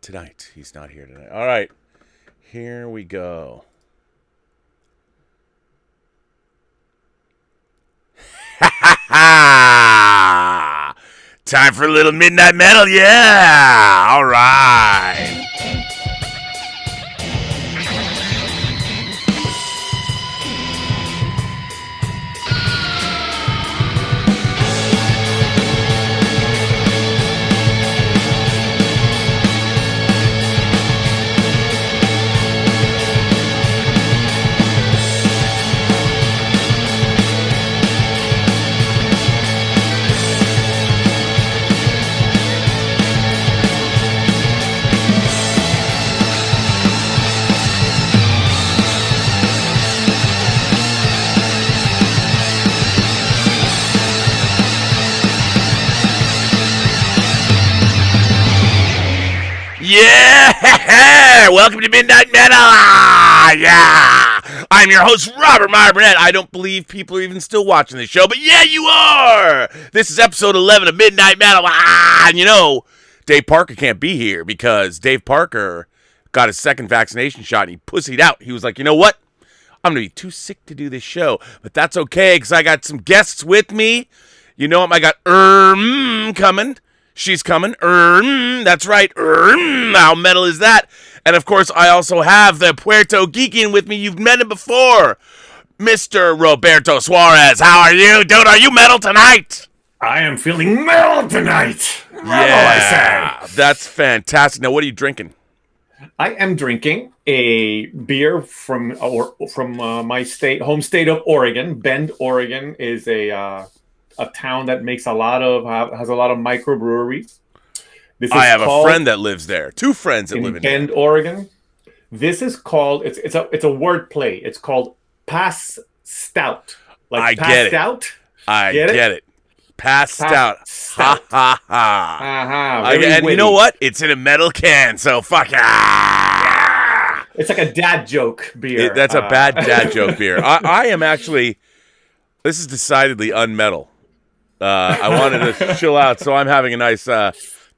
tonight. He's not here tonight. All right. Here we go. Time for a little midnight metal. Yeah. All right. Yeah! Welcome to Midnight Metal! Yeah! I'm your host, Robert Meyer Burnett. I don't believe people are even still watching this show, but yeah, you are! This is episode 11 of Midnight Metal. And you know, Dave Parker can't be here because Dave Parker got his second vaccination shot and he pussied out. He was like, you know what? I'm going to be too sick to do this show, but that's okay because I got some guests with me. You know what? I got coming. She's coming. That's right. How metal is that? And of course, I also have the Puertogeekan with me. You've met him before. Mr. Roberto Suarez. How are you, dude? Are you metal tonight? I am feeling metal tonight. Yeah, I say. That's fantastic. Now, what are you drinking? I am drinking a beer from my home state of Oregon. Bend, Oregon is a town that makes has a lot of microbreweries. I have a friend that lives there. Two friends that live in Bend, Oregon. This is called it's a word play. It's called Pass Stout. Like I get it. I get it. Passed out. Ha ha ha. And you know what? It's in a metal can, so fuck yeah. It's like a dad joke beer. That's a bad dad joke beer. I am actually. This is decidedly unmetal. I wanted to chill out, so I'm having a nice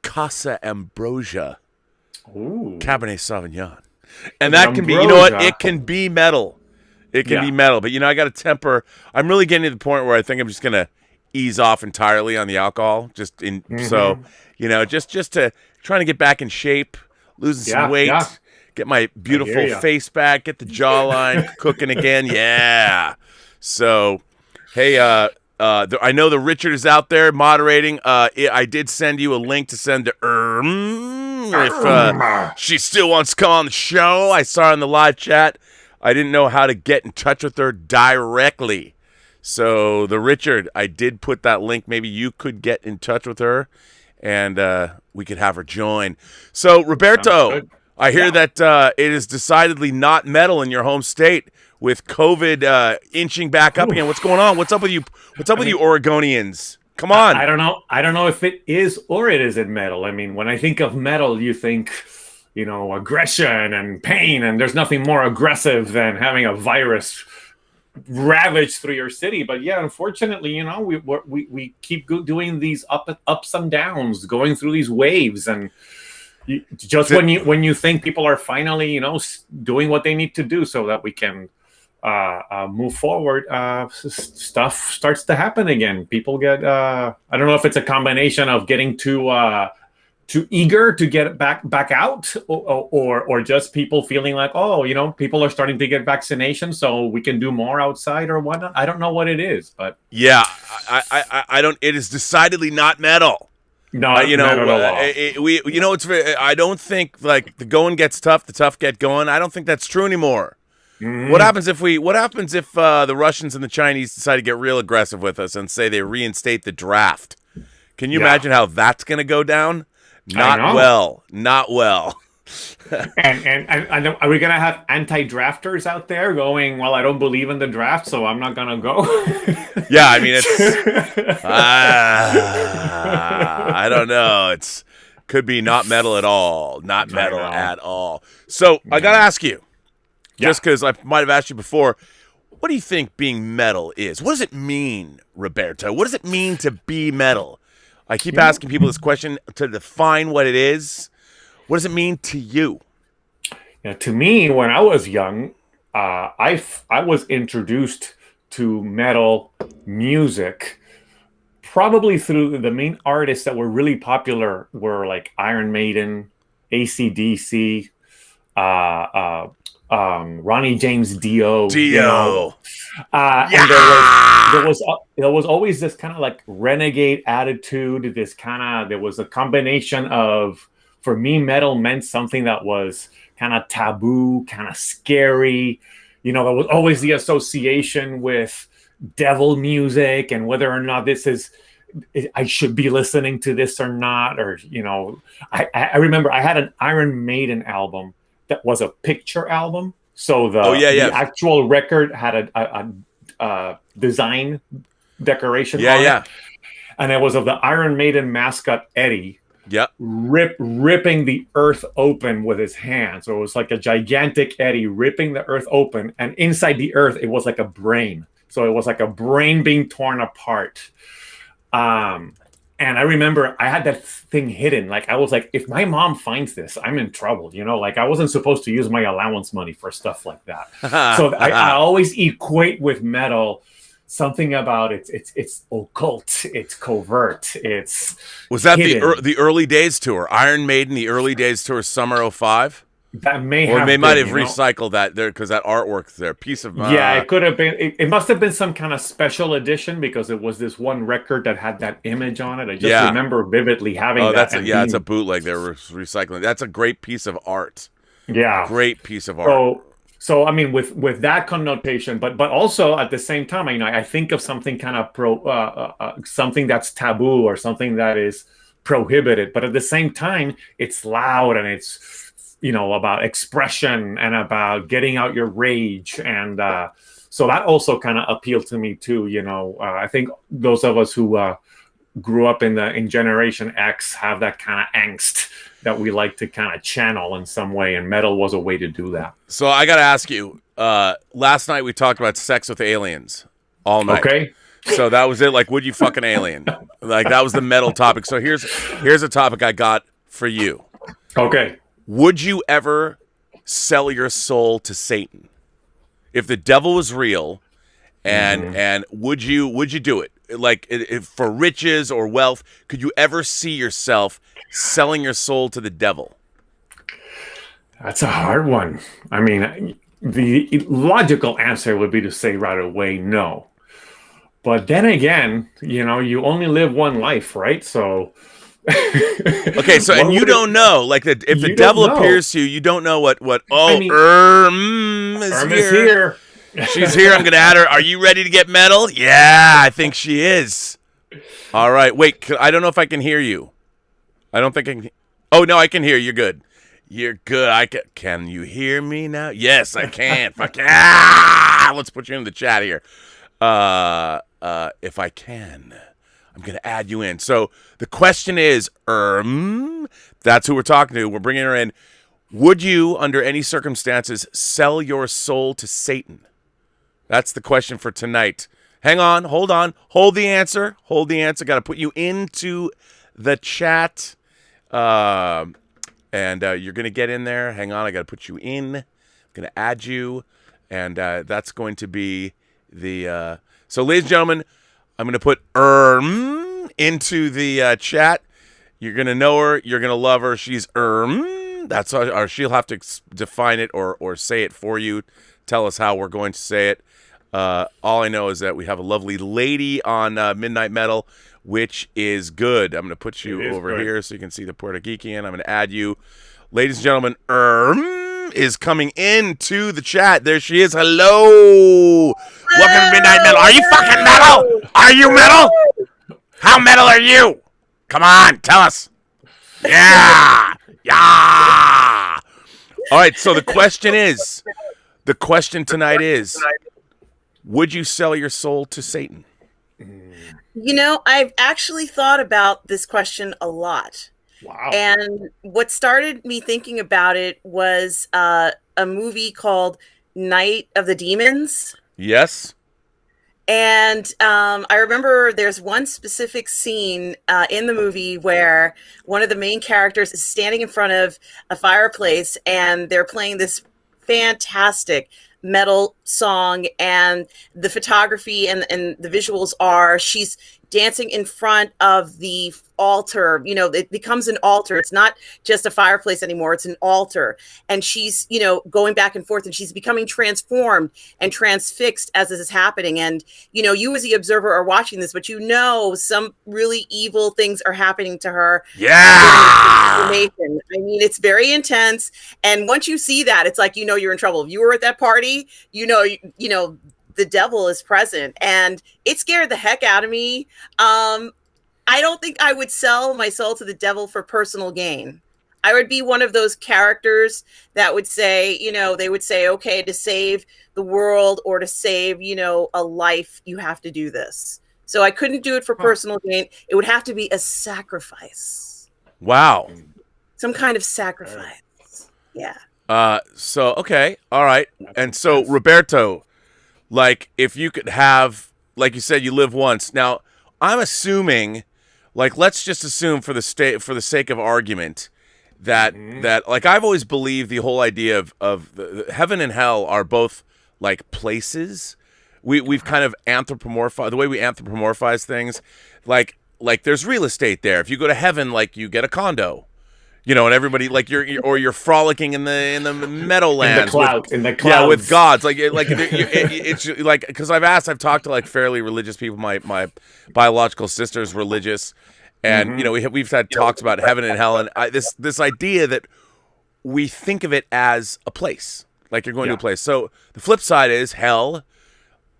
Casa Ambrosia Cabernet Sauvignon. And that can be, you know what? It can be metal. It can be metal. But, you know, I got to temper. I'm really getting to the point where I think I'm just going to ease off entirely on the alcohol. So, you know, just to trying to get back in shape, losing some weight, get my beautiful face back, get the jawline cooking again. Yeah. So, hey, I know the Richard is out there moderating. I did send you a link to send to if she still wants to come on the show. I saw her in the live chat. I didn't know how to get in touch with her directly. So the Richard, I did put that link. Maybe you could get in touch with her, and we could have her join. So Roberto, I hear that it is decidedly not metal in your home state. With COVID inching back up again, what's going on? What's up with you? What's up with you Oregonians? Come on. I don't know. I don't know if it is or it isn't metal. I mean, when I think of metal, you think, you know, aggression and pain, and there's nothing more aggressive than having a virus ravage through your city. But yeah, unfortunately, you know, we keep doing these ups and downs, going through these waves, and when you think people are finally, you know, doing what they need to do so that we can move forward, stuff starts to happen again. People get I don't know if it's a combination of getting too eager to get back out, or just people feeling like, oh, you know, people are starting to get vaccinations, so we can do more outside or whatnot. I don't know what it is, but yeah, I don't. It is decidedly not metal. No, you know, you know, it's. I don't think like the going gets tough, the tough get going. I don't think that's true anymore. Mm-hmm. What happens if the Russians and the Chinese decide to get real aggressive with us and say they reinstate the draft? Can you imagine how that's going to go down? Not well. and are we going to have anti-drafters out there going, well, I don't believe in the draft, so I'm not going to go? Yeah, I mean, it's I don't know. It's could be not metal at all. Not metal at all. So I got to ask you, just because I might have asked you before, what do you think being metal is? What does it mean, Roberto? What does it mean to be metal? I keep asking people this question to define what it is. What does it mean to you? Yeah, to me, when I was young, I was introduced to metal music probably through the main artists that were really popular were like Iron Maiden, AC/DC, Ronnie James Dio, Dio. and there was always this kind of like renegade attitude. There was a combination of, for me, metal meant something that was kind of taboo, kind of scary. There was always the association with devil music and whether or not I should be listening to this or not. Or, I remember I had an Iron Maiden album that was a picture album. So the actual record had a design decoration on it. And it was of the Iron Maiden mascot Eddie. Yep. Ripping the earth open with his hands. So it was like a gigantic Eddie ripping the earth open. And inside the earth, it was like a brain. So it was like a brain being torn apart. And I remember I had that thing hidden. Like, I was like, if my mom finds this, I'm in trouble. Like, I wasn't supposed to use my allowance money for stuff like that. So I always equate with metal something about it's occult, it's covert, was that hidden. the early days tour, Iron Maiden, the early days tour, summer 05? That may or have they been, might have recycled that there because that artwork's there. Piece of it could have been. It must have been some kind of special edition because it was this one record that had that image on it. I just remember vividly having that. It's a bootleg. They were recycling. That's a great piece of art. Yeah, great piece of art. So I mean, with that connotation, but also at the same time, I think of something kind of something that's taboo or something that is prohibited, but at the same time, it's loud and it's about expression and about getting out your rage, and so that also kind of appealed to me too. I think those of us who grew up in Generation X have that kind of angst that we like to kind of channel in some way, and metal was a way to do that. So I got to ask you, last night we talked about sex with aliens all night. Okay. So that was it. Like, would you fuck an alien? Like, that was the metal topic. So here's a topic I got for you. Okay. Would you ever sell your soul to Satan? If the devil was real, and would you do it? Like, if for riches or wealth, could you ever see yourself selling your soul to the devil? That's a hard one. I mean, the logical answer would be to say right away no. But then again, you only live one life, right? So okay, so and you don't know, like, if the devil appears to you, you don't know what. is here. She's here. I'm gonna add her. Are you ready to get metal? Yeah, I think she is. All right, wait. I don't know if I can hear you. I don't think I can. Oh no, I can hear you. You're good. You're good. I can. Can you hear me now? Yes, I can. Fuck yeah! Let's put you in the chat here. If I can. I'm going to add you in. So the question is, that's who we're talking to. We're bringing her in. Would you, under any circumstances, sell your soul to Satan? That's the question for tonight. Hang on. Hold the answer. Got to put you into the chat. And you're going to get in there. Hang on. I got to put you in. I'm going to add you. And that's going to be the... So, ladies and gentlemen, I'm going to put into the chat. You're going to know her. You're going to love her. She's That's or she'll have to define it or say it for you. Tell us how we're going to say it. All I know is that we have a lovely lady on Midnight Metal, which is good. I'm going to put you over here so you can see the Puertogeekan. I'm going to add you. Ladies and gentlemen, is coming into the chat. There she is. Hello. Welcome to Midnight Metal. Are you fucking metal? Are you metal? How metal are you? Come on, tell us. Yeah. Yeah. All right, so the question tonight is, would you sell your soul to Satan? I've actually thought about this question a lot. Wow. And what started me thinking about it was a movie called Night of the Demons. Yes. And I remember there's one specific scene in the movie where one of the main characters is standing in front of a fireplace and they're playing this fantastic metal song, and the photography and the visuals are she's dancing in front of the altar. You know, it becomes an altar. It's not just a fireplace anymore. It's an altar. And she's, you know, going back and forth, and she's becoming transformed and transfixed as this is happening. And, you know, you as the observer are watching this, but you know some really evil things are happening to her. Yeah. I mean, it's very intense. And once you see that, it's like, you know, you're in trouble. If you were at that party, you know, the devil is present, and it scared the heck out of me. I don't think I would sell my soul to the devil for personal gain. I would be one of those characters that would say, you know, they would say, okay, to save the world or to save, you know, a life, you have to do this. So I couldn't do it for personal gain. It would have to be a sacrifice. Wow. Some kind of sacrifice. Yeah. So, okay. All right. And so, Roberto, like, if you could have, like you said, you live once. Now, I'm assuming, like, let's just assume for the sake of argument that like, I've always believed the whole idea of the heaven and hell are both like places. We've kind of anthropomorphized the way we anthropomorphize things. Like there's real estate there. If you go to heaven, like, you get a condo. You know, and everybody, like, you're frolicking in the meadowlands, in the clouds, yeah, with gods, it's like, because I've talked to, like, fairly religious people. My biological sister's religious, and you know, we've had talks about heaven and hell, and this idea that we think of it as a place, like you're going to a place. So the flip side is hell,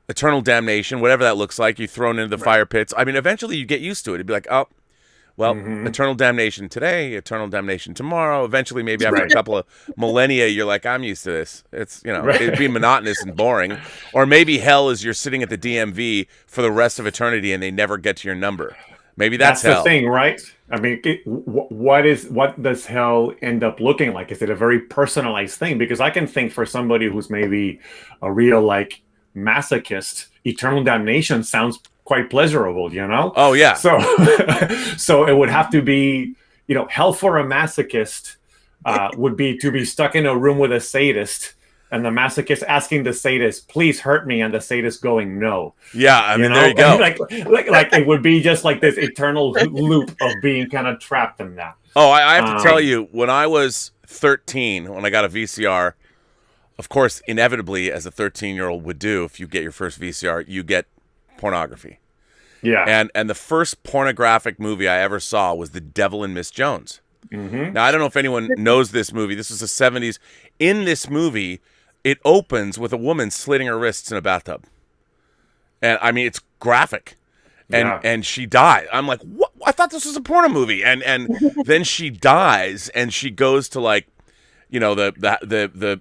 eternal damnation, whatever that looks like. You're thrown into the fire pits. I mean, eventually you get used to it. It'd be like, oh. Well, eternal damnation today, eternal damnation tomorrow. Eventually, maybe after a couple of millennia, you're like, I'm used to this. It's, you know, it'd be monotonous and boring. Or maybe hell is you're sitting at the DMV for the rest of eternity and they never get to your number. Maybe that's hell. The thing, right? I mean, what does hell end up looking like? Is it a very personalized thing? Because I can think for somebody who's maybe a real, like, masochist, eternal damnation sounds quite pleasurable, you know? Oh, yeah. So so it would have to be, you know, hell for a masochist would be to be stuck in a room with a sadist, and the masochist asking the sadist, please hurt me, and the sadist going, no. Yeah, I mean, there you go. like it would be just like this eternal loop of being kind of trapped in that. Oh, I have to tell you, when I was 13, when I got a VCR, of course, inevitably, as a 13-year-old would do, if you get your first VCR, you get pornography. Yeah. And the first pornographic movie I ever saw was The Devil and Miss Jones. Now, I don't know if anyone knows this movie. This was the 70s. In this movie, it opens with a woman slitting her wrists in a bathtub. And, I mean, it's graphic. And she died. I'm like, what? I thought this was a porno movie. And then she dies, and she goes to, like, you know,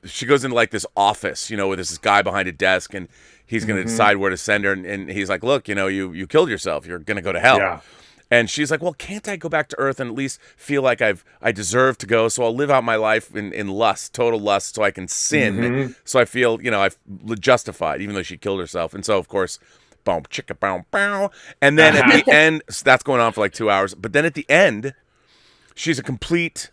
she goes into, like, this office, you know, with this guy behind a desk, and he's going to decide where to send her. And he's like, look, you know, you killed yourself. You're going to go to hell. Yeah. And she's like, well, can't I go back to Earth and at least feel like I deserve to go? So I'll live out my life in lust, total lust, so I can sin. So I feel, you know, I've justified, even though she killed herself. And so, of course, boom, chicka, boom, bow. And then at the end, so that's going on for like 2 hours. But then at the end, she's a complete,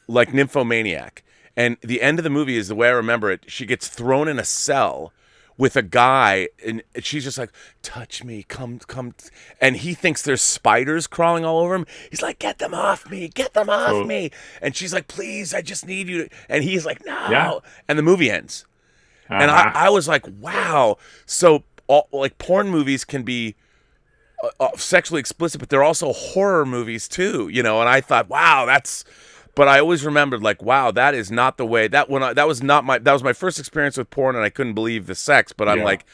like, nymphomaniac. And the end of the movie is the way I remember it. She gets thrown in a cell with a guy, and she's just like, touch me, come. And he thinks there's spiders crawling all over him. He's like, get them off me. And she's like, please, I just need you to. And he's like, no. Yeah. And the movie ends. And I was like, wow. So, like, porn movies can be sexually explicit, but they're also horror movies too, you know? And I thought, wow, but I always remembered, like, wow, that is not the way. That was my first experience with porn, and I couldn't believe the sex. But I'm like,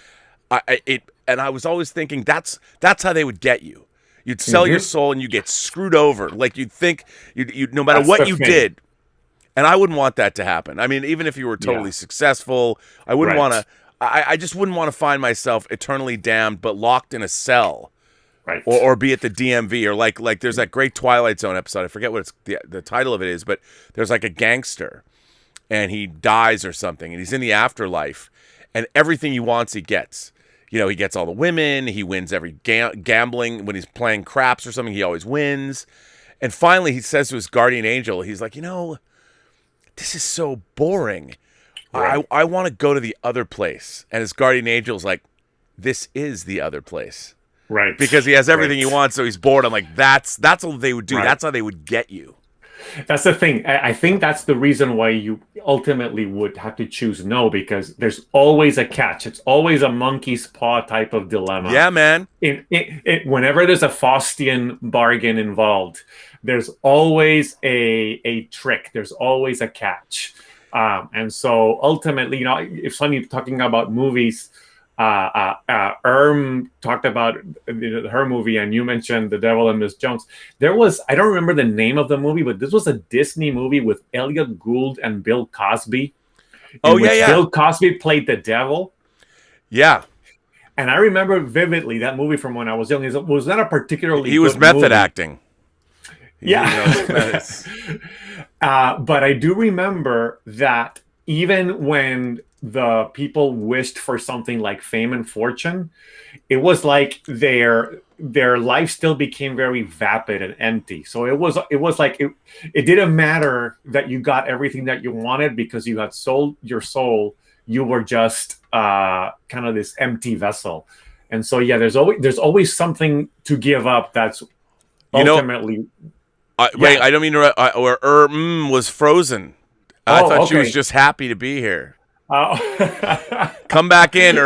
and I was always thinking that's how they would get you. You'd sell your soul, and you get screwed over. Like, you'd think you no matter what you did, and I wouldn't want that to happen. I mean, even if you were totally successful, I wouldn't want to. I just wouldn't want to find myself eternally damned, but locked in a cell. Right. Or be at the DMV, or like there's that great Twilight Zone episode. I forget what the title of it is, but there's like a gangster, and he dies or something, and he's in the afterlife, and everything he wants he gets. he gets all the women. He wins every gambling. When he's playing craps or something, he always wins. And finally, he says to his guardian angel, he's like, this is so boring. Right. I want to go to the other place. And his guardian angel's like, this is the other place. Right. Because he has everything he wants, so he's bored. I'm like, that's what they would do. Right. That's how they would get you. That's the thing. I think that's the reason why you ultimately would have to choose no, because there's always a catch. It's always a monkey's paw type of dilemma. Yeah, man. Whenever there's a Faustian bargain involved, there's always a trick. There's always a catch. And so ultimately, if somebody's talking about movies, talked about her movie, and you mentioned The Devil and Miss Jones. There was, I don't remember the name of the movie, but this was a Disney movie with Elliot Gould and Bill Cosby. Oh, yeah. Bill Cosby played the devil. Yeah. And I remember vividly that movie from when I was young. It was not a particularly He was good method movie. acting. Yeah. But I do remember that even when the people wished for something like fame and fortune, it was like their life still became very vapid and empty. So it was like it didn't matter that you got everything that you wanted, because you had sold your soul. You were just kind of this empty vessel. And so there's always something to give up. That's ultimately. Wait, I don't mean to. Was frozen. I thought she was just happy to be here. Come back in,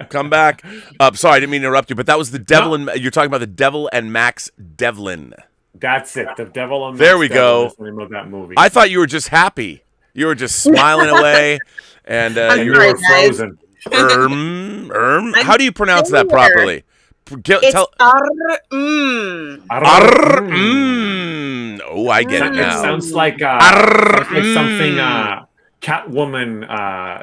come back up. Sorry, I didn't mean to interrupt you, but that was the devil. And you're talking about the Devil and Max Devlin. That's it. The Devil and Max there we Devlin go. is the name of that movie. I thought you were just happy. You were just smiling away, and you were frozen. How do you pronounce that properly? It's Oh, I get it now. It sounds like something Catwoman.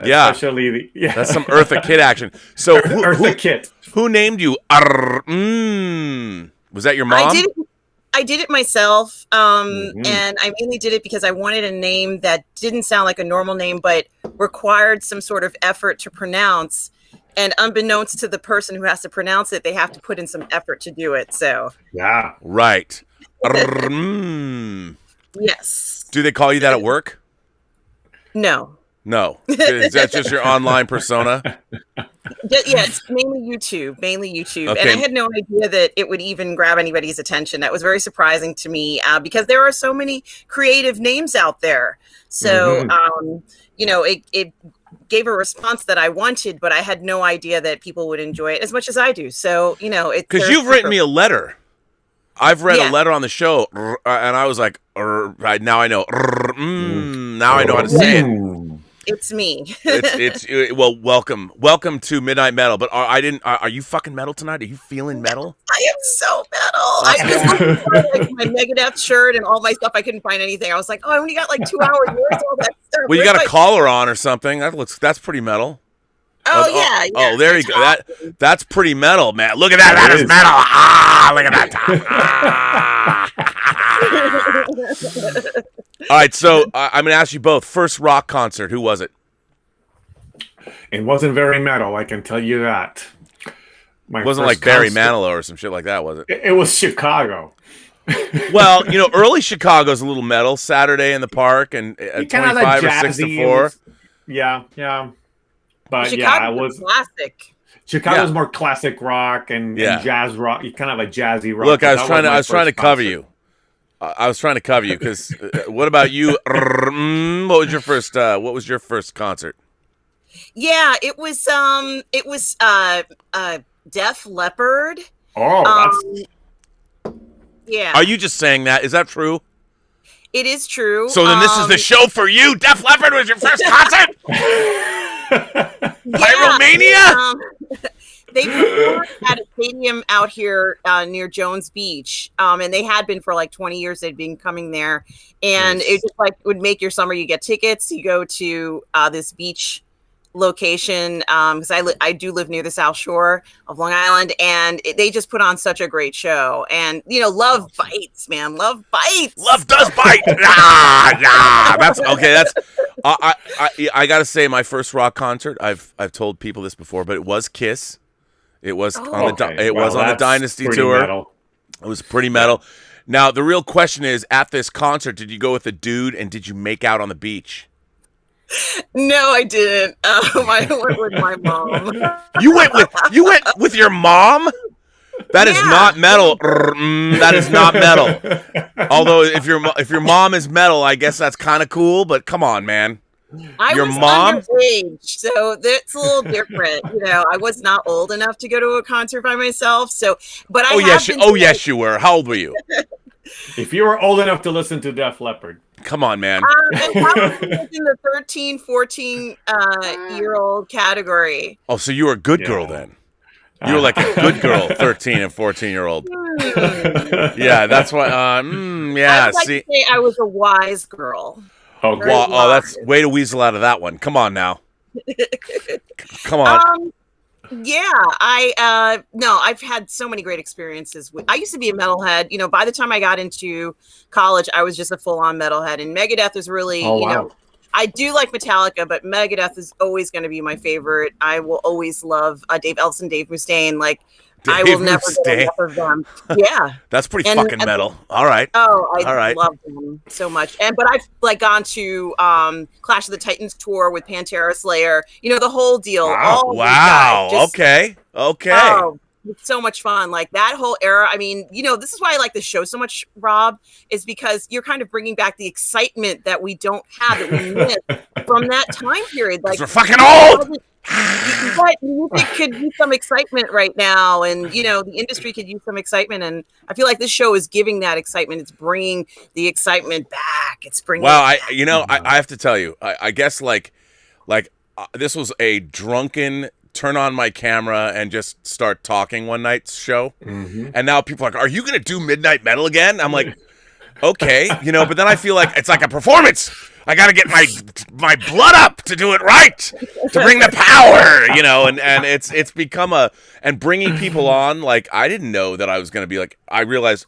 Especially that's some Eartha Kitt action. So Eartha Kitt. Who named you? Was that your mom? I did it myself, and I mainly did it because I wanted a name that didn't sound like a normal name, but required some sort of effort to pronounce. And unbeknownst to the person who has to pronounce it, they have to put in some effort to do it. So yeah, right. Yes. Do they call you that at work? No. Is that just your online persona? Yeah, it's mainly YouTube. Okay. And I had no idea that it would even grab anybody's attention. That was very surprising to me, because there are so many creative names out there. So, it gave a response that I wanted, but I had no idea that people would enjoy it as much as I do. So, it's because you've written me a letter. I've read a letter on the show, and I was like, now I know. Now I know how to say it. It's me. Well, welcome to Midnight Metal. But are you fucking metal tonight? Are you feeling metal? I am so metal. I just like my Megadeth shirt and all my stuff. I couldn't find anything. I was like, I only got like 2 hours. Where's all that stuff? Well, you got a collar on or something. That's pretty metal. Yeah. Oh, there you go. That's pretty metal, man. Look at that. That is metal. Look at that top. All right, so I'm going to ask you both. First rock concert, who was it? It wasn't very metal, I can tell you that. It wasn't like Barry Manilow or some shit like that, was it? It was Chicago. Well, early Chicago's a little metal. Saturday in the Park and 25 or 6 to 4. Yeah. But Chicago it was classic. Chicago's more classic rock and jazz rock. You kind of a jazzy rock. Look, I was trying to cover you. I was trying to cover you because what about you? What was your first concert? Yeah, it was Def Leppard. Yeah. Are you just saying that? Is that true? It is true. So then this is the show for you. Def Leppard was your first concert? Pyromania? They performed at a stadium out here near Jones Beach, and they had been for like 20 years. They'd been coming there, and it just would make your summer. You get tickets, you go to this beach location because I do live near the South Shore of Long Island, and they just put on such a great show. And love bites, man. Love bites. Love does bite. That's okay. I gotta say, my first rock concert. I've told people this before, but it was Kiss. It was on the Dynasty tour. Metal. It was pretty metal. Now the real question is, at this concert, did you go with a dude and did you make out on the beach? No, I didn't. I went with my mom. You went with your mom? That is not metal. That is not metal. Although if your mom is metal, I guess that's kind of cool. But come on, man. Your mom underage, so that's a little different. I was not old enough to go to a concert by myself. So, but yes, you were. How old were you? If you were old enough to listen to Def Leppard. Come on, man. I was in the 13, 14 year old category. Oh, so you were a good girl then. You were like a good girl, 13 and 14-year-old. Yeah, that's why. I would like to say I was a wise girl. Oh, that's way to weasel out of that one. Come on now. Come on. I've had so many great experiences. I used to be a metalhead. By the time I got into college, I was just a full-on metalhead. And Megadeth is really, I do like Metallica, but Megadeth is always going to be my favorite. I will always love Dave Ellefson, Dave Mustaine. I will never get enough of them. Yeah. That's pretty fucking metal. All right. Oh, I love them so much. But I've gone to Clash of the Titans tour with Pantera, Slayer. The whole deal. Wow. Okay. Oh, it's so much fun. That whole era. I mean, this is why I like the show so much, Rob, is because you're kind of bringing back the excitement that we don't have, that we miss from that time period. We're fucking old. But music could use some excitement right now, and the industry could use some excitement, and I feel like this show is giving that excitement. It's bringing the excitement back. It's bringing. Well, I have to tell you, I guess this was a drunken turn on my camera and just start talking one night's show, and now people are like, "Are you going to do Midnight Metal again?" I'm like, "Okay," but then I feel like it's like a performance. I got to get my blood up to do it right, to bring the power, and it's become and bringing people on. I didn't know that I was going to be I realized,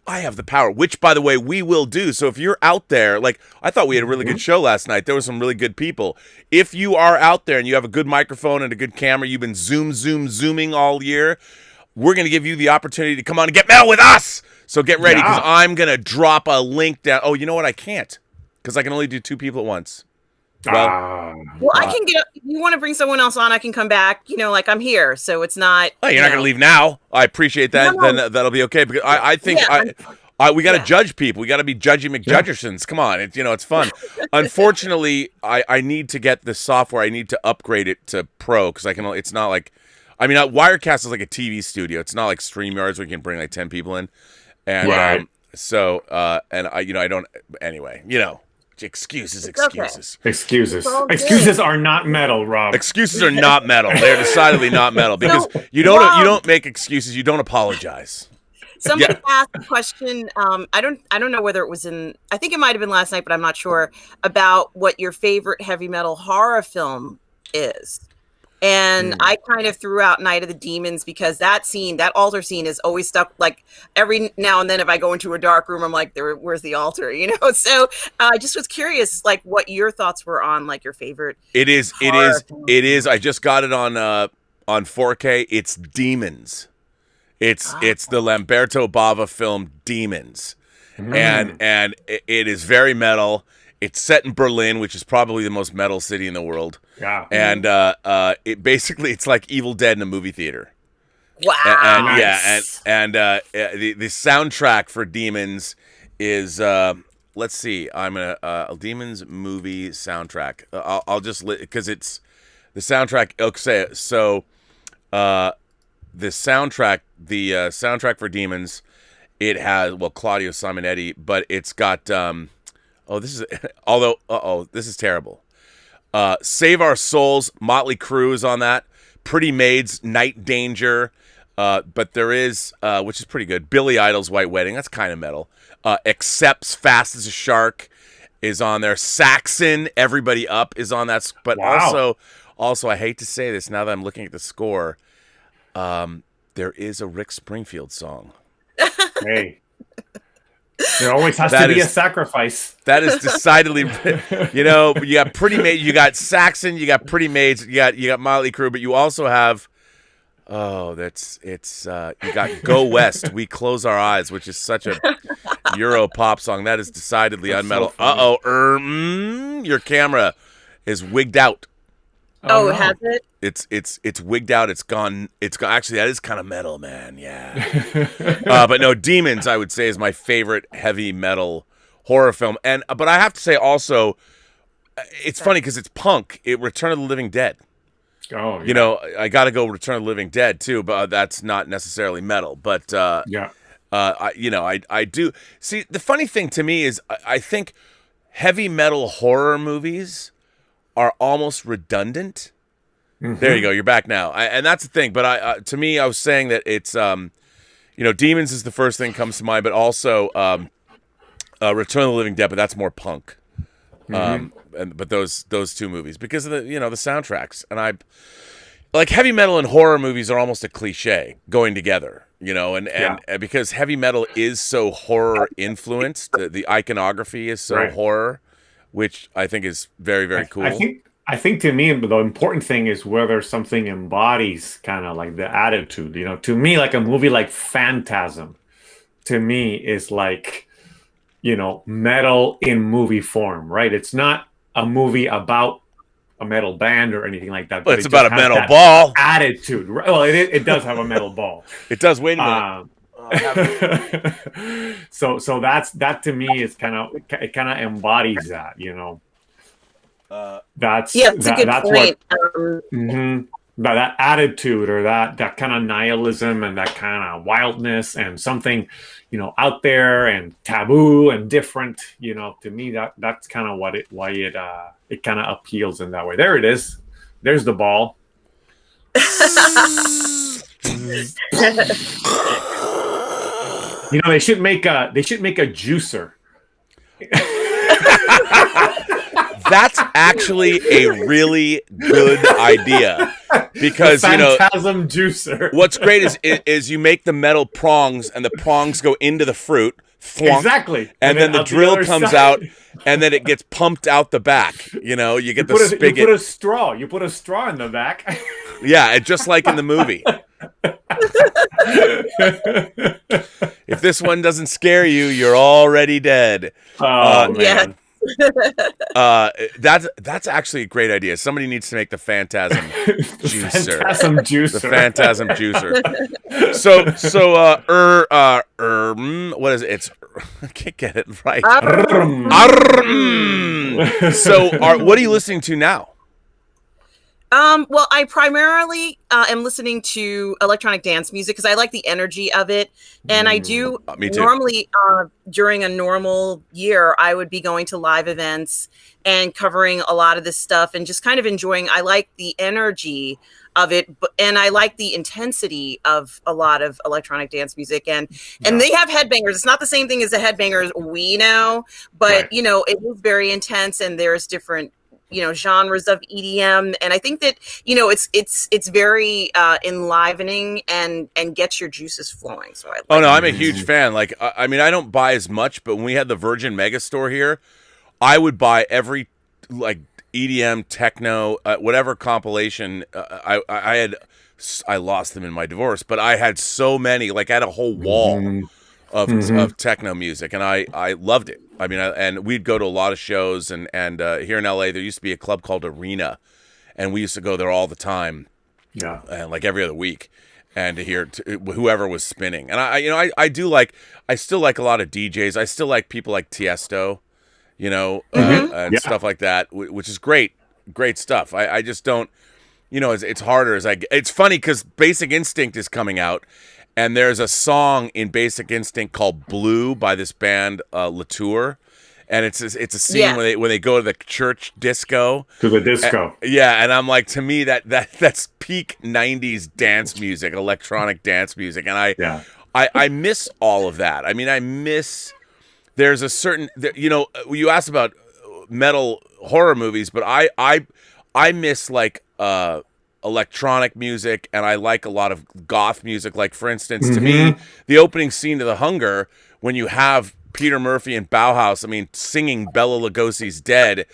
I have the power, which, by the way, we will do. So if you're out there, I thought we had a really good show last night. There were some really good people. If you are out there and you have a good microphone and a good camera, you've been zooming all year, we're going to give you the opportunity to come on and get metal with us. So get ready, because I'm going to drop a link down. Oh, you know what? I can't. Because I can only do two people at once. Well, I can get. If you want to bring someone else on, I can come back. I'm here, so it's not. Oh, you're not going to leave now. I appreciate that. No. Then that'll be okay. Because I think we got to judge people. We got to be judgy McJudgersons. Come on, it's fun. Unfortunately, I need to get the software. I need to upgrade it to Pro because I can. It's not like, Wirecast is like a TV studio. It's not like StreamYards where you can bring 10 people in, and I don't. Anyway, Excuses. Okay. Excuses are not metal, Rob. Excuses are not metal. They're decidedly not metal because you don't make excuses. You don't apologize. Somebody asked a question. I don't know whether it was I think it might have been last night, but I'm not sure, about what your favorite heavy metal horror film is. And I kind of threw out Night of the Demons because that altar scene is always stuck. Every now and then, if I go into a dark room, I'm like, where's the altar? So I just was curious, what your thoughts were on your favorite. It is. I just got it on 4K. It's Demons. It's the Lamberto Bava film Demons, and it is very metal. It's set in Berlin, which is probably the most metal city in the world. Yeah. And it's like Evil Dead in a movie theater. Wow. Nice. The soundtrack for Demons is let's see. I'm gonna Demons movie soundtrack. I'll just because it's the soundtrack. Okay, so the soundtrack for Demons, it has Claudio Simonetti, but it's got this is terrible. Save Our Souls, Motley Crue is on that. Pretty Maids, Night Danger, but there is, which is pretty good, Billy Idol's White Wedding, that's kind of metal. Accepts, Fast as a Shark is on there. Saxon, Everybody Up is on that. But also, I hate to say this, now that I'm looking at the score, there is a Rick Springfield song. Hey. There always has to be a sacrifice. That is decidedly, you got Pretty Maids, you got Saxon, you got Pretty Maids, you got Motley Crue, but you also have, you got Go West, We Close Our Eyes, which is such a Euro pop song. That is decidedly unmetal. Your camera is wigged out. Oh, no. Has it? It's wigged out. It's gone. Actually, that is kind of metal, man. Yeah. But no, Demons, I would say, is my favorite heavy metal horror film. But I have to say also, it's funny because it's punk. Return of the Living Dead. Oh, yeah. I got to go Return of the Living Dead too, but that's not necessarily metal. But yeah. I do see. The funny thing to me is I think heavy metal horror movies are almost redundant. Mm-hmm. There you go. You're back now. And that's the thing. But to me, I was saying that it's, Demons is the first thing that comes to mind, but also Return of the Living Dead, but that's more punk. Mm-hmm. But those two movies, because of the, the soundtracks. And I like heavy metal and horror movies are almost a cliche going together, and because heavy metal is so horror influenced, the iconography is so horror, which I think is very, very cool. I think to me, the important thing is whether something embodies kind of like the attitude. To me, like a movie like Phantasm, to me is like, metal in movie form, right? It's not a movie about a metal band or anything like that. But it's about a metal ball. Attitude. Right? Well, it does have a metal ball. It does. Wait a minute. So that to me is kind of embodies that, that's a good point. That attitude or that kind of nihilism and that kind of wildness and something, out there and taboo and different, to me that's kind of why it kind of appeals in that way. There it is. There's the ball. They should make a juicer. That's actually a really good idea because Phantasm juicer. What's great is you make the metal prongs and the prongs go into the fruit. Thwonk, exactly. And then the drill comes out and then it gets pumped out the back. You get the spigot. You put a straw. You put a straw in the back. Yeah, just like in the movie. If this one doesn't scare you, you're already dead. Oh, man. Yeah. That's actually a great idea. Somebody needs to make the Phantasm juicer. Phantasm juicer. The Phantasm juicer. What is it? It's I can't get it right. So, what are you listening to now? Well, I primarily am listening to electronic dance music because I like the energy of it. And I do normally, during a normal year, I would be going to live events and covering a lot of this stuff and just kind of enjoying. I like the energy of it, and I like the intensity of a lot of electronic dance music. And they have headbangers. It's not the same thing as the headbangers we know, but, it is very intense and there's different genres of EDM, and I think that it's very enlivening and gets your juices flowing. So I'm a huge fan. Like I don't buy as much, but when we had the Virgin Megastore here, I would buy every EDM, techno, whatever compilation. I lost them in my divorce, but I had so many. Like I had a whole wall of techno music, and I loved it. And we'd go to a lot of shows, and here in LA, there used to be a club called Arena, and we used to go there all the time, and like every other week, and to hear whoever was spinning. And I still like a lot of DJs. I still like people like Tiesto, and stuff like that, which is great stuff. I just don't, it's harder it's funny because Basic Instinct is coming out. And there's a song in Basic Instinct called "Blue" by this band Latour, and it's a scene when they go to the church disco. To the disco. And I'm like, to me that's peak '90s dance music, electronic dance music, and I miss all of that. I miss. There's a certain you asked about metal horror movies, but I miss electronic music, and I like a lot of goth music. Like, for instance, to me, the opening scene to The Hunger, when you have Peter Murphy and Bauhaus, I mean, singing Bela Lugosi's Dead,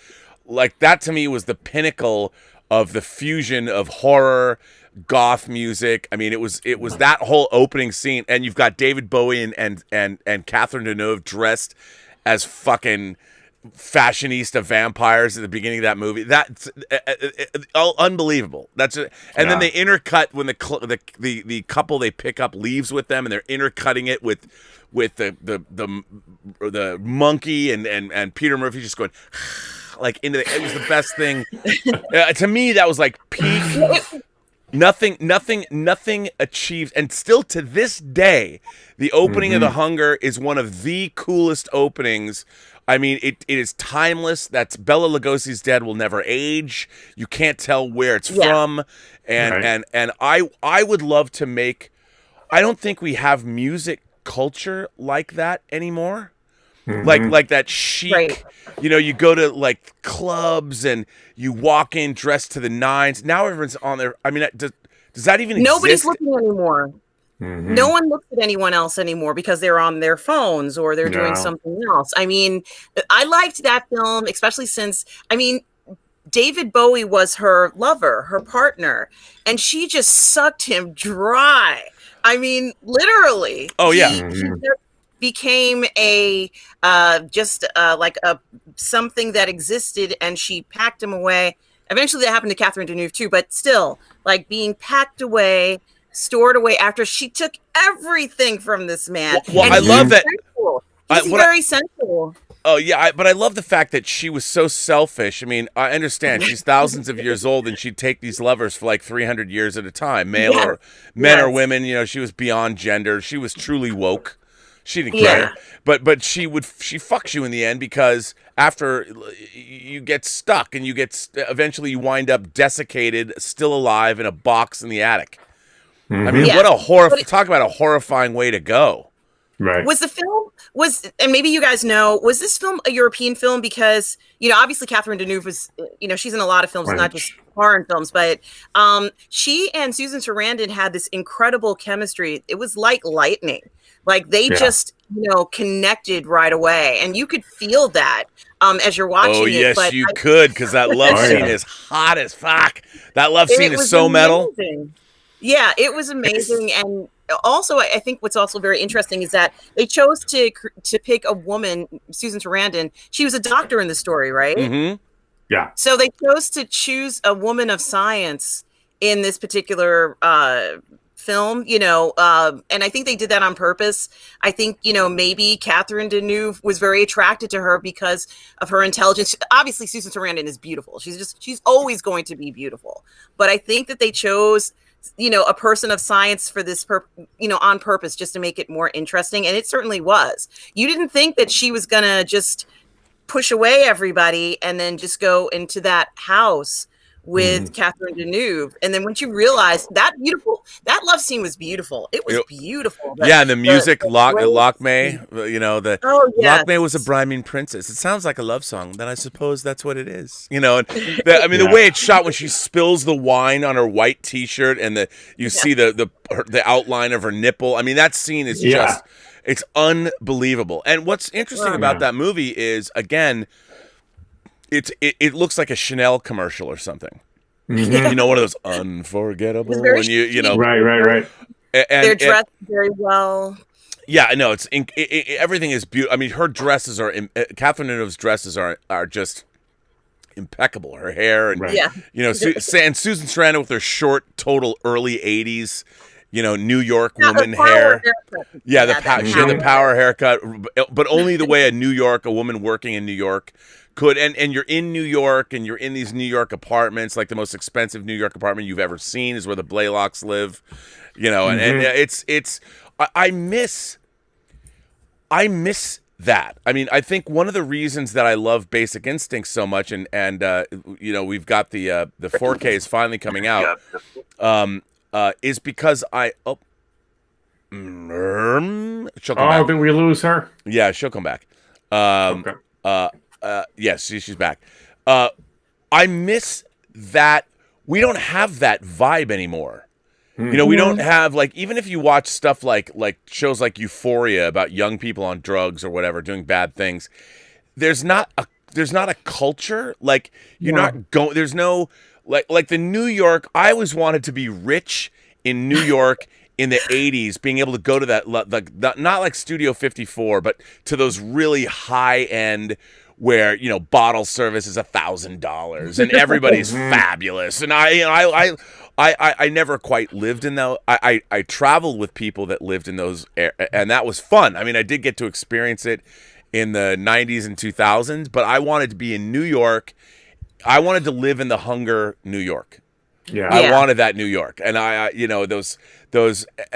like that to me was the pinnacle of the fusion of horror, goth music. I mean, it was that whole opening scene, and you've got David Bowie and Catherine Deneuve dressed as fucking fashionista vampires at the beginning of that movie. That's unbelievable. That's it. And then they intercut when the couple they pick up leaves with them, and they're intercutting it with the monkey and Peter Murphy just going like into the. It was the best thing to me. That was like peak. Nothing achieved, and still to this day, the opening of The Hunger is one of the coolest openings. I mean, it is timeless. That's Bela Lugosi's Dead will never age. You can't tell where it's from, and I would love to make. I don't think we have music culture like that anymore. Like that chic, you go to like clubs and you walk in dressed to the nines. Now everyone's on there. I mean, does that even exist? Nobody's looking anymore. No one looks at anyone else anymore because they're on their phones or they're doing something else. I mean, I liked that film, especially since, I mean, David Bowie was her lover, her partner, and she just sucked him dry. I mean, literally. Oh, yeah. He became a like a something that existed, and she packed him away. Eventually that happened to Catherine Deneuve too, but still, like being packed away, stored away after she took everything from this man. Well, I love that. He's very sensual. Oh, yeah, but I love the fact that she was so selfish. I mean, I understand she's thousands of years old, and she'd take these lovers for like 300 years at a time, male or men or women. She was beyond gender. She was truly woke. She didn't care, but she fucks you in the end because after you get stuck and eventually you wind up desiccated, still alive in a box in the attic. I mean, what talk about a horrifying way to go. Right. Was the film and maybe you guys know, was this film a European film? Because, obviously Catherine Deneuve was, she's in a lot of films, not just foreign films, but she and Susan Sarandon had this incredible chemistry. It was like lightning. Like they just, connected right away, and you could feel that as you're watching it. Oh, yes, but you could, because that love scene is hot as fuck. That love scene is so metal. Yeah, it was amazing. And also, I think what's also very interesting is that they chose to pick a woman, Susan Sarandon. She was a doctor in the story, right? Mm-hmm. Yeah. So they chose to choose a woman of science in this particular film, and I think they did that on purpose. I think, maybe Catherine Deneuve was very attracted to her because of her intelligence. Obviously, Susan Sarandon is beautiful. She's always going to be beautiful. But I think that they chose, a person of science for this, on purpose, just to make it more interesting. And it certainly was. You didn't think that she was going to just push away everybody and then just go into that house with Catherine Deneuve, and then once you realize that love scene was beautiful. It was beautiful. And the music, Lockmay, Lockmay was a Brahmin princess. It sounds like a love song. Then I suppose that's what it is. And the way it's shot when she spills the wine on her white T-shirt, and you see the outline of her nipple. I mean, that scene is just, it's unbelievable. And what's interesting about that movie is, again, it looks like a Chanel commercial or something. One of those unforgettable. And right. And they're dressed very well. Yeah, I know. Everything is beautiful. I mean, her dresses are Catherine Deneuve's dresses are just impeccable. Her hair and and Susan Sarandon with her short, total early '80s. New York woman hair. She had the power haircut, but only the way a woman working in New York could. And you're in New York, and you're in these New York apartments, like the most expensive New York apartment you've ever seen is where the Blaylocks live. And I miss that. I mean, I think one of the reasons that I love Basic Instinct so much, and we've got the 4K is finally coming out. Is because she'll come back. Did we lose her? Yeah, she'll come back. Okay. Yes, she's back. I miss that. We don't have that vibe anymore. You know, we don't have like, even if you watch stuff like shows like Euphoria about young people on drugs or whatever doing bad things, there's not a culture. Like you're not going. There's no like the New York. I always wanted to be rich in New York in the 80s, being able to go to that, not like Studio 54, but to those really high end where, you know, bottle service is $1,000 and everybody's fabulous. And I never quite lived in that. I traveled with people that lived in those, and that was fun. I mean, I did get to experience it in the 90s and 2000s, but I wanted to be in New York. I wanted to live in the hunger New York. Yeah. I wanted that New York. And I you know, those,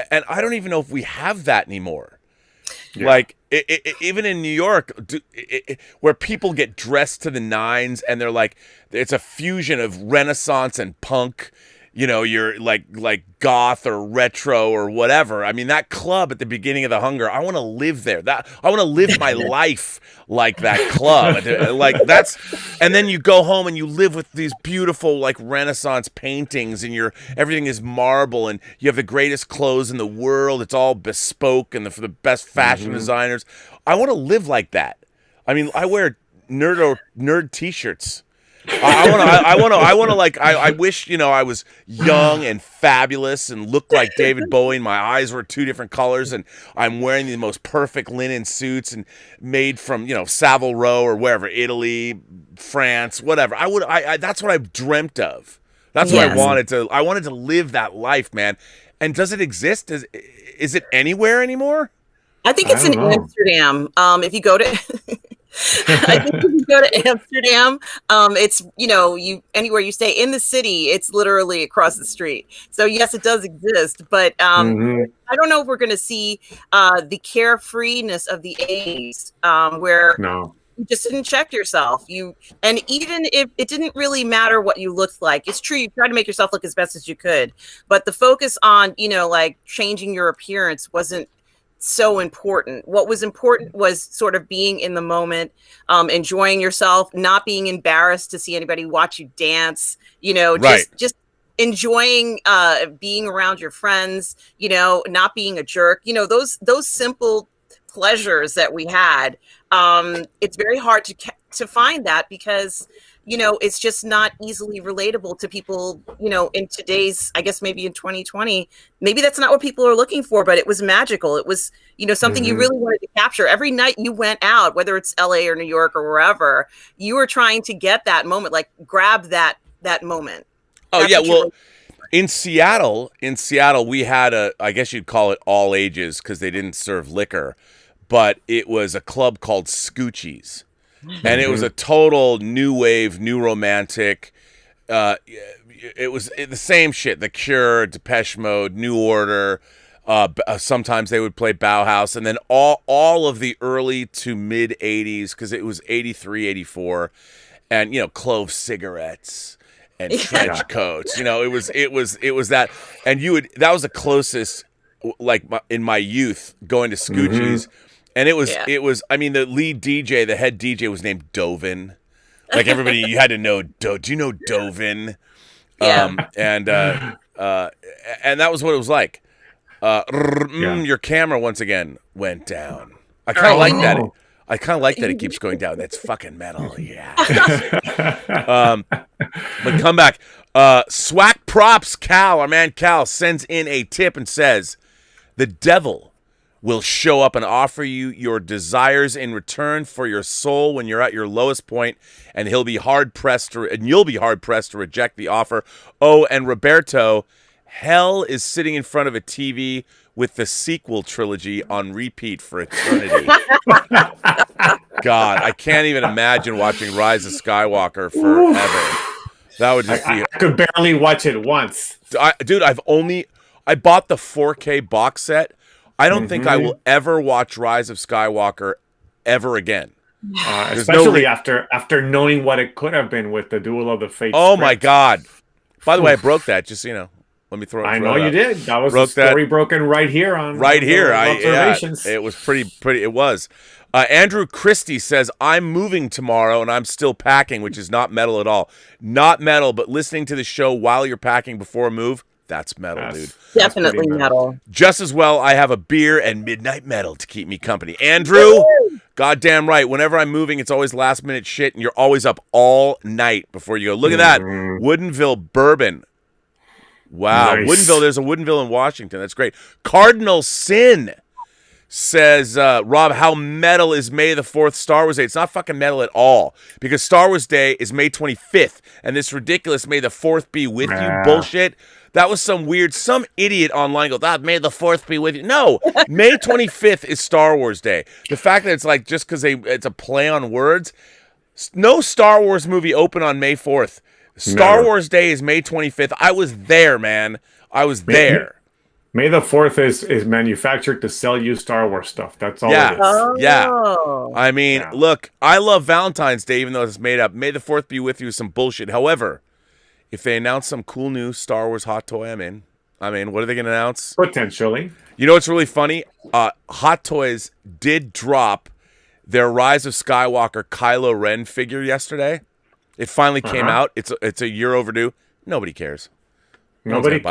and I don't even know if we have that anymore. Yeah. Like, even in New York, where people get dressed to the nines and they're like, it's a fusion of Renaissance and punk. You know, you're like goth or retro or whatever. I mean, that club at the beginning of the Hunger, I want to live there. I want to live my life like that club. Like that's, and then you go home and you live with these beautiful like Renaissance paintings, and everything is marble, and you have the greatest clothes in the world. It's all bespoke and for the best fashion designers. I want to live like that. I mean, I wear nerd t-shirts. I wish, you know, I was young and fabulous and looked like David Bowie, and my eyes were two different colors, and I'm wearing the most perfect linen suits and made from, you know, Savile Row or wherever, Italy, France, whatever. That's what I've dreamt of. That's what I wanted to live that life, man. And does it exist? Is it anywhere anymore? I think it's in Amsterdam. If you go to I think if you go to Amsterdam, it's, you know, anywhere you stay in the city, it's literally across the street. So yes, it does exist, but I don't know if we're going to see the carefreeness of the 80s, where you just didn't check yourself. And even if it didn't really matter what you looked like, it's true, you tried to make yourself look as best as you could, but the focus on, you know, like changing your appearance wasn't so important. What was important was sort of being in the moment, enjoying yourself, not being embarrassed to see anybody watch you dance, you know, just enjoying being around your friends, you know, not being a jerk, you know, those simple pleasures that we had. It's very hard to find that because, you know, it's just not easily relatable to people, you know, in today's, I guess maybe in 2020, maybe that's not what people are looking for, but it was magical. It was, you know, something you really wanted to capture. Every night you went out, whether it's LA or New York or wherever, you were trying to get that moment, like grab that moment. Oh, that's well, in Seattle, we had I guess you'd call it all ages because they didn't serve liquor, but it was a club called Scoochie's. And it was a total new wave, new romantic. It was the same shit. The Cure, Depeche Mode, New Order. Sometimes they would play Bauhaus. And then all of the early to mid 80s, because it was 83, 84. And, you know, clove cigarettes and trench coats. You know, it was that. And that was the closest, like in my youth, going to Scoochie's. And it was, I mean, the lead DJ, the head DJ was named Dovin. Like everybody, you had to know, do you know Dovin? Yeah. And that was what it was like. Your camera once again went down. I kind of like that. I kind of like that it keeps going down. That's fucking metal. Yeah. But come back. Swack Props Cal, our man Cal, sends in a tip and says, the devil will show up and offer you your desires in return for your soul when you're at your lowest point, and you'll be hard pressed to reject the offer. Oh, and Roberto, hell is sitting in front of a TV with the sequel trilogy on repeat for eternity. God, I can't even imagine watching Rise of Skywalker forever. That would just be. I could barely watch it once. Dude, I bought the 4K box set. I don't think I will ever watch Rise of Skywalker ever again. Especially after knowing what it could have been with the Duel of the Fates. Oh my God! By the way, I broke that. Just so you know, let me throw it. I know you did. That was a story broken right here on observations. It was pretty. It was. Andrew Christie says, I'm moving tomorrow and I'm still packing, which is not metal at all. Not metal, but listening to the show while you're packing before a move, That's metal, dude. Definitely metal. Just as well, I have a beer and midnight metal to keep me company. Andrew, goddamn right. Whenever I'm moving, it's always last minute shit, and you're always up all night before you go. Look at that. Woodinville bourbon. Wow. Nice. Woodinville, there's a Woodinville in Washington. That's great. Cardinal Sin says, Rob, how metal is May the 4th Star Wars Day? It's not fucking metal at all, because Star Wars Day is May 25th, and this ridiculous May the 4th be with you bullshit. That was some idiot online goes, May the 4th be with you. No, May 25th is Star Wars Day. The fact that it's like just because it's a play on words, no Star Wars movie open on May 4th. Star Wars Day is May 25th. I was there, man. I was there. May the 4th is manufactured to sell you Star Wars stuff. That's all it is. Oh. I mean, look, I love Valentine's Day, even though it's made up. May the 4th be with you is some bullshit. However, if they announce some cool new Star Wars hot toy, I'm in. I mean, what are they going to announce? Potentially. You know what's really funny? Hot Toys did drop their Rise of Skywalker Kylo Ren figure yesterday. It finally came out. It's a year overdue. Nobody cares. No one's going to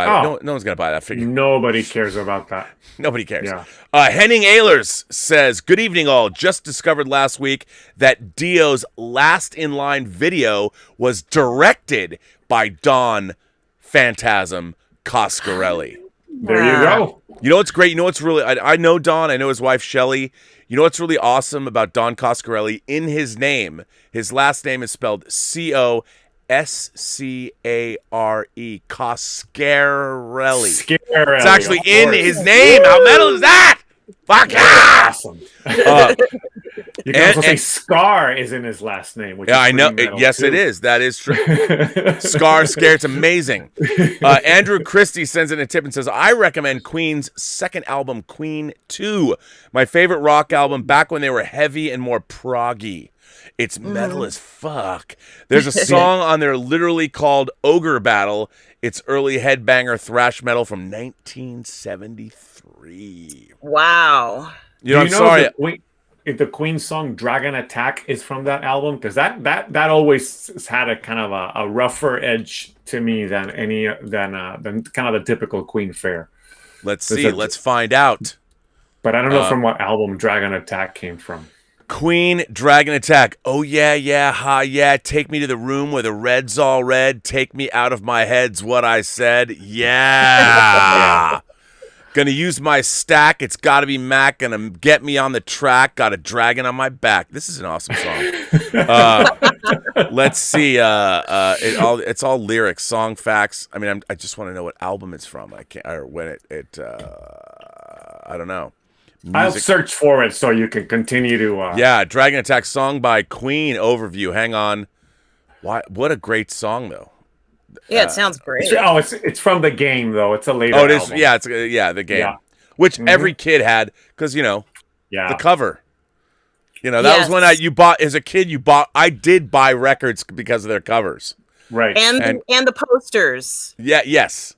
buy that figure. Nobody cares about that. Nobody cares. Yeah. Henning Ehlers says, good evening, all. Just discovered last week that Dio's Last in Line video was directed by Don Phantasm Coscarelli. There you go. You know what's great? You know what's really... I know Don. I know his wife, Shelley. You know what's really awesome about Don Coscarelli? In his name, his last name is spelled Coscare. Coscarelli. It's actually in his name. How metal is that? Fuck yeah! Awesome. You can also say Scar is in his last name. Which I know. Yes, it is. That is true. Scare. It's amazing. Andrew Christie sends in a tip and says, I recommend Queen's second album, Queen 2. My favorite rock album back when they were heavy and more proggy. It's metal as fuck. There's a song on there literally called Ogre Battle. It's early headbanger thrash metal from 1973. Wow. I'm sorry. If the Queen song Dragon Attack is from that album, because that always had a kind of a rougher edge to me than kind of the typical Queen fare. Let's see. Let's find out. But I don't know from what album Dragon Attack came from. Queen, Dragon Attack. Oh, yeah, ha, yeah. Take me to the room where the red's all red. Take me out of my head's what I said. Yeah. Gonna use my stack. It's gotta be Mac. Gonna get me on the track. Got a dragon on my back. This is an awesome song. Let's see. It's all lyrics, song facts. I mean, I just want to know what album it's from. I can't, or when I don't know. Music. I'll search for it so you can continue to. Yeah, Dragon Attack song by Queen overview. Hang on. What a great song though. Yeah, it sounds great. It's from the game though. It's a later. Oh, it is. album. Yeah, it's the game, which every kid had because the cover. That was when you bought as a kid. I did buy records because of their covers. Right. And the posters. Yeah. Yes.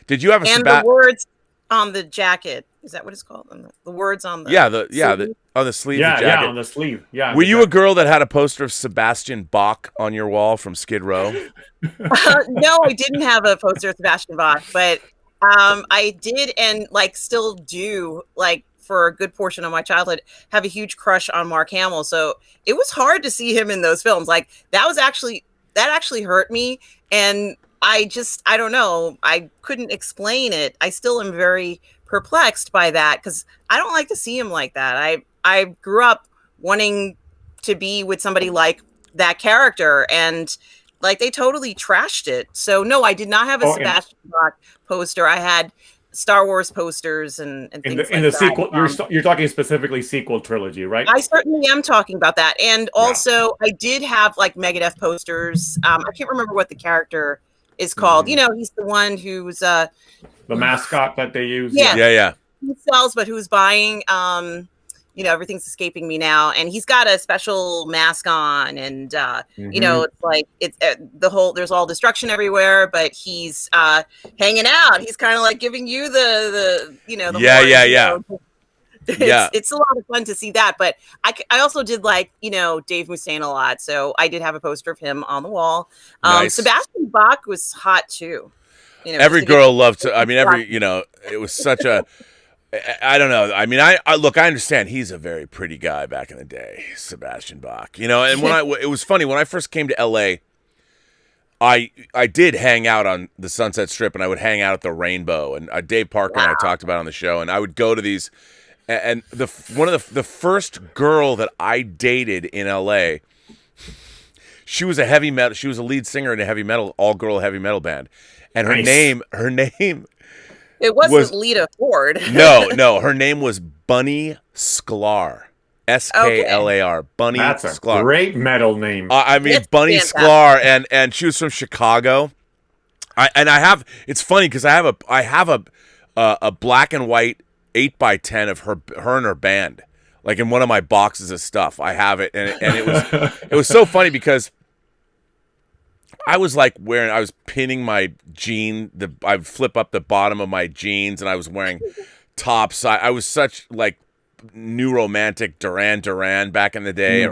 Did you have a the words on the jacket? Is that what it's called? The words on the sleeve? On the sleeve. Yeah, of the jacket. on the sleeve. Yeah. Were you a girl that had a poster of Sebastian Bach on your wall from Skid Row? No, I didn't have a poster of Sebastian Bach, but I did and still do for a good portion of my childhood have a huge crush on Mark Hamill. So it was hard to see him in those films. That actually hurt me, and I don't know. I couldn't explain it. I still am very perplexed by that because I don't like to see him like that. I grew up wanting to be with somebody like that character, and they totally trashed it. So no, I did not have a Sebastian Bach poster. I had Star Wars posters and things in the sequel. You're talking specifically sequel trilogy, right? I certainly am talking about that, and also I did have Megadeth posters. I can't remember what the character is called. He's the one who's the mascot that they use. Yeah. Who sells, but who's buying? Everything's escaping me now. And he's got a special mask on, and it's there's all destruction everywhere, but he's hanging out. He's kind of giving you the It's a lot of fun to see that, but I also did Dave Mustaine a lot, so I did have a poster of him on the wall. Nice. Sebastian Bach was hot too. Every girl loved to. I mean, it was such a. I don't know. I mean, I look. I understand he's a very pretty guy back in the day, Sebastian Bach. And it was funny when I first came to L.A. I did hang out on the Sunset Strip, and I would hang out at the Rainbow, and Dave Parker and I talked about it on the show, and I would go to these. And the first girl that I dated in L.A. She was a lead singer in a heavy metal, all-girl heavy metal band, and her name. It wasn't Lita Ford. No, her name was Bunny Sklar. Sklar. Bunny Sklar. That's a great metal name. I mean, it's Bunny Sklar, and she was from Chicago. It's funny because I have a black and white 8x10 of her and her band. Like in one of my boxes of stuff, I have it, and it was so funny because I was pinning my jean. I would flip up the bottom of my jeans, and I was wearing tops. I was such like new romantic Duran back in the day, or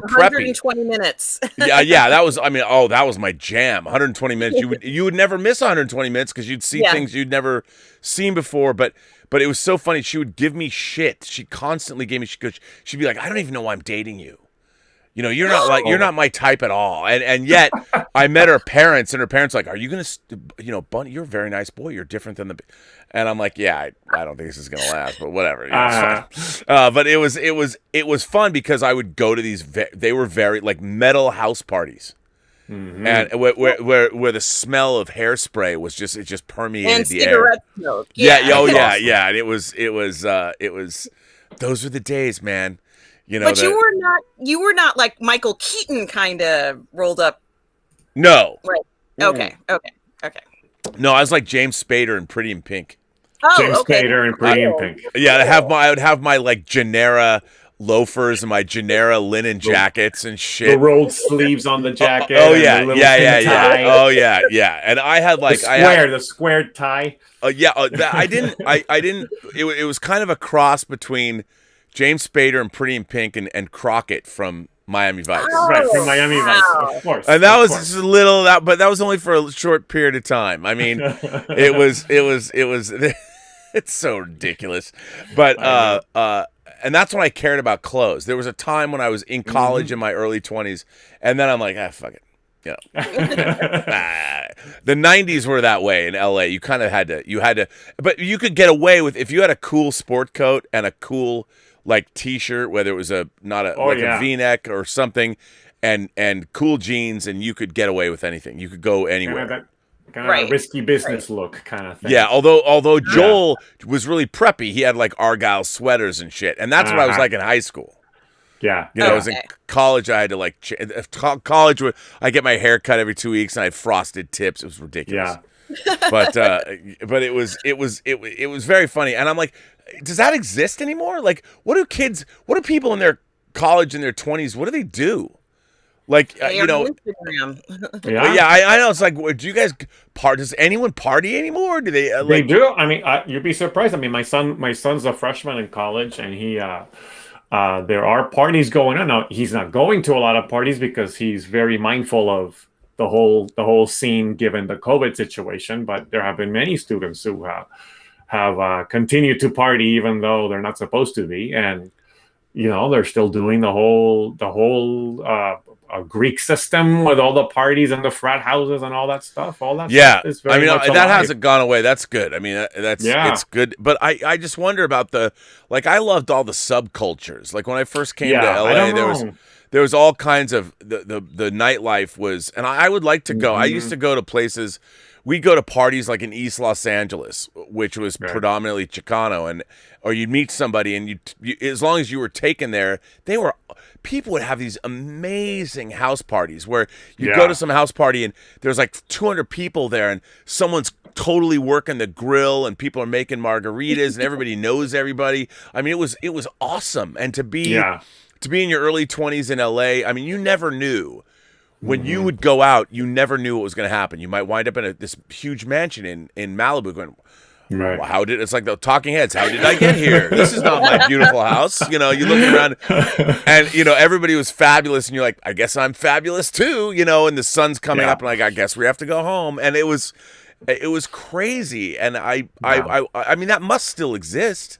preppy. 120 minutes. yeah, that was. I mean, that was my jam. 120 minutes. You would never miss 120 minutes because you'd see things you'd never seen before, but. But it was so funny. She would give me shit. She constantly gave me shit. She'd be like, I don't even know why I'm dating you. You're not my type at all. And yet I met her parents, and her parents were like, are you going to, Bunny, you're a very nice boy. You're different than and I'm like, yeah, I don't think this is going to last, but whatever. But it was fun because I would go to these, they were very like metal house parties. Mm-hmm. And where the smell of hairspray was just permeated and the air. Cigarette smoke. Yeah. And it was those were the days, man. But you were not like Michael Keaton kind of rolled up. No. Right. Okay. No, I was like James Spader in Pretty in Pink. Oh, James Spader in Pretty in Pink. Yeah, I would have my like Genera loafers and my Genera linen jackets and shit. The rolled sleeves on the jacket. Yeah. Oh yeah. And I had like the squared tie. I didn't. It was kind of a cross between James Spader and Pretty in Pink and Crockett from Miami Vice. Right, from Miami Vice, of course. And that was just a little but that was only for a short period of time. I mean, it was. It's so ridiculous, but and that's when I cared about clothes. There was a time when I was in college in my early 20s, and then I'm like, fuck it. The 90s were that way in LA. You kind of had to, but you could get away with, if you had a cool sport coat and a cool like t-shirt, whether it was a V-neck or something, and cool jeans, and you could get away with anything. You could go anywhere. Kind of a risky business look kind of thing. Yeah, although Joel was really preppy, he had like Argyle sweaters and shit, and that's what I was like in high school. Yeah, I was in college. I had to like college. I get my hair cut every 2 weeks, and I had frosted tips. It was ridiculous. Yeah, but it was very funny, and I'm like, does that exist anymore? Like, what do people in their college in their 20s? What do they do? Like, Instagram. I know. It's like, do you guys does anyone party anymore? Do they? They do. I mean, you'd be surprised. I mean, my son's a freshman in college, and he, there are parties going on. Now, he's not going to a lot of parties because he's very mindful of the whole scene given the COVID situation. But there have been many students who have continued to party even though they're not supposed to be, and they're still doing the whole Greek system with all the parties and the frat houses and all that stuff. Stuff is very much alive. That hasn't gone away. That's good. I mean, it's good. But I just wonder about I loved all the subcultures. Like when I first came to LA, there was all kinds of the nightlife was, and I would like to go. Mm-hmm. I used to go to places. We'd go to parties like in East Los Angeles, which was predominantly Chicano, or you'd meet somebody, and you as long as you were taken there, people would have these amazing house parties where you go to some house party and there's like 200 people there, and someone's totally working the grill, and people are making margaritas, and everybody knows everybody. I mean, it was awesome, and to be in your early 20s in LA, I mean, you never knew. When you would go out, you never knew what was going to happen. You might wind up in this huge mansion in Malibu going, well, it's like the Talking Heads. How did I get here? This is not my beautiful house. You look around and, everybody was fabulous. And you're like, I guess I'm fabulous too, and the sun's coming up and like, I guess we have to go home. And it was It was crazy, and I mean that must still exist.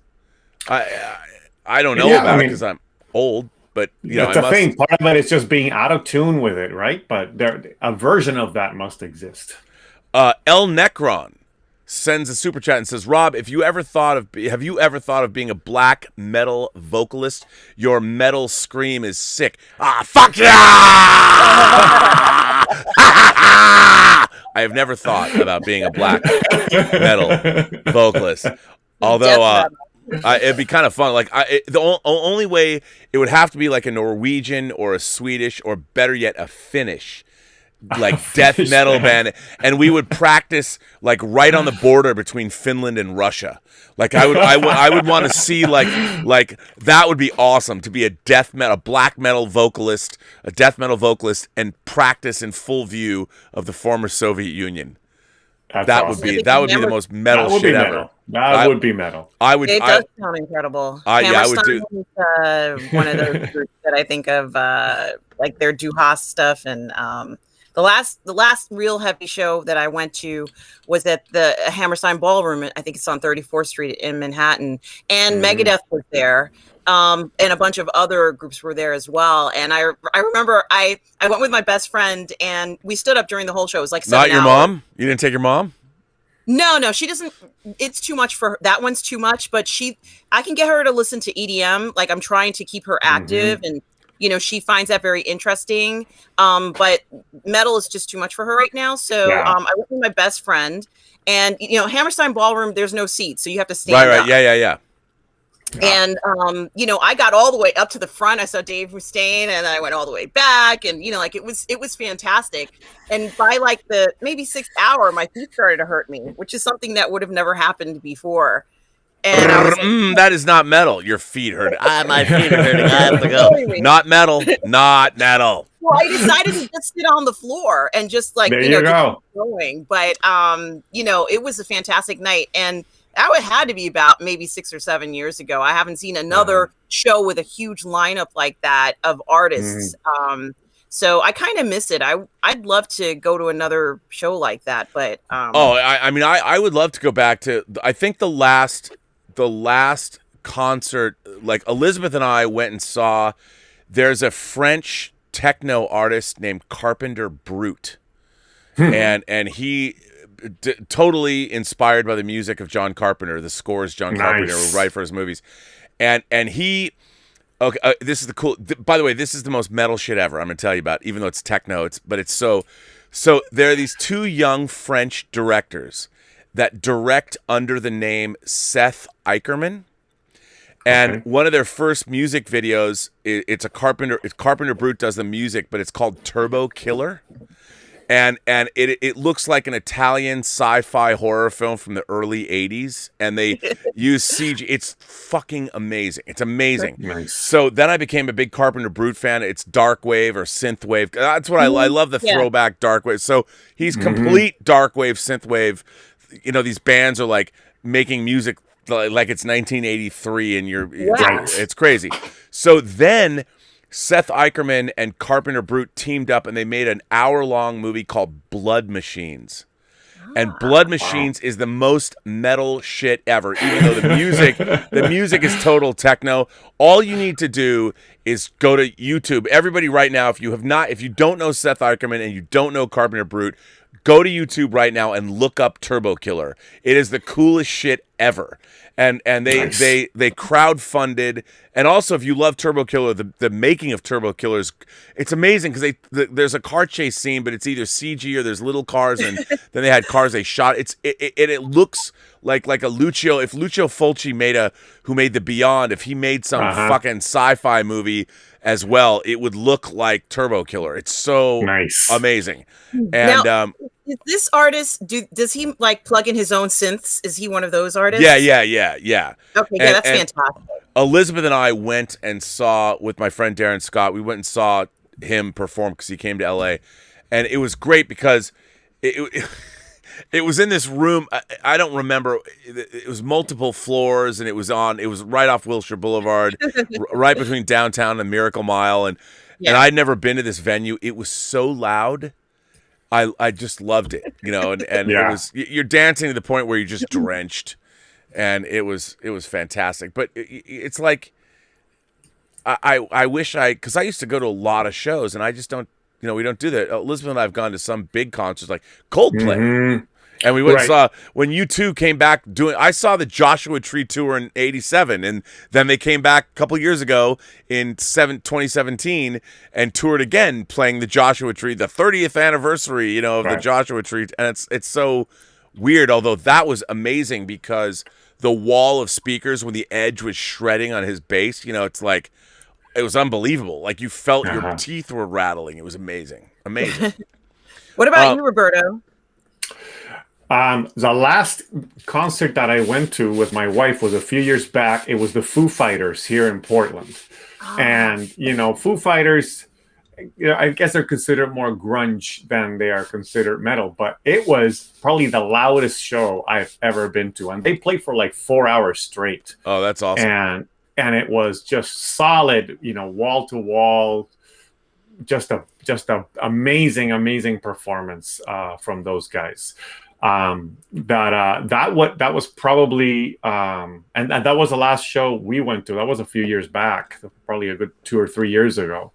I don't know about it because I'm old, but that's the thing. Part of it is just being out of tune with it, right? But a version of that must exist. El Necron sends a super chat and says, "Rob, have you ever thought of being a black metal vocalist? Your metal scream is sick." Fuck yeah! I have never thought about being a black metal vocalist, although it'd be kind of fun. Like the only way it would have to be like a Norwegian or a Swedish or better yet a Finnish. Like death metal band, and we would practice like right on the border between Finland and Russia. Like I would want to see like that would be awesome to be a black metal vocalist, a death metal vocalist, and practice in full view of the former Soviet Union. That would be the most metal shit ever. That would be metal. It does sound incredible. I would do. One of those groups that I think of, like their Duhas stuff, and the last real heavy show that I went to was at the Hammerstein Ballroom. I think it's on 34th Street in Manhattan, and Megadeth was there. And a bunch of other groups were there as well. And I remember I went with my best friend, and we stood up during the whole show. It was like 7 hours. Not your mom? You didn't take your mom? No, she doesn't. It's too much for her. That one's too much. But I can get her to listen to EDM. Like I'm trying to keep her active, and she finds that very interesting. But metal is just too much for her right now. So I went with my best friend, and Hammerstein Ballroom. There's no seats, so you have to stand up. Yeah. And I got all the way up to the front. I saw Dave Mustaine, and I went all the way back, and it was fantastic. And by like the maybe 6th hour, my feet started to hurt me, which is something that would have never happened before. And I was like, that is not metal. Your feet hurt. My feet are hurting. I have to go. Not metal. Not metal. Well, I decided to just sit on the floor and just like there you go. Going. But it was a fantastic night, and that had to be about maybe 6 or 7 years ago. I haven't seen another show with a huge lineup like that of artists. So I kind of miss it. I'd love to go to another show like that, but I mean I would love to go back to. I think the last concert, like Elizabeth and I went and saw. There's a French techno artist named Carpenter Brut, and he. Totally inspired by the music of John Carpenter, the scores John Carpenter would write for his movies, and he. Okay, this is the cool. By the way, this is the most metal shit ever. I'm gonna tell you about, even though it's techno. It's so. There are these two young French directors that direct under the name Seth Eichermann, and one of their first music videos. It's Carpenter Brut does the music, but it's called Turbo Killer. And it looks like an Italian sci-fi horror film from the early 80s, and they use CG. It's fucking amazing. It's amazing. Nice. So then I became a big Carpenter Brut fan. It's dark wave or synth wave. That's what I love, the throwback dark wave. So he's complete dark wave, synth wave. These bands are like making music like it's 1983, and it's crazy. So then Seth Eichermann and Carpenter Brut teamed up, and they made an hour-long movie called Blood Machines. And Blood Machines is the most metal shit ever, even though the music is total techno. All you need to do is go to YouTube. Everybody right now, if you don't know Seth Eichermann and you don't know Carpenter Brut, go to YouTube right now and look up Turbo Killer. It is the coolest shit ever. And they crowdfunded, and also if you love Turbo Killer, the making of Turbo Killer it's amazing because there's a car chase scene, but it's either CG or there's little cars, and then they had cars they shot. It looks like a Lucio. If Lucio Fulci who made The Beyond, if he made some fucking sci-fi movie as well, it would look like Turbo Killer. It's so amazing. And now, is this artist, does he like plug in his own synths? Is he one of those artists? Yeah. Okay, that's fantastic. Elizabeth and I went and saw, with my friend Darren Scott, we went and saw him perform because he came to LA. And it was great because it was in this room. I don't remember. It was multiple floors, and it was right off Wilshire Boulevard, right between downtown and Miracle Mile. And I'd never been to this venue. It was so loud. I just loved it, and it was, you're dancing to the point where you're just drenched, and it was fantastic. But it's like, I wish because I used to go to a lot of shows, and I just don't, we don't do that. Elizabeth and I have gone to some big concerts like Coldplay. Mm-hmm. And we went and saw, when U2 came back I saw the Joshua Tree tour in '87, and then they came back a couple years ago in 2017 and toured again, playing the Joshua Tree, the 30th anniversary, of the Joshua Tree. And it's so weird, although that was amazing because the wall of speakers when the Edge was shredding on his bass, it's like, it was unbelievable. Like you felt your teeth were rattling. It was amazing. Amazing. What about you, Roberto? The last concert that I went to with my wife was a few years back. It was the Foo Fighters here in Portland. And, Foo Fighters, I guess they're considered more grunge than they are considered metal, but it was probably the loudest show I've ever been to. And they played for like 4 hours straight. Oh, that's awesome. And it was just solid, wall to wall, just a amazing performance from those guys. That was probably and that was the last show we went to. That was a few years back, probably a good 2 or 3 years ago.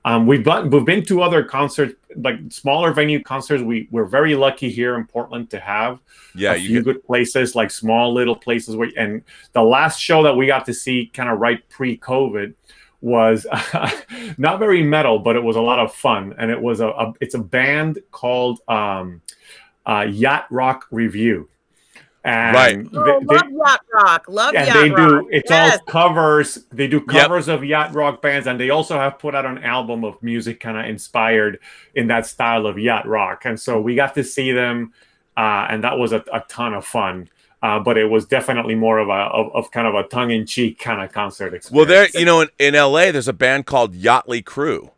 We've been to other concerts, like smaller venue concerts. We're very lucky here in Portland to have a few good places, like small little places and the last show that we got to see kind of right pre-COVID was not very metal, but it was a lot of fun. And it was it's a band called Yacht Rock Review. And love Yacht Rock. Love Yacht Rock. Rock. It's all covers. They do covers of Yacht Rock bands, and they also have put out an album of music kind of inspired in that style of Yacht Rock. And so we got to see them, and that was a ton of fun. But it was definitely more of kind of a tongue-in-cheek kind of concert experience. Well, there, in LA, there's a band called Yachtly Crew,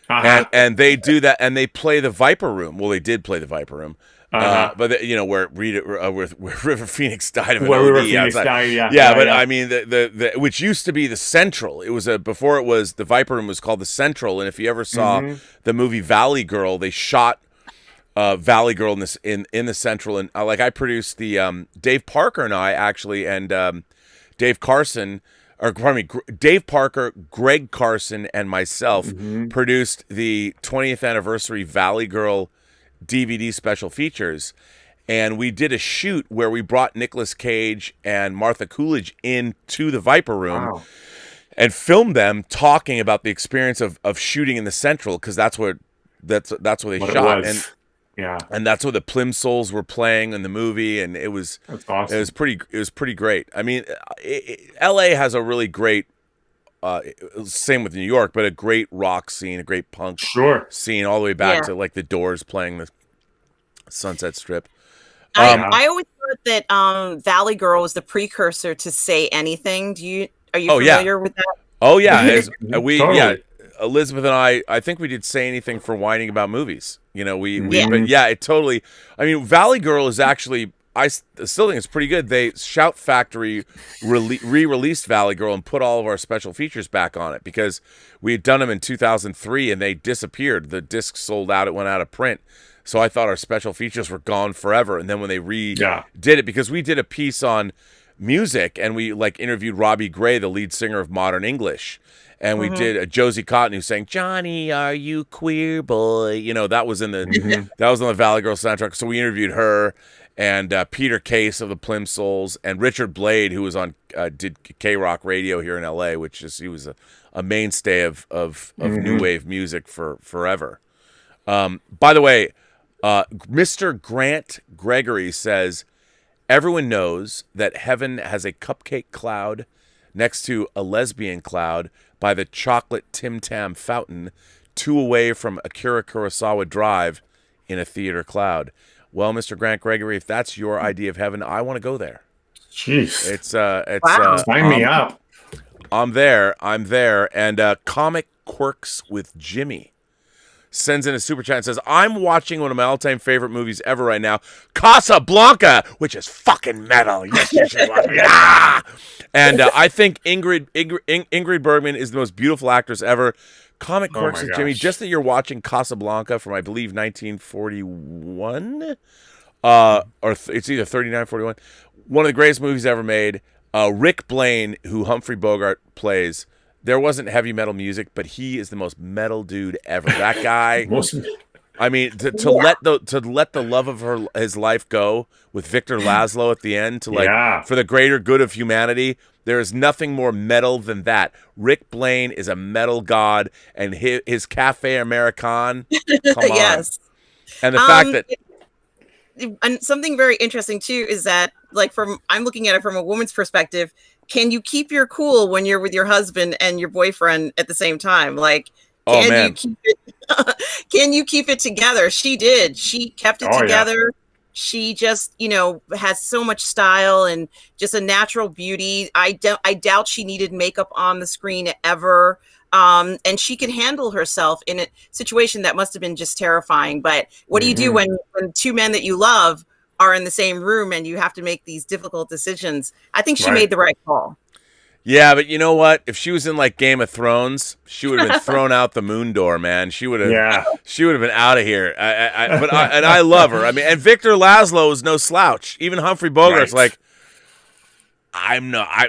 and they do that, and they play the Viper Room. Well, they did play the Viper Room. But where River Phoenix died of an OD. River Phoenix died, I mean, the which used to be the Central. It was before it was the Viper Room was called the Central. And if you ever saw the movie Valley Girl, they shot Valley Girl in the Central. And I produced the Dave Parker and I actually, and Dave Carson. Or pardon me, Dave Parker, Greg Carson, and myself produced the 20th anniversary Valley Girl DVD special features, and we did a shoot where we brought Nicolas Cage and Martha Coolidge into the Viper Room and filmed them talking about the experience of shooting in the Central, because that's where they shot, and that's where the Plimsolls were playing in the movie, and that's awesome. It was pretty great. I mean, LA has a really great same with New York, but a great rock scene, a great punk scene, all the way back to like the Doors playing the Sunset Strip. I always thought that Valley Girl was the precursor to Say Anything. Are you familiar with that? Oh yeah, Elizabeth and I think we did Say Anything for whining about movies. But it totally. I mean, Valley Girl is actually, I still think it's pretty good. Shout Factory re-released Valley Girl and put all of our special features back on it, because we had done them in 2003 and they disappeared. The disc sold out; it went out of print. So I thought our special features were gone forever. And then when they did it, because we did a piece on music and we interviewed Robbie Gray, the lead singer of Modern English. And we did a Josie Cotton who sang "Johnny, Are You Queer Boy?" That was in the that was on the Valley Girl soundtrack. So we interviewed her and Peter Case of the Plimsolls and Richard Blade, who was on did K-Rock radio here in LA, which is he was a mainstay of new wave music for forever. By the way, Mr. Grant Gregory says everyone knows that heaven has a cupcake cloud next to a lesbian cloud by the chocolate Tim Tam fountain, 2 away from Akira Kurosawa Drive in a theater cloud. Well, Mr. Grant Gregory, if that's your idea of heaven, I want to go there. Jeez. It's sign me up. I'm there. And Comic Quirks with Jimmy sends in a super chat and says, I'm watching one of my all-time favorite movies ever right now, Casablanca, which is fucking metal. Yes, you should watch it. Ah! And I think Ingrid Bergman is the most beautiful actress ever. Comic Oh quirks my with Jimmy. gosh. Just that you're watching Casablanca from, I believe, 1941, it's either 39, 41. One of the greatest movies ever made. Rick Blaine, who Humphrey Bogart plays. There wasn't heavy metal music, but he is the most metal dude ever. That guy. Most, I mean, to let the love of his life go with Victor Laszlo at the end, to Yeah. for the greater good of humanity. There is nothing more metal than that. Rick Blaine is a metal god, and his Cafe American. Come on. Yes. And the fact that And something very interesting too is that, like, I'm looking at it from a woman's perspective. Can you keep your cool when you're with your husband and your boyfriend at the same time? Like, man. you keep it? Can you keep it together? She did. She kept it together. She just, has so much style and just a natural beauty. I doubt she needed makeup on the screen ever. And she could handle herself in a situation that must have been just terrifying. But what do you do when two men that you love are in the same room and you have to make these difficult decisions? I think she made the right call. Yeah, but you know what? If she was in like Game of Thrones, she would have been thrown out the moon door, man. She would have been out of here. And I love her. I mean, and Victor Laszlo is no slouch. Even Humphrey Bogart's like, I'm not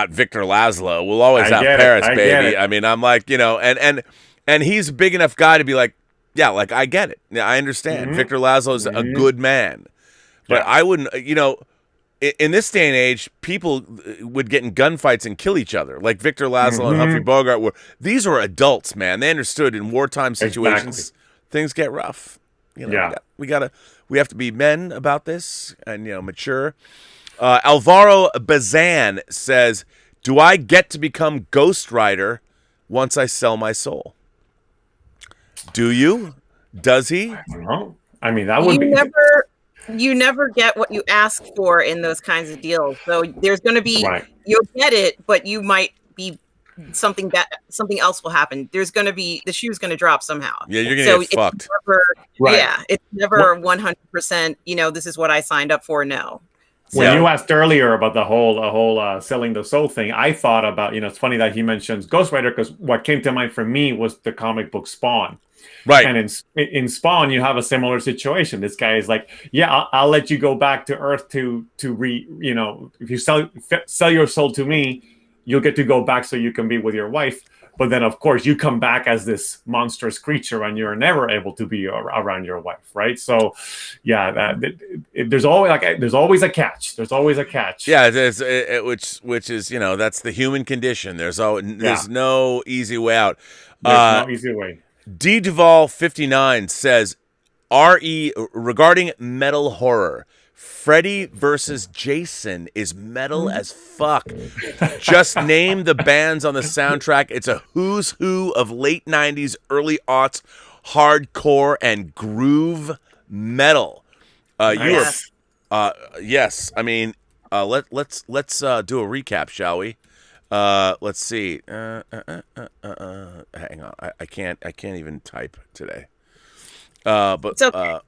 Victor Laszlo. We'll always have Paris, baby. I mean, I'm like, and he's a big enough guy to be like, yeah, like I get it. Yeah, I understand. Victor Laszlo is a good man. But I wouldn't, in this day and age, people would get in gunfights and kill each other. Like Victor Laszlo and Humphrey Bogart were. These were adults, man. They understood in wartime situations, things get rough. We have to be men about this and mature. Alvaro Bazan says, "Do I get to become ghostwriter once I sell my soul?" Do you? Does he? I don't know. I mean, that would be. You never get what you ask for in those kinds of deals. So there's going to be, you'll get it, but you might be something else will happen. There's going to be, the shoe's going to drop somehow. Yeah, you're going to get fucked. Yeah, it's never 100%, this is what I signed up for. No. When you asked earlier about the whole selling the soul thing, I thought about, it's funny that he mentions ghostwriter, because what came to mind for me was the comic book Spawn. Right. And in Spawn, you have a similar situation. This guy is like, I'll let you go back to Earth to if you sell your soul to me, you'll get to go back so you can be with your wife. But then, of course, you come back as this monstrous creature and you're never able to be around your wife, right? So, there's always a catch. There's always a catch. Yeah, which is, that's the human condition. There's no easy way out. There's no easy way. D. Duval 59 says, regarding metal horror, Freddy versus Jason is metal as fuck. Just name the bands on the soundtrack. It's a who's who of late 90s, early aughts, hardcore and groove metal. Yes. Yes. I mean, let's do a recap, shall we? Let's see. Hang on. I can't even type today. But it's okay.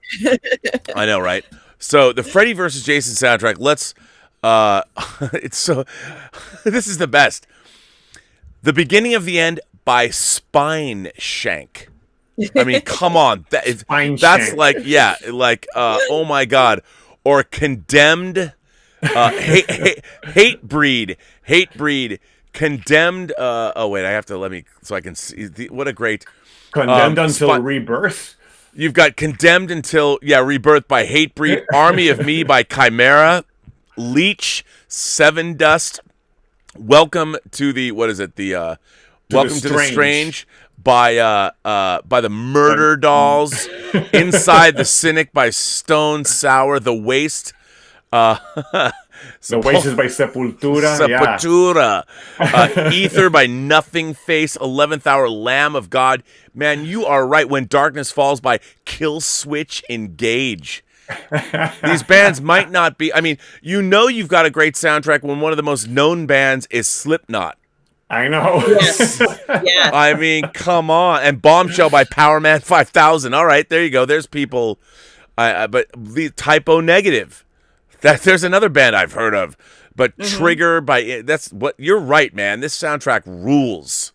I know, right? So the Freddy versus Jason soundtrack. Let's. It's so. This is the best. The Beginning of the End by Spine Shank. I mean, come on. That's like, oh my God. Or Condemned. Hate breed. Condemned. Oh wait, I have to so I can see. What a great. Condemned until rebirth. You've got Condemned until rebirth by Hatebreed. Army of Me by Chimera. Leech. Seven Dust. Welcome to the Welcome to the Strange by the Murder Dolls. Inside the Cynic by Stone Sour. The Waste. The Waste is by Sepultura. Ether by Nothing Face. 11th Hour, Lamb of God. Man, you are right. When Darkness Falls by Kill Switch Engage. These bands might not be. I mean, you've got a great soundtrack when one of the most known bands is Slipknot. I know. Yes. Yeah. I mean, come on. And Bombshell by Powerman 5000. All right, there you go. There's people. But the Typo Negative. There's another band I've heard of. But Trigger by you're right, man. This soundtrack rules.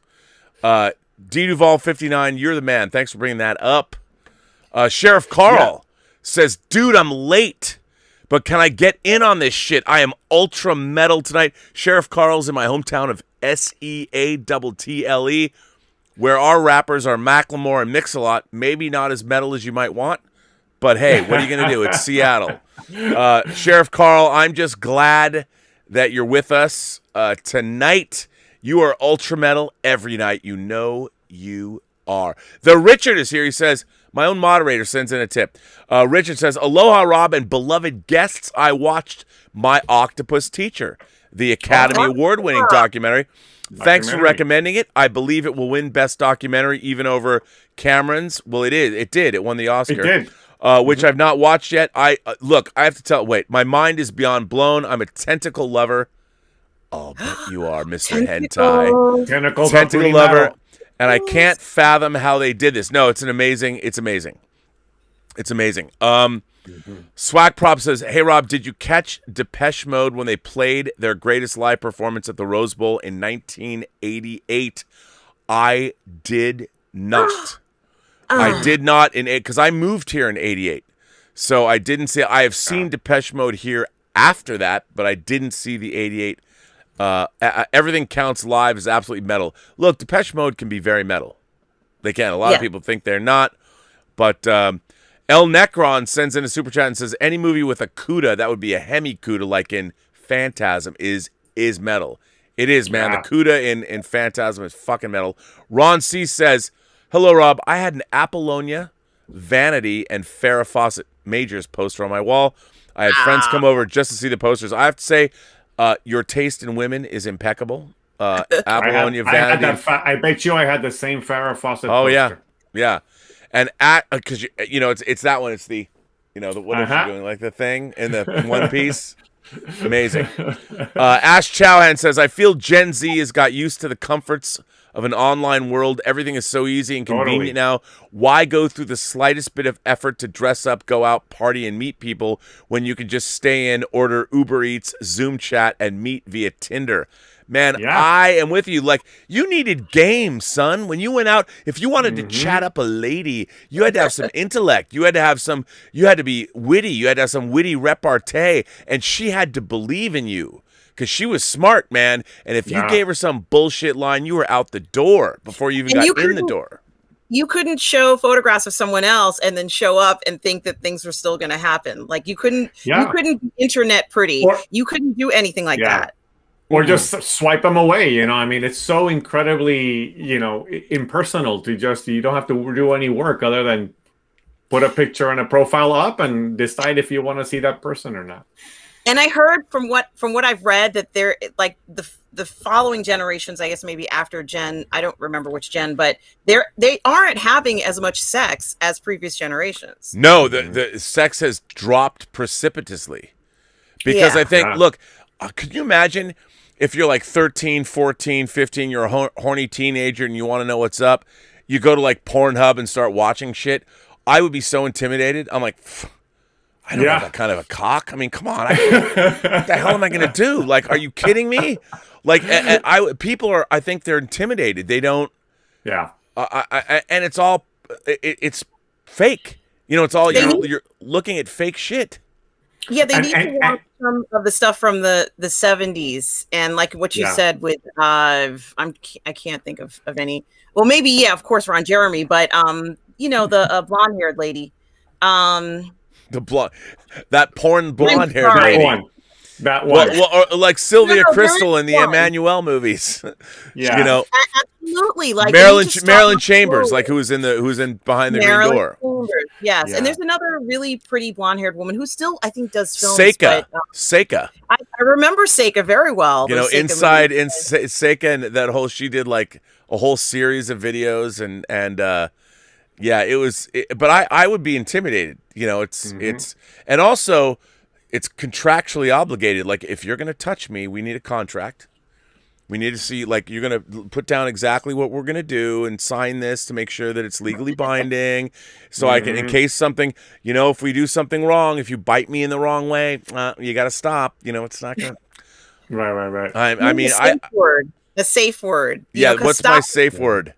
D Duval 59, you're the man. Thanks for bringing that up. Sheriff Carl says, dude, I'm late, but can I get in on this shit? I am ultra metal tonight. Sheriff Carl's in my hometown of Seattle, where our rappers are Macklemore and Mix-a-Lot. Maybe not as metal as you might want, but hey, what are you going to do? It's Seattle. Sheriff Carl, I'm just glad that you're with us tonight. You are ultra metal every night. You know you are. The Richard is here. He says, my own moderator sends in a tip. Richard says, aloha, Rob, and beloved guests. I watched My Octopus Teacher, the Academy Award-winning documentary. Thanks for recommending it. I believe it will win Best Documentary, even over Cameron's. Well, it is. It did. It won the Oscar. It did. Which I've not watched yet. Look, I have to tell. Wait, my mind is beyond blown. I'm a tentacle lover. Oh, but you are, Mr. Hentai. Tentacle lover. And I can't fathom how they did this. No, it's amazing. Swag Prop says, hey, Rob, did you catch Depeche Mode when they played their greatest live performance at the Rose Bowl in 1988? I did not. I did not, because I moved here in 88. So I didn't see, I have seen Depeche Mode here after that, but I didn't see the 88. Everything Counts live is absolutely metal. Look, Depeche Mode can be very metal. They can. A lot of people think they're not. But El Necron sends in a super chat and says, any movie with a CUDA, that would be a Hemi CUDA, like in Phantasm, is metal. It is, man. The CUDA in Phantasm is fucking metal. Ron C says, hello, Rob. I had an Apollonia, Vanity, and Farrah Fawcett Majors poster on my wall. I had friends come over just to see the posters. I have to say, your taste in women is impeccable. Apollonia, Vanity. I bet you I had the same Farrah Fawcett poster. Oh, yeah. And because it's that one. It's the, what is she doing? Like the thing in the One Piece. Amazing. Ash Chowhan says, I feel Gen Z has got used to the comforts of an online world. Everything is so easy and convenient now. Why go through the slightest bit of effort to dress up, go out, party, and meet people when you can just stay in, order Uber Eats, Zoom chat, and meet via Tinder? Man, I am with you. Like, you needed games, son. When you went out, if you wanted to chat up a lady, you had to have some intellect. You had to be witty. You had to have some witty repartee, and she had to believe in you because she was smart, man. And if you gave her some bullshit line, you were out the door before you even got in the door. You couldn't show photographs of someone else and then show up and think that things were still going to happen. Like, you couldn't internet pretty. You couldn't do anything like that. Or just swipe them away, I mean, it's so incredibly, impersonal to you don't have to do any work other than put a picture and a profile up and decide if you want to see that person or not. And I heard from what I've read that they're like the following generations, I guess maybe after Gen, I don't remember which gen, but they aren't having as much sex as previous generations. No, the sex has dropped precipitously because I think, look, could you imagine if you're like 13, 14, 15, you're a horny teenager and you want to know what's up, you go to like Pornhub and start watching shit. I would be so intimidated. I'm like, I don't have that kind of a cock. I mean, come on. What the hell am I going to do? Like, are you kidding me? Like, people are, I think they're intimidated. They don't. Yeah. And it's all, it's fake. It's all, you're looking at fake shit. Yeah, they need to watch some of the stuff from the 70s, and like what you said with I can't think of any. Well, maybe of course Ron Jeremy, but the blonde-haired lady, that porn blonde-haired lady. That one. Well, or like Sylvia Crystal in the Emmanuel movies. Absolutely. Like Marilyn Chambers, like who's in Behind the Green Door. Chambers, yes, and there's another really pretty blonde-haired woman who still, I think, does films. Seika. I remember Seika very well. Inside Seika, and that whole, she did like a whole series of videos, and it was. But I would be intimidated. It's and also, it's contractually obligated. Like, if you're going to touch me, we need a contract. We need to see, like, you're going to put down exactly what we're going to do and sign this to make sure that it's legally binding. So I can, in case something, if we do something wrong, if you bite me in the wrong way, you got to stop. It's not going to. Right. The safe word. Yeah, what's my safe word?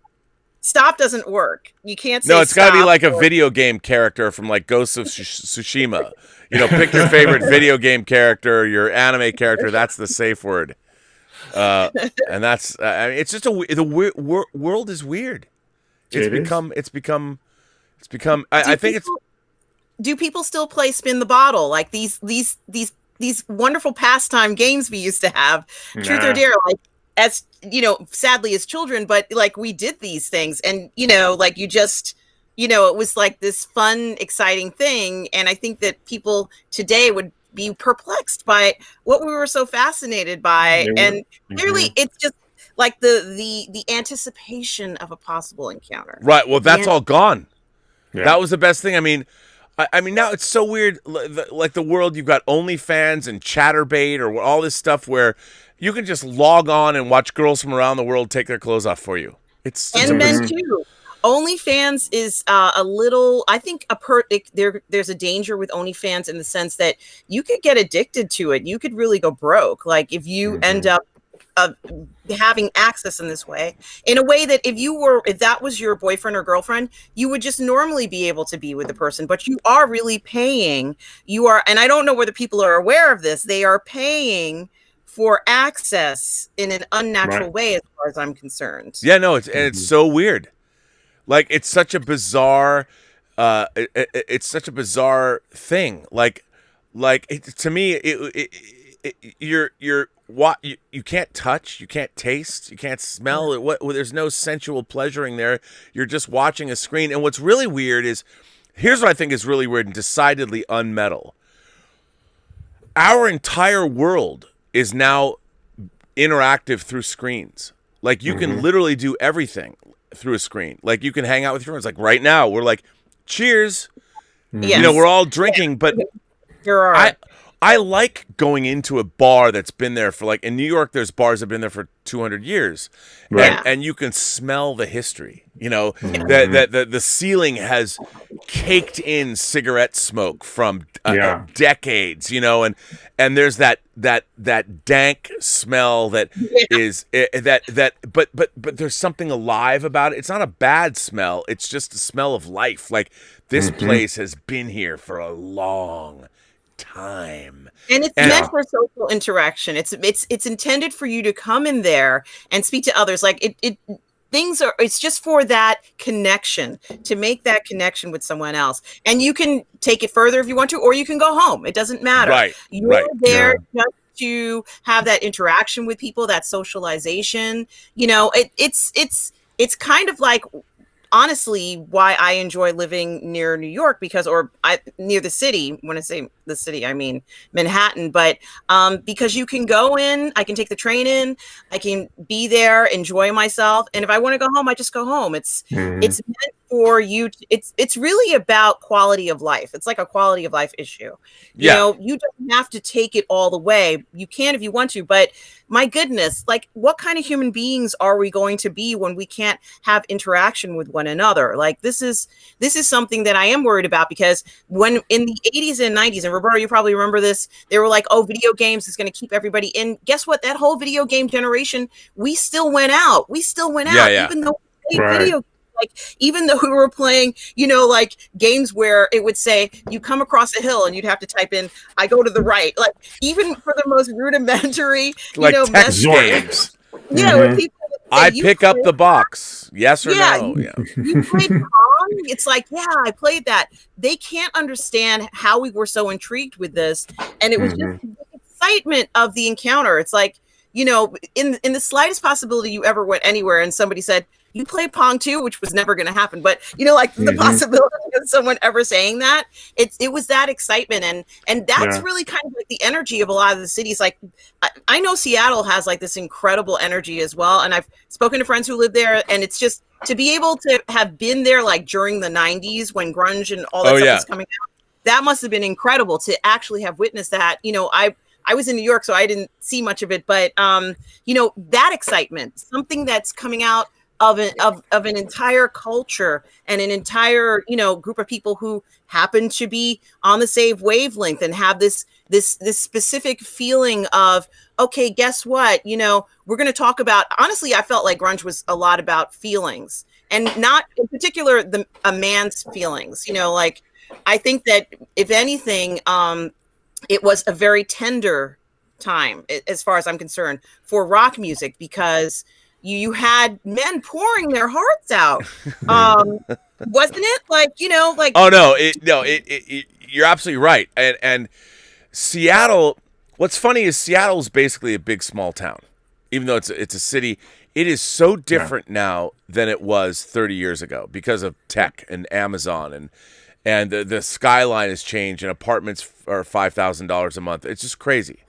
Stop doesn't work. You can't say No, it's got to be stop like a or- video game character from like Ghost of Tsushima. You know, pick your favorite video game character, your anime character. That's the safe word. And that's I mean, it's just world is weird. It's become. I think it's. Do people still play spin the bottle, like these wonderful pastime games we used to have? Truth or dare, like, as you know, sadly as children, but like we did these things, and you know, like you just, you know, it was like this fun, exciting thing. And I think that people today would be perplexed by what we were so fascinated by. And clearly it's just like the anticipation of a possible encounter. Right. Well, that's all gone. Yeah. That was the best thing. I mean now it's so weird. Like the world, you've got OnlyFans and ChatterBait or all this stuff where you can just log on and watch girls from around the world take their clothes off for you. It's and men too. OnlyFans is a little. I think there's a danger with OnlyFans in the sense that you could get addicted to it. You could really go broke. Like if you end up having access in this way, in a way that if that was your boyfriend or girlfriend, you would just normally be able to be with the person, but you are really paying. And I don't know whether people are aware of this. They are paying for access in an unnatural way, as far as I'm concerned. Yeah, no, it's so weird. Like it's such a bizarre, it's such a bizarre thing. Like to me, you can't touch, you can't taste, you can't smell. There's no sensual pleasuring there. You're just watching a screen. And what's really weird is, here's what I think is really weird and decidedly unmetal. Our entire world is now interactive through screens. Like you can literally do everything through a screen. Like you can hang out with your friends. Like right now, we're like, cheers. Yes. You know, we're all drinking, but I like going into a bar that's been there for, like, in New York, there's bars that have been there for 200 years. Right. And you can smell the history. You know, the ceiling has caked in cigarette smoke from decades, you know, and there's that dank smell that is but there's something alive about it. It's not a bad smell. It's just a smell of life. Like this place has been here for a long time, and it's meant for social interaction. It's intended for you to come in there and speak to others. Like it's just for that connection, to make that connection with someone else. And you can take it further if you want to, or you can go home. It doesn't matter. You're there just to have that interaction with people, that socialization. You know, it's kind of like, honestly, why I enjoy living near New York, near the city. When I say the city, I mean Manhattan, but because you can go in, I can take the train in, I can be there, enjoy myself, and if I want to go home, I just go home. It's meant for you. It's really about quality of life. It's like a quality of life issue. You know, you don't have to take it all the way. You can if you want to, but my goodness, like what kind of human beings are we going to be when we can't have interaction with one another? Like this is something that I am worried about, because when in the 80s and 90s, and Roberto, you probably remember this, they were like, oh, video games is going to keep everybody in. Guess what? That whole video game generation, we still went out. Even though we played video games. Like, even though we were playing, you know, like games where it would say you come across a hill and you'd have to type in, I go to the right. Like, even for the most rudimentary, like text games. Where people would say, I pick up the box. Yes or no? You played Pong? It's like, I played that. They can't understand how we were so intrigued with this. And it was just the excitement of the encounter. It's like, you know, in the slightest possibility you ever went anywhere and somebody said, you play Pong too, which was never going to happen. But, you know, like the possibility of someone ever saying that, it was that excitement. And that's really kind of like the energy of a lot of the cities. Like, I know Seattle has like this incredible energy as well. And I've spoken to friends who live there, and it's just to be able to have been there like during the 90s when grunge and all that stuff was coming out. That must have been incredible to actually have witnessed that. You know, I was in New York, so I didn't see much of it. But, you know, that excitement, something that's coming out of an entire culture and an entire, you know, group of people who happen to be on the same wavelength and have this specific feeling of, okay, guess what? You know, we're going to talk about, honestly, I felt like grunge was a lot about feelings and not in particular a man's feelings. Like I think that if anything, it was a very tender time, as far as I'm concerned, for rock music, because you had men pouring their hearts out. Wasn't it like Oh no, you're absolutely right. And Seattle, what's funny is Seattle's basically a big small town. Even though it's a city, it is so different now than it was 30 years ago because of tech and Amazon, and the skyline has changed, and apartments are $5,000 a month. It's just crazy.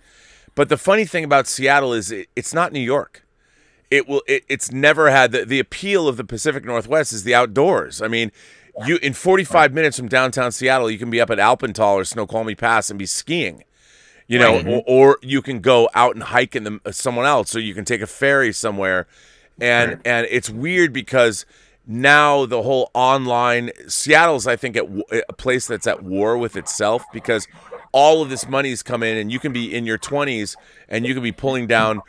But the funny thing about Seattle is it's not New York. It's never had the appeal of the Pacific Northwest is the outdoors. I mean, you in 45 minutes from downtown Seattle, you can be up at Alpental or Snoqualmie Pass and be skiing. Or you can go out and hike in someone else, or you can take a ferry somewhere, and it's weird because now the whole online Seattle's, I think, a place that's at war with itself, because all of this money's come in, and you can be in your 20s and you can be pulling down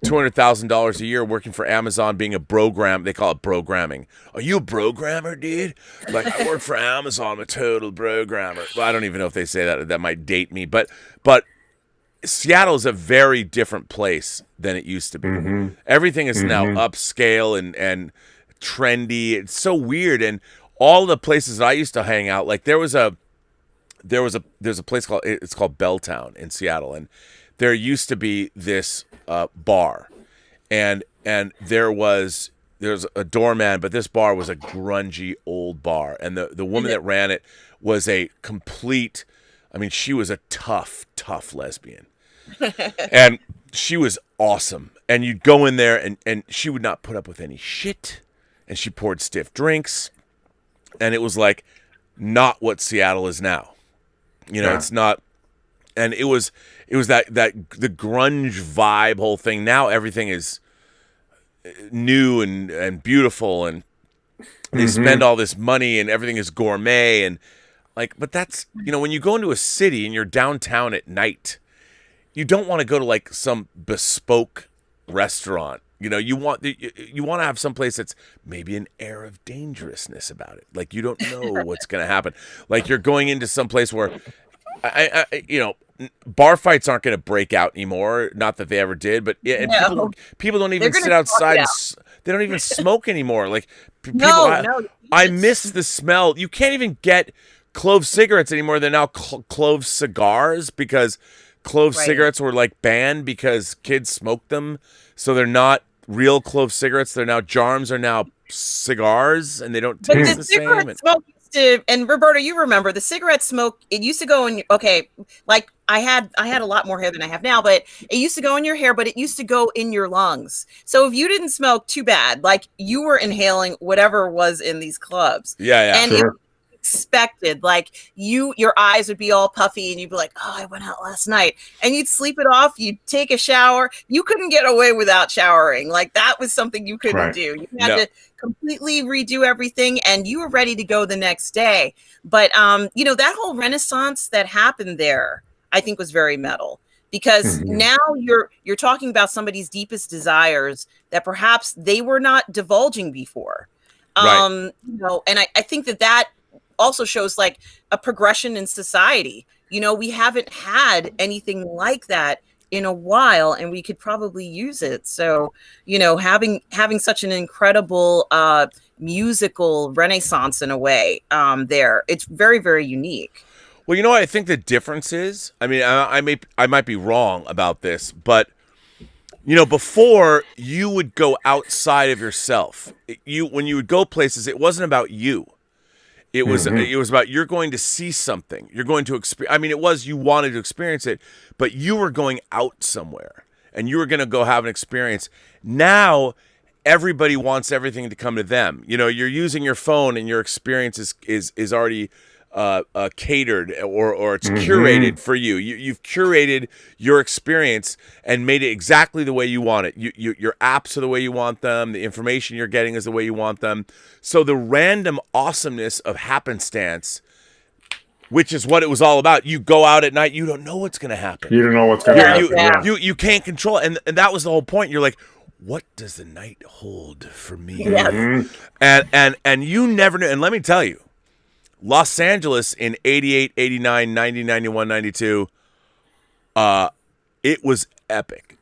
$200,000 a year working for Amazon, being a program. They call it programming. Are you a programmer, dude? Like, I work for Amazon. I'm a total programmer. Well, I don't even know if they say that. That might date me, but Seattle is a very different place than it used to be. Mm-hmm. Everything is now upscale and trendy. It's so weird. And all the places that I used to hang out, like there's a place called Belltown in Seattle, and there used to be this bar, and there's a doorman, but this bar was a grungy old bar, and the woman that ran it was a complete, I mean, she was a tough lesbian. And she was awesome. And you'd go in there, and she would not put up with any shit, and she poured stiff drinks, and it was like not what Seattle is now. It's not. And it was that the grunge vibe whole thing. Now everything is new and beautiful, and they spend all this money, and everything is gourmet, and but that's, when you go into a city and you're downtown at night, you don't want to go to like some bespoke restaurant. You want to have some place that's maybe an air of dangerousness about it. Like, you don't know what's going to happen. Like, you're going into some place where bar fights aren't going to break out anymore. Not that they ever did, but people don't even sit outside. They don't even smoke anymore. Like, I miss the smell. You can't even get clove cigarettes anymore. They're now clove cigars, because clove cigarettes were like banned because kids smoked them. So they're not real clove cigarettes. They're now, Jarms are now cigars, and they don't taste the same. And Roberta, you remember the cigarette smoke? It used to go in. Okay, like I had a lot more hair than I have now, but it used to go in your hair, but it used to go in your lungs. So if you didn't smoke, too bad. Like, you were inhaling whatever was in these clubs. And sure. Expected, like your eyes would be all puffy, and you'd be like, oh, I went out last night, and you'd sleep it off. You'd take a shower. You couldn't get away without showering. Like, that was something you couldn't do. You had to completely redo everything, and you were ready to go the next day. But that whole renaissance that happened there, I think, was very metal, because now you're talking about somebody's deepest desires that perhaps they were not divulging before. And I think that also shows like a progression in society. We haven't had anything like that in a while, and we could probably use it. So, having such an incredible musical renaissance in a way, it's very, very unique. Well, I think the difference is, I mean, I might be wrong about this, but before, you would go outside of yourself. When you would go places, it wasn't about you. It was about, you're going to see something. You're going to experience. I mean, it was, you wanted to experience it, but you were going out somewhere, and you were going to go have an experience. Now, everybody wants everything to come to them. You're using your phone, and your experience is already catered, or it's curated for you. You've curated your experience and made it exactly the way you want it. Your apps are the way you want them. The information you're getting is the way you want them. So the random awesomeness of happenstance, which is what it was all about. You go out at night, you don't know what's going to happen. You don't know what's going to happen. You can't control it. And that was the whole point. You're like, what does the night hold for me? Yes. And you never knew. And let me tell you, Los Angeles in 88, 89, 90, 91, 92, it was epic.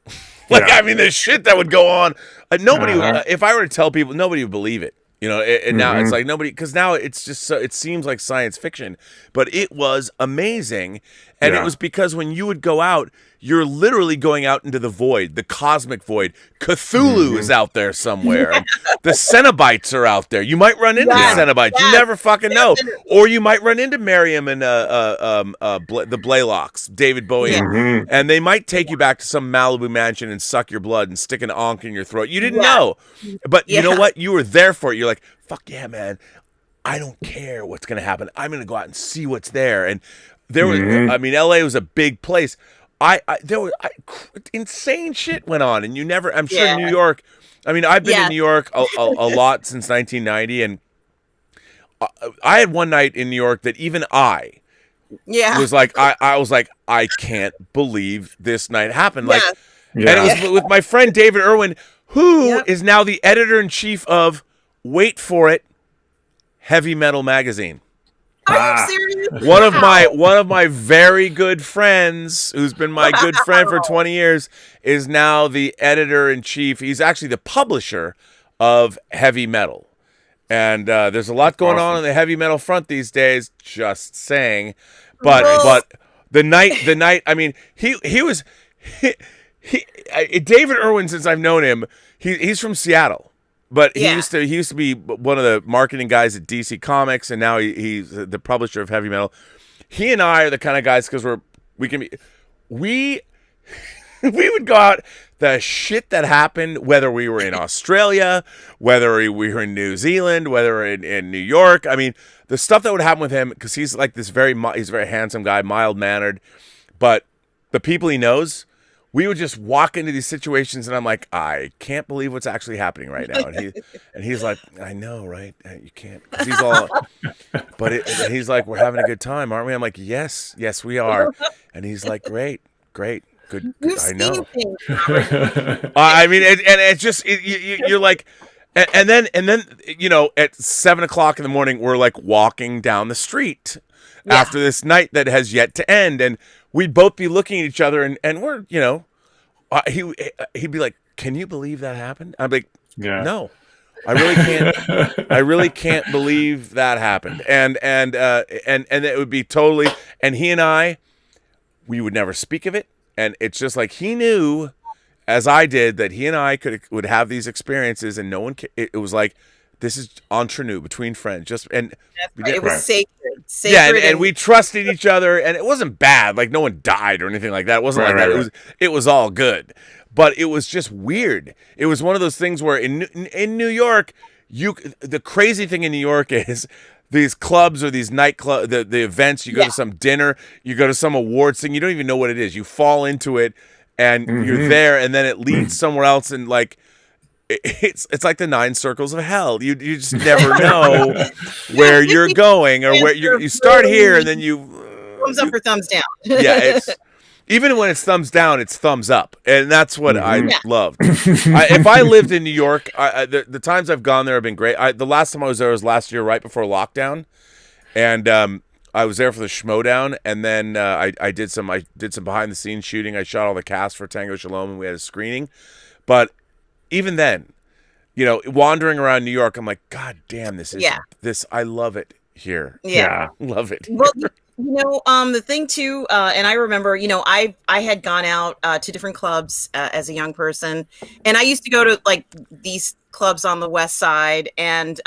I mean, the shit that would go on. Nobody, if I were to tell people, nobody would believe it. You know, and now it's like nobody, because now it's just so, it seems like science fiction, but it was amazing. And it was because when you would go out, you're literally going out into the void, the cosmic void. Cthulhu is out there somewhere. And the Cenobites are out there. You might run into the Cenobites. You never fucking know. Or you might run into Miriam and the Blaylocks, David Bowie. And they might take you back to some Malibu mansion and suck your blood and stick an ankh in your throat. You didn't know. But you know what? You were there for it. You're like, fuck yeah, man. I don't care what's going to happen. I'm going to go out and see what's there. And there was, I mean, LA was a big place. There was insane shit went on, and you never. I'm sure New York. I mean, I've been in New York a lot since 1990, and I had one night in New York that even I was like, I was like, I can't believe this night happened. Like, and it was with my friend David Irwin, who is now the editor-in-chief of, wait for it, Heavy Metal magazine. Are you serious? One of my very good friends, who's been my good friend for 20 years, is now the editor-in-chief. He's actually the publisher of Heavy Metal. And there's a lot going on the heavy metal front these days, just saying. But the night, I mean, he was David Irwin, since I've known him, he's from Seattle. But he used to be one of the marketing guys at DC Comics, and now he's the publisher of Heavy Metal. He and I are the kind of guys, because we would go out, the shit that happened, whether we were in Australia, whether we were in New Zealand, whether in New York. I mean, the stuff that would happen with him, because he's like he's a very handsome guy, mild mannered, but the people he knows. We would just walk into these situations, and I'm like, I can't believe what's actually happening right now. And he's like, I know, right? You can't. 'Cause he's all, and he's like, we're having a good time, aren't we? I'm like, yes, we are. And he's like, great, good. I know. I mean, and it's just you're like, and then you know, at 7 o'clock in the morning, we're like walking down the street after this night that has yet to end, and we'd both be looking at each other, and we're, you know, he'd be like, "Can you believe that happened?" I'm like, "No, I really can't. I really can't believe that happened." And it would be totally. And he and I, we would never speak of it, and it's just like he knew, as I did, that he and I would have these experiences, and no one. It was like, this is entre nous, between friends. It was sacred. And we trusted each other, and it wasn't bad. Like, no one died or anything like that. It wasn't like that. It was all good, but it was just weird. It was one of those things where in New York, the crazy thing in New York is these clubs or these nightclubs, the events. You go to some dinner, you go to some awards thing. You don't even know what it is. You fall into it, and you're there, and then it leads somewhere else, and like. It's like the 9 circles of hell. You just never know where you're going, or where you start here and then you thumbs up or thumbs down. It's even when it's thumbs down, it's thumbs up, and that's what I loved. If I lived in New York, the times I've gone there have been great. The last time I was there was last year, right before lockdown, and I was there for the Schmodown, and then I did some behind the scenes shooting. I shot all the cast for Tango Shalom, and we had a screening, but. Even then, you know, wandering around New York, I'm like, God damn, this is this. I love it here. Yeah, love it. Well, you know, the thing too, and I remember, you know, I had gone out to different clubs as a young person, and I used to go to like these clubs on the West Side, and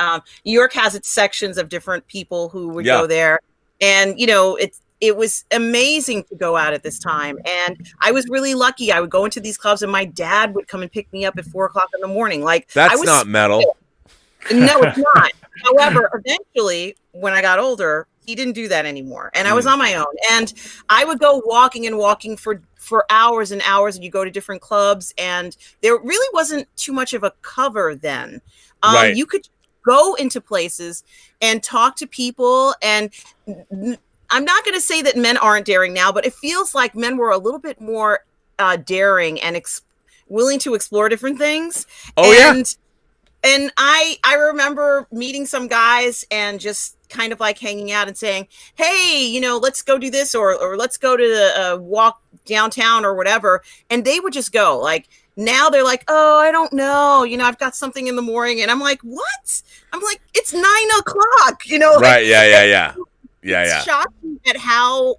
New York has its sections of different people who would go there, and you know, it was amazing to go out at this time. And I was really lucky. I would go into these clubs, and my dad would come and pick me up at 4 o'clock in the morning. Like, that's not metal. No, it's not. However, eventually, when I got older, he didn't do that anymore. And I was on my own. And I would go walking for hours and hours. And you go to different clubs. And there really wasn't too much of a cover then. You could go into places and talk to people, and I'm not going to say that men aren't daring now, but it feels like men were a little bit more daring and willing to explore different things. Oh, yeah. And I remember meeting some guys and just kind of like hanging out and saying, hey, you know, let's go do this, or let's go to walk downtown or whatever. And they would just go. Like, now they're like, oh, I don't know. You know, I've got something in the morning. And I'm like, what? I'm like, it's 9 o'clock, you know? Right. Like, Yeah. It's shocking at how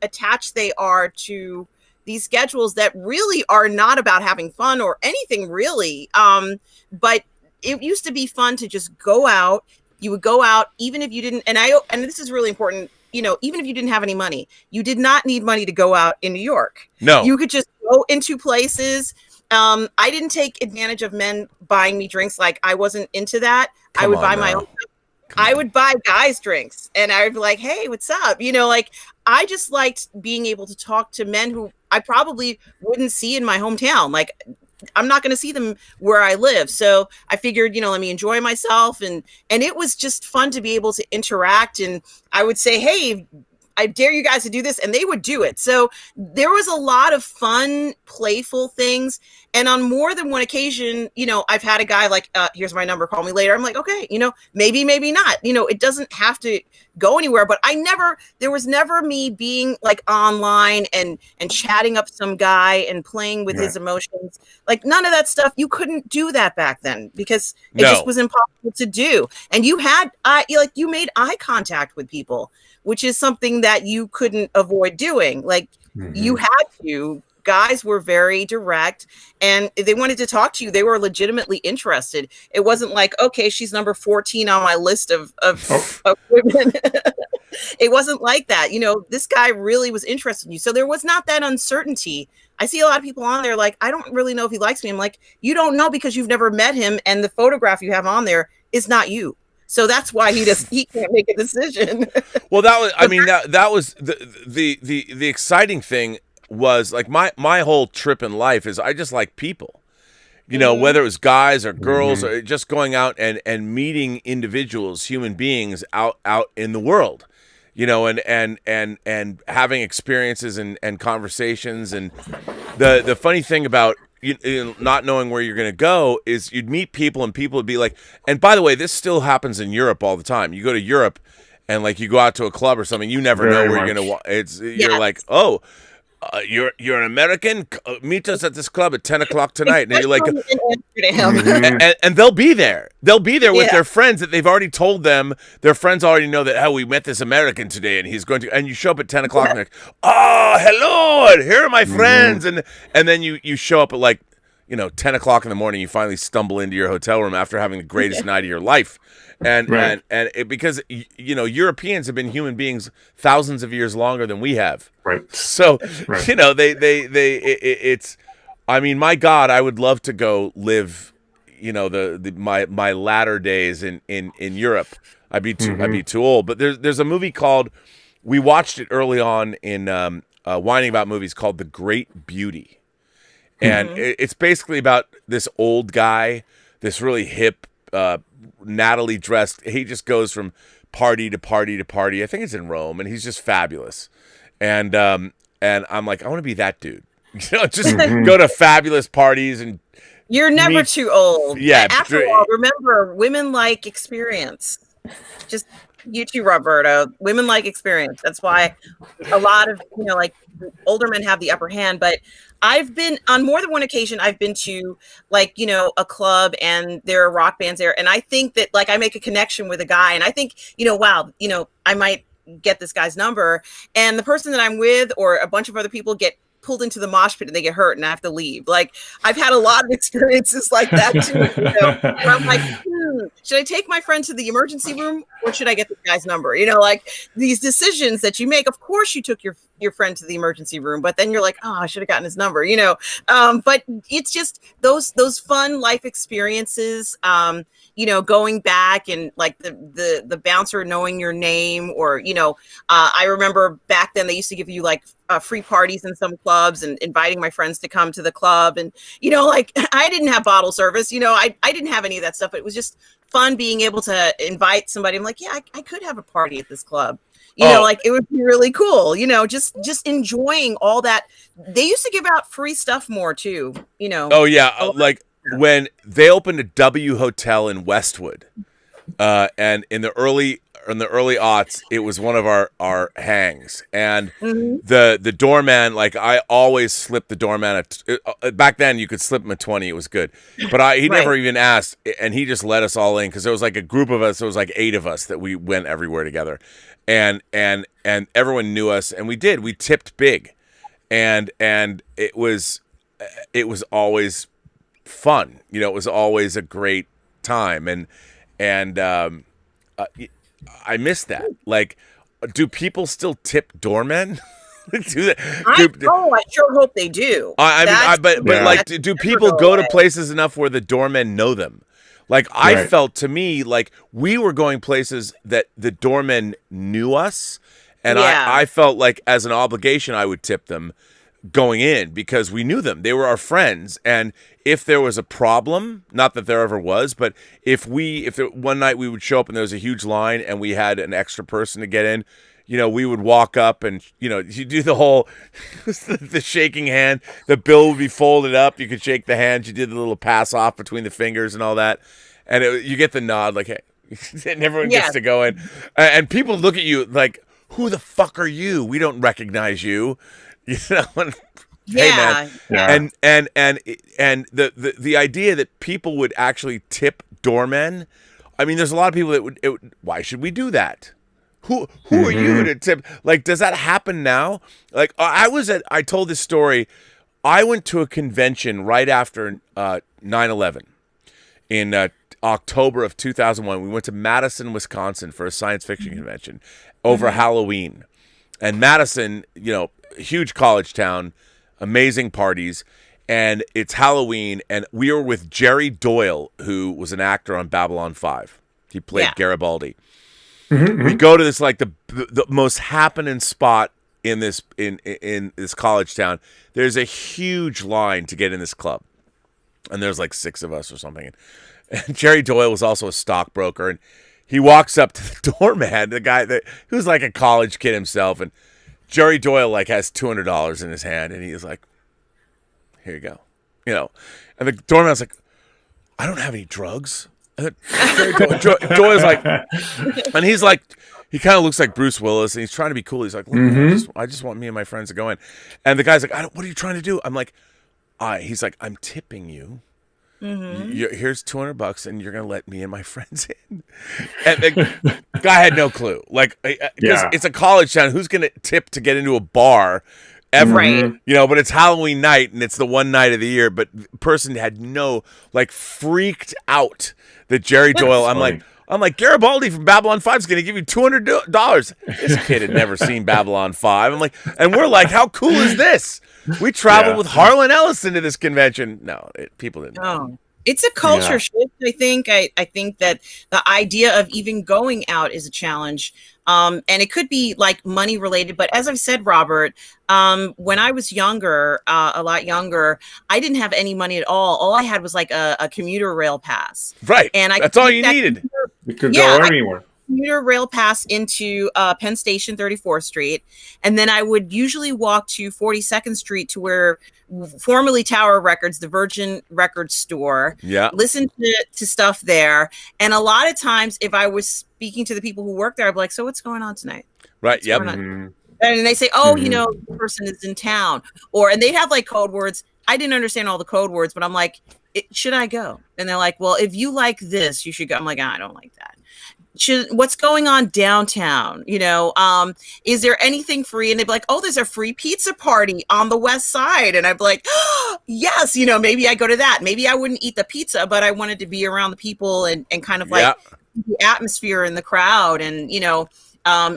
attached they are to these schedules that really are not about having fun or anything really. But it used to be fun to just go out. You would go out even if you didn't. And this is really important. You know, even if you didn't have any money, you did not need money to go out in New York. No, you could just go into places. I didn't take advantage of men buying me drinks. Like, I wasn't into that. I would buy my own. I would buy guys drinks and I would be like, hey, what's up? You know, like, I just liked being able to talk to men who I probably wouldn't see in my hometown. Like, I'm not going to see them where I live. So I figured, you know, let me enjoy myself. And it was just fun to be able to interact. And I would say, hey, I dare you guys to do this. And they would do it. So there was a lot of fun, playful things. And on more than one occasion, you know, I've had a guy like, here's my number, call me later. I'm like, okay, you know, maybe not, you know, it doesn't have to go anywhere. But there was never me being like online and chatting up some guy and playing with his emotions. Like, none of that stuff. You couldn't do that back then because it just was impossible to do. And you had, you made eye contact with people, which is something that you couldn't avoid doing. Like, you had to. Guys were very direct, and if they wanted to talk to you, they were legitimately interested. It wasn't like, okay, she's number 14 on my list of women. It wasn't like that. You know, this guy really was interested in you. So there was not that uncertainty. I see a lot of people on there like, I don't really know if he likes me. I'm like, you don't know because you've never met him, and the photograph you have on there is not you. So that's why he can't make a decision. Well, that was the exciting thing. Was like my whole trip in life is I just like people, you know, whether it was guys or girls or just going out and meeting individuals, human beings out in the world, you know, and having experiences and conversations. And the funny thing about not knowing where you're going to go is you'd meet people and people would be like, and by the way, this still happens in Europe all the time. You go to Europe and like you go out to a club or something, you never know where you're going to, you're like, oh, you're an American. Meet us at this club at 10 o'clock tonight, and you're like, and they'll be there. They'll be there with their friends that they've already told them. Their friends already know that. Oh, we met this American today, and he's going to. And you show up at 10 o'clock, and they're like, oh, hello, and here are my friends, and then you show up at like, you know, 10 o'clock in the morning. You finally stumble into your hotel room after having the greatest night of your life. And because you know, Europeans have been human beings thousands of years longer than we have. Right. So you know, it's. I mean, my God, I would love to go live. You know, my latter days in Europe. I'd be too old. But there's a movie called. We watched it early on in Whining About Movies called The Great Beauty, and it's basically about this old guy, this really hip. Natalie dressed. He just goes from party to party to party. I think it's in Rome, and he's just fabulous. And I'm like, I want to be that dude. You know, just go to fabulous parties and. You're never too old. Yeah. After all, remember, women like experience. Just you too, Roberto. Women like experience. That's why a lot of, you know, like older men have the upper hand. But I've been on more than one occasion. I've been to like, you know, a club and there are rock bands there. And I think that like I make a connection with a guy and I think, you know, wow, you know, I might get this guy's number and the person that I'm with or a bunch of other people get pulled into the mosh pit and they get hurt and I have to leave. Like I've had a lot of experiences like that too. You know, where I'm like, should I take my friend to the emergency room or should I get this guy's number? You know, like these decisions that you make. Of course, you took your friend to the emergency room, but then you're like, oh, I should have gotten his number. You know, but it's just those fun life experiences. You know, going back and like the bouncer knowing your name, or you know, I remember back then they used to give you like free parties in some clubs and inviting my friends to come to the club, and you know, like I didn't have bottle service, you know, I didn't have any of that stuff. But it was just fun being able to invite somebody. I'm like, yeah, I could have a party at this club. You know, like it would be really cool, you know, just enjoying all that. They used to give out free stuff more too, you know. Oh yeah, like when they opened a W Hotel in Westwood, and in the early aughts, it was one of our hangs, and the doorman, like I always slipped the doorman back then you could slip him a 20, it was good, but he never even asked, and he just let us all in because there was like a group of us, there was like 8 of us that we went everywhere together, and everyone knew us, and we tipped big, and it was always fun, you know, it was always a great time, and I miss that. Like, do people still tip doormen? I sure hope they do. But like, do people go to places enough where the doormen know them? Like, I felt, to me, like we were going places that the doormen knew us, and I felt like as an obligation I would tip them going in because we knew them. They were our friends, and if there was a problem, not that there ever was, but if one night we would show up and there was a huge line and we had an extra person to get in, you know, we would walk up and, you know, you do the whole the shaking hand, the bill would be folded up, you could shake the hand, you did the little pass off between the fingers and all that, and you get the nod like, hey, and everyone gets to go in, and people look at you like, who the fuck are you? We don't recognize you. You know, hey man, and the idea that people would actually tip doormen. I mean, there's a lot of people that would. Why should we do that? Who are you to tip? Like, does that happen now? Like, I told this story. I went to a convention right after 9/11 in October of 2001. We went to Madison, Wisconsin for a science fiction convention over Halloween, and Madison, you know, huge college town, amazing parties, and it's Halloween, and we were with Jerry Doyle, who was an actor on Babylon 5. He played Garibaldi. We go to this, like the most happening spot in this college town. There's a huge line to get in this club, and there's like 6 of us or something. And Jerry Doyle was also a stockbroker, and he walks up to the doorman, the guy who's like a college kid himself, and Jerry Doyle like has $200 in his hand, and he's like, "Here you go," you know. And the doorman's like, "I don't have any drugs." And Doyle's like, and he's like, he kind of looks like Bruce Willis, and he's trying to be cool. He's like, "Look, I just want me and my friends to go in." And the guy's like, "What are you trying to do?" I'm like, he's like, "I'm tipping you. Here's $200, and you're gonna let me and my friends in." And the guy had no clue, like, because it's a college town. Who's gonna tip to get into a bar ever? You know, but it's Halloween night, and it's the one night of the year. But the person had no, like, freaked out that Jerry Doyle. I'm like, Garibaldi from Babylon 5 is going to give you $200. This kid had never seen Babylon 5. I'm like, and we're like, how cool is this? We traveled with Harlan Ellison to this convention. No, people didn't know. It's a culture shift, I think. I think that the idea of even going out is a challenge. And it could be like money related. But as I've said, Robert, when I was younger, a lot younger, I didn't have any money at all. All I had was like a commuter rail pass. Right. And that's all you needed. You could go anywhere. Commuter rail pass into Penn Station, 34th Street, and then I would usually walk to 42nd Street to where formerly Tower Records, the Virgin Records store, listen to stuff there. And a lot of times, if I was speaking to the people who work there, I'd be like, "So what's going on tonight?" Right. Yep. And they say, "Oh, you know, the person is in town," and they'd have like code words. I didn't understand all the code words, but I'm like, "Should I go?" And they're like, "Well, if you like this, you should go." I'm like, "I don't like that." What's going on downtown? You know, is there anything free? And they'd be like, "Oh, there's a free pizza party on the west side." And I'd be like, "Oh, yes, you know, maybe I go to that. Maybe I wouldn't eat the pizza, but I wanted to be around the people and kind of like the atmosphere and the crowd and, you know,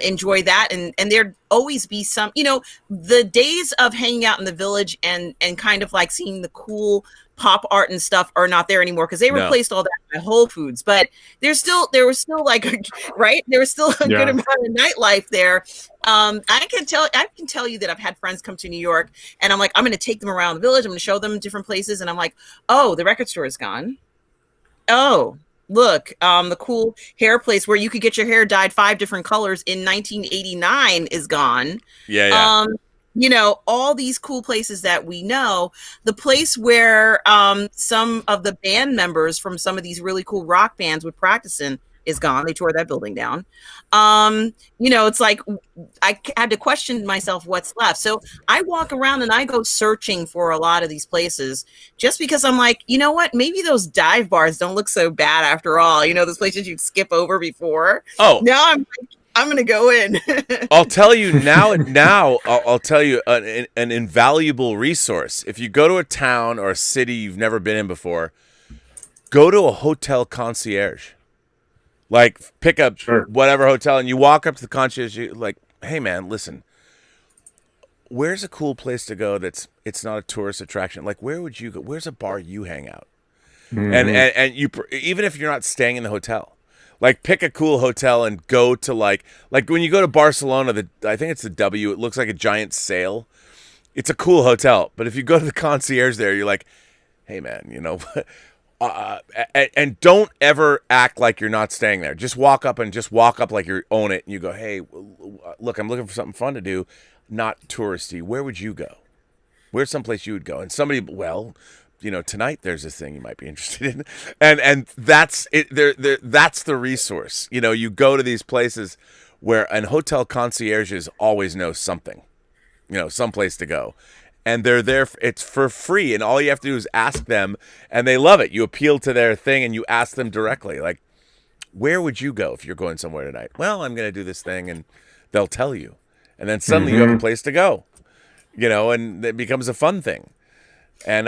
enjoy that. And there'd always be some, you know, the days of hanging out in the village and kind of like seeing the cool pop art and stuff are not there anymore because they replaced all that by Whole Foods. But there was still like, right, there was still a good amount of nightlife there. I can tell you that I've had friends come to New York and I'm like, I'm going to take them around the village. I'm going to show them different places. And I'm like, "Oh, the record store is gone. Oh, look, the cool hair place where you could get your hair dyed 5 different colors in 1989 is gone. Yeah. You know, all these cool places that we know. The place where some of the band members from some of these really cool rock bands would practice in is gone. They tore that building down. You know, it's like I had to question myself what's left. So I walk around and I go searching for a lot of these places just because I'm like, you know what? Maybe those dive bars don't look so bad after all. You know, those places you'd skip over before. Oh, now I'm like, I'm going to go in. I'll tell you now. I'll tell you an invaluable resource. If you go to a town or a city you've never been in before, go to a hotel concierge. Like, pick up whatever hotel, and you walk up to the concierge. You're like, hey man, listen, where's a cool place to go it's not a tourist attraction? Like, where would you go? Where's a bar you hang out? And you, even if you're not staying in the hotel, like, pick a cool hotel and go to like when you go to Barcelona, I think it's the W. It looks like a giant sail. It's a cool hotel, but if you go to the concierge there, you're like, hey man, you know. And don't ever act like you're not staying there. Just walk up like you own it, and you go, hey, look, I'm looking for something fun to do, not touristy. Where would you go? Where's someplace you would go? And somebody, well, you know, tonight there's this thing you might be interested in, and that's it. That's the resource. You know, you go to these places where an hotel concierges always know something, you know, someplace to go. And they're there, it's for free, and all you have to do is ask them, and they love it. You appeal to their thing, and you ask them directly, like, where would you go if you're going somewhere tonight? Well, I'm going to do this thing, and they'll tell you. And then suddenly you have a place to go, you know, and it becomes a fun thing. And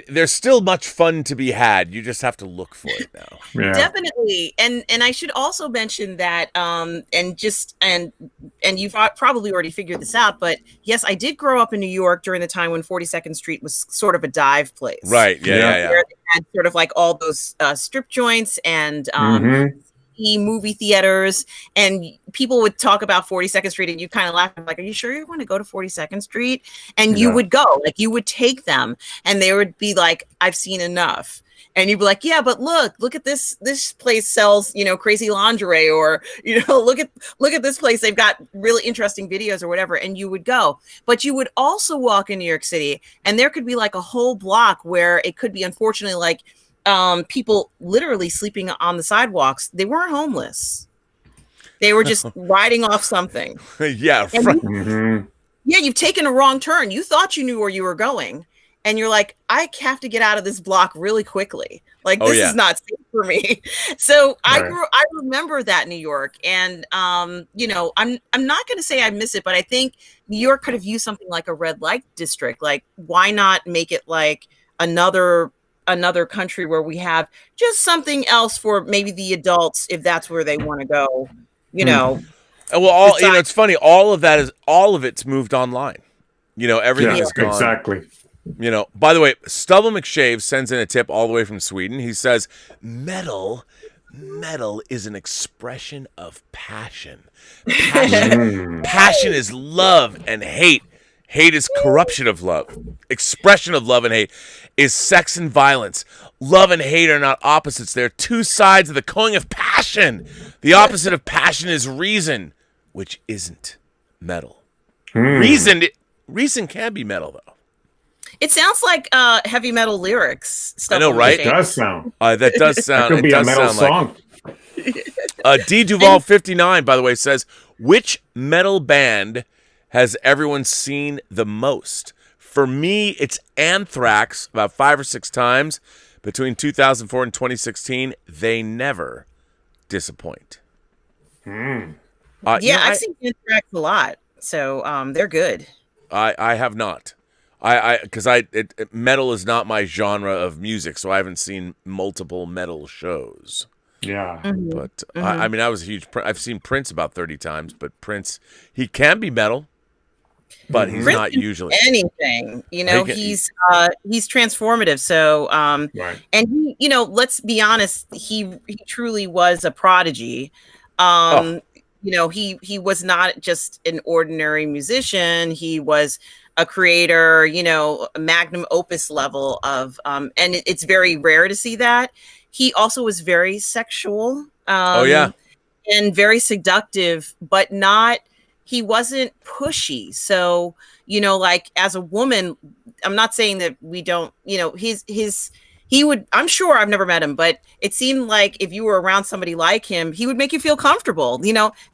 there's still much fun to be had. You just have to look for it now. Yeah. Definitely. And I should also mention that and you've probably already figured this out, but yes, I did grow up in New York during the time when 42nd Street was sort of a dive place. Right. Yeah. Where they had sort of like all those strip joints and movie theaters, and people would talk about 42nd Street, and you kind of laugh like, are you sure you want to go to 42nd Street? And you would go, like, you would take them, and they would be like, I've seen enough. And you'd be like, yeah, but look at this place sells, you know, crazy lingerie, or, you know, look at this place, they've got really interesting videos or whatever. And you would go, but you would also walk in New York City, and there could be like a whole block where it could be, unfortunately, like people literally sleeping on the sidewalks. They weren't homeless. They were just riding off something. Yeah. Yeah, you've taken a wrong turn. You thought you knew where you were going, and you're like, I have to get out of this block really quickly. Like, this is not safe for me. So I remember that New York, and you know, I'm not going to say I miss it, but I think New York could have used something like a red light district. Like, why not make it like another country where we have just something else for maybe the adults, if that's where they want to go, you know. Well, you know, it's funny. All of it's moved online. You know, everything is gone. Exactly. You know, by the way, Stubble McShave sends in a tip all the way from Sweden. He says, metal is an expression of passion. Passion is love and hate. Hate is corruption of love. Expression of love and hate is sex and violence. Love and hate are not opposites. They're two sides of the coin of passion. The opposite of passion is reason, which isn't metal. Reason can be metal, though. It sounds like heavy metal lyrics. I know, right? It does sound. That does sound. It could be a metal song. D Duval 59, by the way, says, which metal band has everyone seen the most? For me, it's Anthrax, about 5 or 6 times between 2004 and 2016. They never disappoint. I've seen Anthrax a lot, so they're good. I have not. Because metal is not my genre of music, so I haven't seen multiple metal shows. Yeah. But I mean, I was a huge. I've seen Prince about 30 times, but Prince, he can be metal, but he's Prince not usually anything. You know, he's transformative. So, right. And he, you know, let's be honest, he truly was a prodigy. You know, he was not just an ordinary musician. He was a creator, a magnum opus level of, and it's very rare to see that. He also was very sexual. Oh yeah. And very seductive, but he wasn't pushy. So, like as a woman, I'm not saying that we don't, he would, I'm sure I've never met him, but it seemed like if you were around somebody like him, he would make you feel comfortable.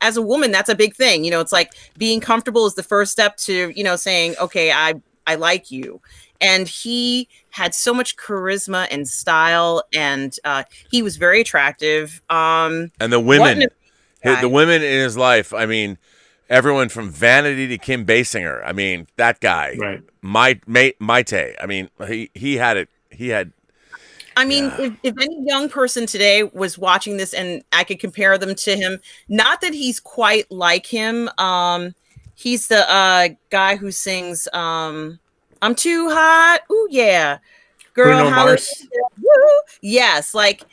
As a woman, that's a big thing. It's like being comfortable is the first step to, saying, okay, I like you. And he had so much charisma and style, and he was very attractive. And the women, the women in his life, I mean, everyone from Vanity to Kim Basinger. I mean, that guy, right? Maite. I mean, he had it. He had. I mean, if any young person today was watching this and I could compare them to him, not that he's quite like him. He's the guy who sings "I'm Too Hot." Ooh yeah, girl. Bruno Mars. Woo. Yes, like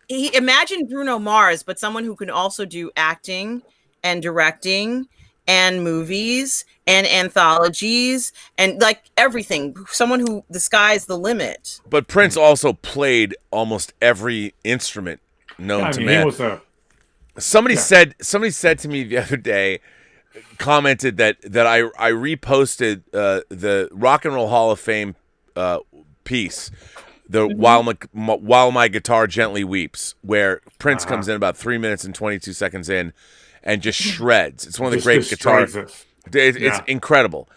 imagine Bruno Mars, but someone who can also do acting and directing and movies and anthologies and like everything. Someone who the sky's the limit. But Prince also played almost every instrument known to man. Somebody said to me the other day, commented that I reposted the Rock and Roll Hall of Fame piece, While My Guitar Gently Weeps, where Prince comes in about 3 minutes and 22 seconds in and just shreds. It's one of the great guitars. It's incredible.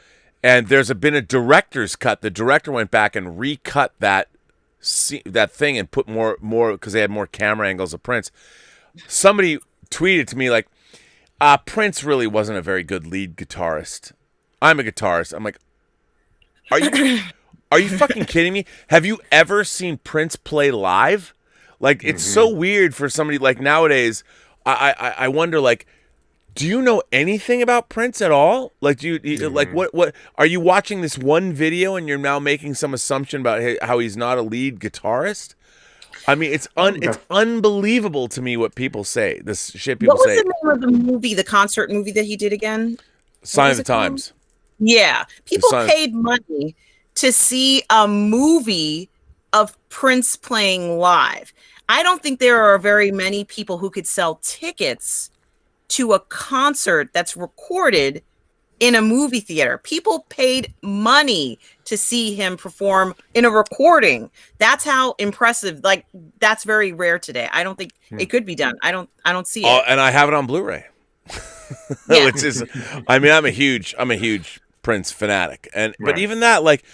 And there's been a director's cut. The director went back and recut that thing and put more because they had more camera angles of Prince. Somebody tweeted to me like, Prince really wasn't a very good lead guitarist. I'm a guitarist. I'm like, are you fucking kidding me? Have you ever seen Prince play live? Like, it's so weird for somebody like nowadays. I wonder, like, do you know anything about Prince at all? Like, do you like what are you watching this one video and you're now making some assumption about how he's not a lead guitarist? I mean, it's unbelievable to me what people say. This shit people say. What was the name of the movie, the concert movie that he did again? Sign of the Times. Yeah, people paid money to see a movie of Prince playing live. I don't think there are very many people who could sell tickets to a concert that's recorded in a movie theater. People paid money to see him perform in a recording. That's how impressive. Like, that's very rare today. I don't think it could be done. I don't see it. And I have it on Blu-ray. Which is, I mean, I'm a huge Prince fanatic, but even that, like,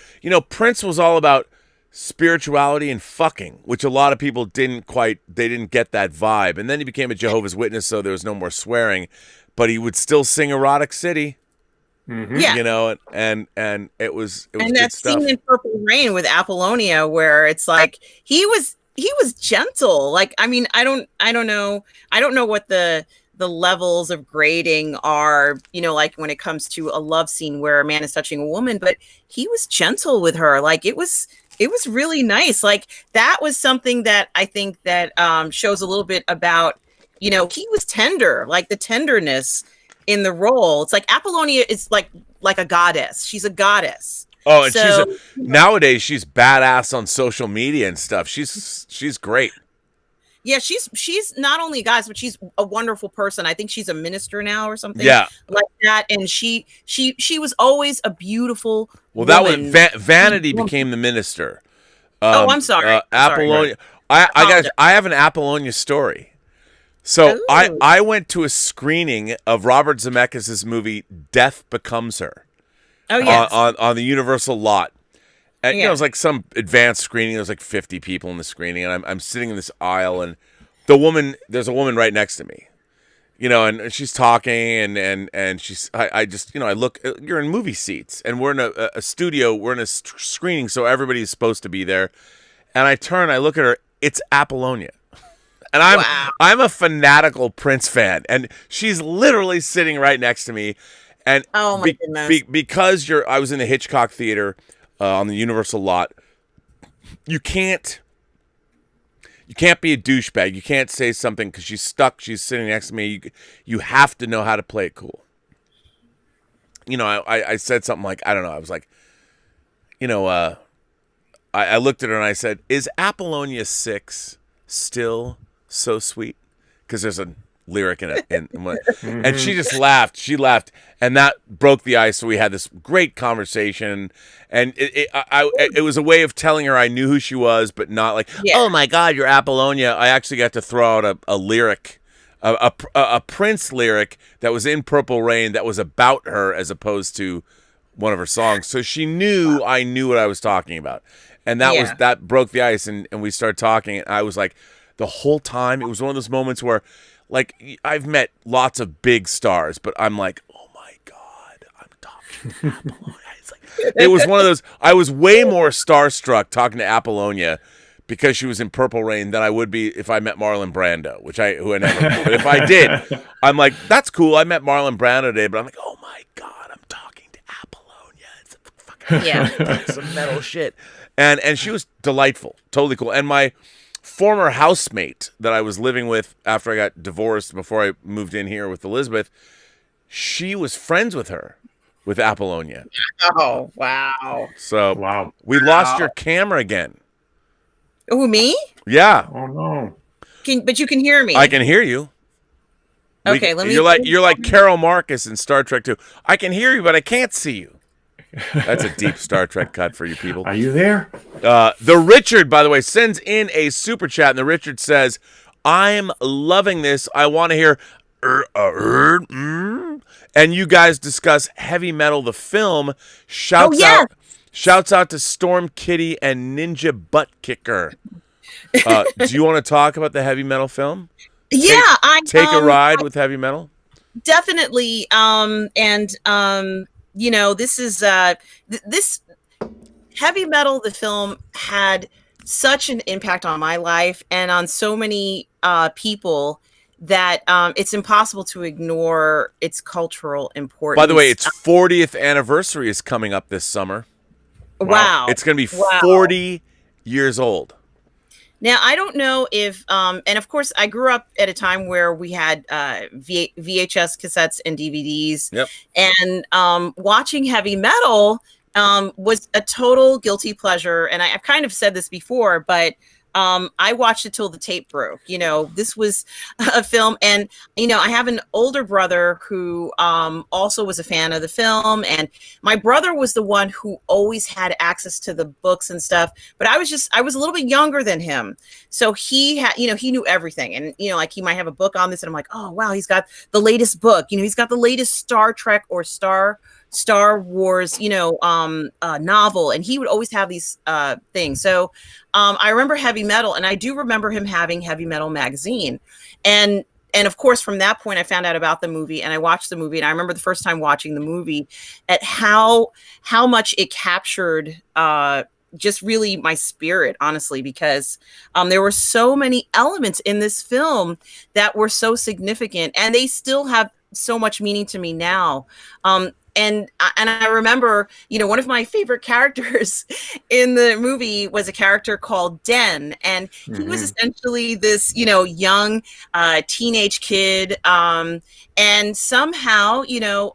Prince was all about spirituality and fucking, which a lot of people didn't get that vibe. And then he became a Jehovah's Witness, so there was no more swearing, but he would still sing Erotic City. Yeah, and it was and good that stuff. scene in Purple Rain with Apollonia, where it's like he was gentle. Like, I mean, I don't know what the levels of grading are, like when it comes to a love scene where a man is touching a woman, but he was gentle with her. Like, it was really nice. Like, that was something that I think that shows a little bit about, he was tender, like the tenderness in the role. It's like Apollonia is like a goddess. She's a goddess. Oh, and nowadays she's badass on social media and stuff. She's great. Yeah, she's not only a goddess, but she's a wonderful person. I think she's a minister now or something like that. And she was always a beautiful woman. That was Vanity became the minister. I'm sorry. Apollonia. I have an Apollonia story. So I went to a screening of Robert Zemeckis' movie Death Becomes Her. Oh yes. On the Universal lot. And it was like some advanced screening. There was like 50 people in the screening, and I'm sitting in this aisle, and there's a woman right next to me, and she's talking, and she's, I just, I look, you're in movie seats, and we're in a studio, we're in a screening, so everybody's supposed to be there, and I turn, I look at her, it's Apollonia, and I'm a fanatical Prince fan, and she's literally sitting right next to me, and oh my goodness, because I was in the Hitchcock Theater. On the Universal lot, you can't be a douchebag. You can't say something because she's sitting next to me. You have to know how to play it cool. I said something like, I don't know. I was like, I looked at her and I said, "Is Apollonia 6 still so sweet?" Because there's a lyric in it, and she just laughed. She laughed, and that broke the ice. So we had this great conversation, and it was a way of telling her I knew who she was, but not like, "Oh my God, you're Apollonia." I actually got to throw out a lyric, a Prince lyric that was in Purple Rain that was about her as opposed to one of her songs. So she knew I knew what I was talking about. And that broke the ice, and we started talking, and I was like, the whole time, it was one of those moments where, like, I've met lots of big stars, but I'm like, oh my God, I'm talking to Apollonia. It's like, it was one of those, I was way more starstruck talking to Apollonia because she was in Purple Rain than I would be if I met Marlon Brando, who I never met. But if I did, I'm like, that's cool, I met Marlon Brando today, but I'm like, oh my God, I'm talking to Apollonia. It's fucking some metal shit. And she was delightful, totally cool. And my former housemate that I was living with after I got divorced, before I moved in here with Elizabeth, she was friends with her, with Apollonia. Oh, wow. So we lost your camera again. Oh, me? Yeah. Oh no. But you can hear me. I can hear you. Okay, let me. You're like Carol Marcus in Star Trek 2. I can hear you, but I can't see you. That's a deep Star Trek cut for you people. Are you there? The Richard, by the way, sends in a super chat, and the Richard says, "I'm loving this. I want to hear and you guys discuss Heavy Metal the film. Shouts out to Storm Kitty and Ninja Butt Kicker." Do you want to talk about the Heavy Metal film? Take a ride with Heavy Metal. Definitely. This is this Heavy Metal the film had such an impact on my life and on so many people that it's impossible to ignore its cultural importance. By the way, its 40th anniversary is coming up this summer. Wow. It's going to be 40 years old. Now, I don't know if, and of course, I grew up at a time where we had VHS cassettes and DVDs. Yep. And watching Heavy Metal was a total guilty pleasure. And I've kind of said this before, but I watched it till the tape broke. This was a film. And, I have an older brother who also was a fan of the film. And my brother was the one who always had access to the books and stuff. But I was a little bit younger than him. So he had, he knew everything. And, like he might have a book on this. And I'm like, oh, wow, he's got the latest book. He's got the latest Star Trek or Star Wars, novel. And he would always have these things. So I remember Heavy Metal, and I do remember him having Heavy Metal magazine. And of course, from that point, I found out about the movie, and I watched the movie. And I remember the first time watching the movie at how much it captured just really my spirit, honestly, because there were so many elements in this film that were so significant, and they still have so much meaning to me now. And I remember, one of my favorite characters in the movie was a character called Den. And he was essentially this, young teenage kid. And somehow,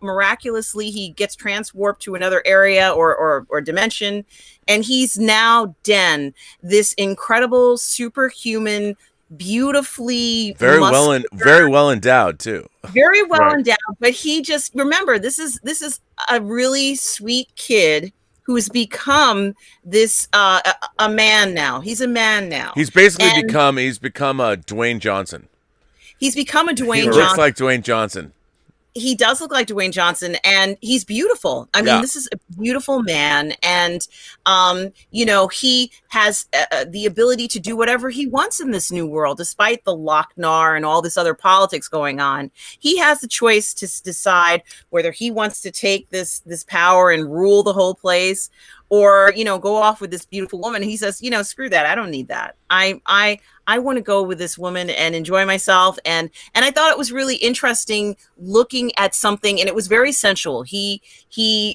miraculously, he gets transwarped to another area or dimension. And he's now Den, this incredible superhuman, beautifully very well endowed too. Very well endowed, but he just remember this is a really sweet kid who's become this a man now. He's a man now. He's basically become a Dwayne Johnson. He's become a Dwayne Johnson. He looks like Dwayne Johnson. He does look like Dwayne Johnson, and he's beautiful. I mean, this is a beautiful man, and he has the ability to do whatever he wants in this new world, despite the Lochnar and all this other politics going on. He has the choice to decide whether he wants to take this power and rule the whole place, or, go off with this beautiful woman. He says, screw that. I don't need that. I want to go with this woman and enjoy myself. And I thought it was really interesting looking at something, and it was very sensual. He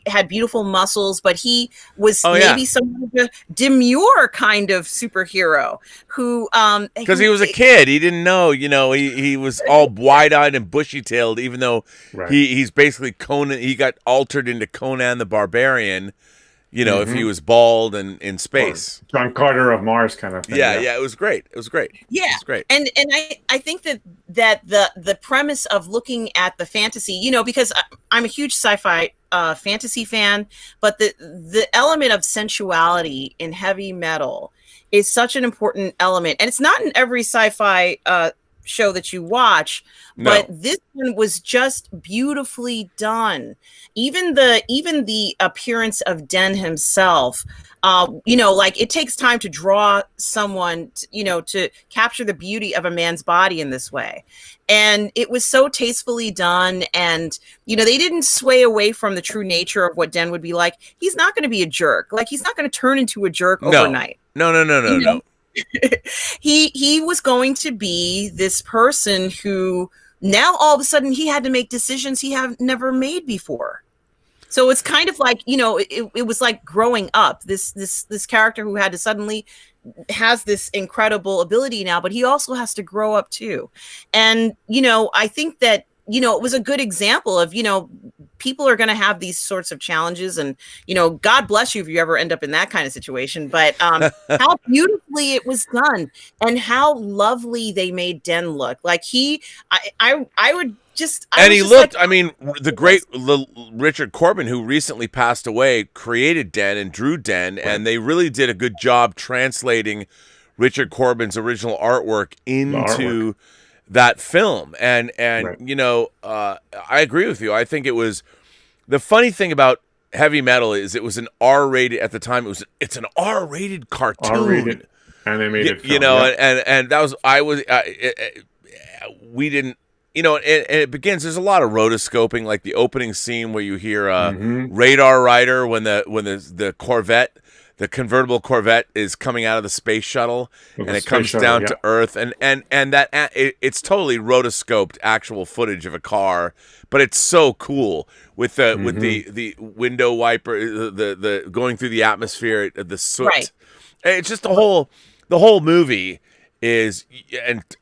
had beautiful muscles, but he was maybe some of a demure kind of superhero who, because he was a kid, he didn't know, he was all wide-eyed and bushy-tailed, even though he's basically Conan. He got altered into Conan the Barbarian. If he was bald and in space. Or John Carter of Mars kind of thing. Yeah, it was great. Yeah. It was great. And I think that the premise of looking at the fantasy, because I'm a huge sci-fi fantasy fan, but the element of sensuality in heavy metal is such an important element. And it's not in every sci-fi show that you watch, but this one was just beautifully done. Even the appearance of Den himself, it takes time to draw someone, to capture the beauty of a man's body in this way. And it was so tastefully done. And, they didn't sway away from the true nature of what Den would be like. He's not going to be a jerk. Like, he's not going to turn into a jerk overnight. No. He was going to be this person who now all of a sudden he had to make decisions he had never made before. So it's kind of like, it was like growing up, this character who had to suddenly has this incredible ability now, but he also has to grow up too. And, I think that, it was a good example of, people are going to have these sorts of challenges, and, God bless you if you ever end up in that kind of situation, but how beautifully it was done and how lovely they made Den look. Like I would just, and he looked, the great Richard Corbin, who recently passed away, created Den and drew Den, and they really did a good job translating Richard Corbin's original artwork into that film. And I agree with you. I think it was, the funny thing about heavy metal is it was an R-rated, at the time it's an R-rated cartoon. R-rated. And they made it film, and that was, we didn't, and it begins, there's a lot of rotoscoping, like the opening scene where you hear Radar Rider when the Corvette, the convertible Corvette, is coming out of the space shuttle, and it comes down to Earth, and that it's totally rotoscoped actual footage of a car, but it's so cool with the window wiper, the going through the atmosphere, the soot. Right. It's just the whole movie is,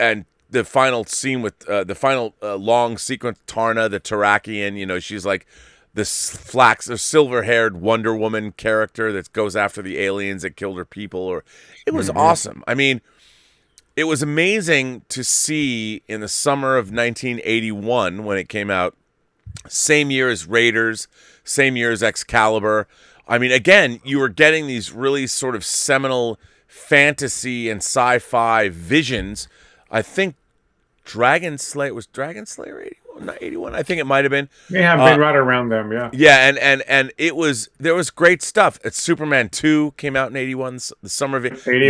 and the final scene with the final long sequence, Tarna, the Tarakian, she's like this silver-haired Wonder Woman character that goes after the aliens that killed her people. It was awesome. It was amazing to see in the summer of 1981 when it came out, same year as Raiders, same year as Excalibur. Again, you were getting these really sort of seminal fantasy and sci-fi visions. I think Dragon Slayer 81, not 81. I think it might have been. May have been right around them, yeah. Yeah, and there was great stuff. Superman 2 came out in 81, the summer of 81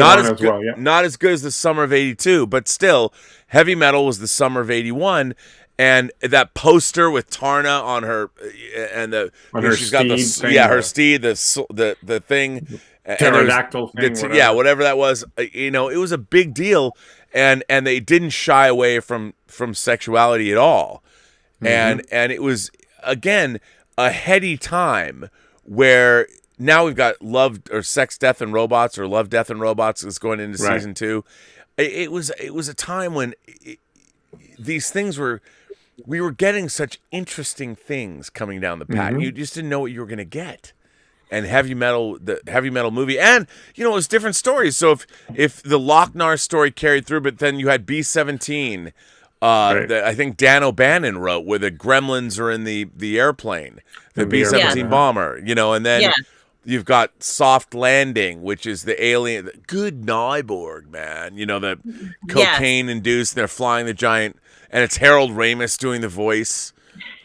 not as good as the summer of 82, but still, heavy metal was the summer of 81. And that poster with Tarna on her, and she's got her steed, the thing, pterodactyl thing, whatever that was. It was a big deal, and they didn't shy away from sexuality at all, and it was again a heady time where now we've got Love or Sex, Death and Robots, or Love, Death and Robots is going into season 2. It was a time when these things we were getting such interesting things coming down the path. You just didn't know what you were going to get. And the heavy metal movie, and it was different stories. So if the Lochnar story carried through, but then you had B-17, that I think Dan O'Bannon wrote, where the gremlins are in the airplane, the B-17 bomber, and then you've got Soft Landing, which is the alien, good Nyborg, man, the cocaine induced, they're flying the giant. And it's Harold Ramis doing the voice.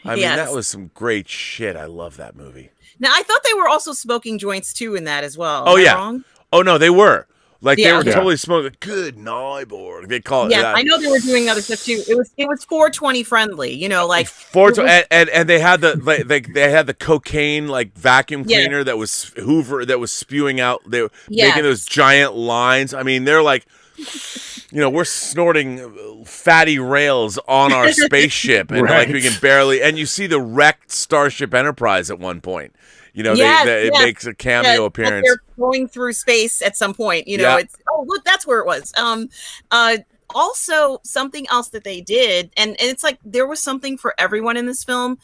That was some great shit. I love that movie. Now, I thought they were also smoking joints, too, in that as well. Am I wrong? Oh, no, they were. Like they were Yeah. totally smoking. Good Nyborg. They call it. Yeah, I know they were doing other stuff too. It was 420 friendly, you know, like And they had they had the cocaine like vacuum cleaner that was spewing out. They were making those giant lines. I mean, they're like, we're snorting fatty rails on our spaceship, and like we can barely. And you see the wrecked Starship Enterprise at one point. It makes a cameo appearance. They're going through space at some point. It's look, that's where it was. Also, something else that they did, and it's like there was something for everyone in this film,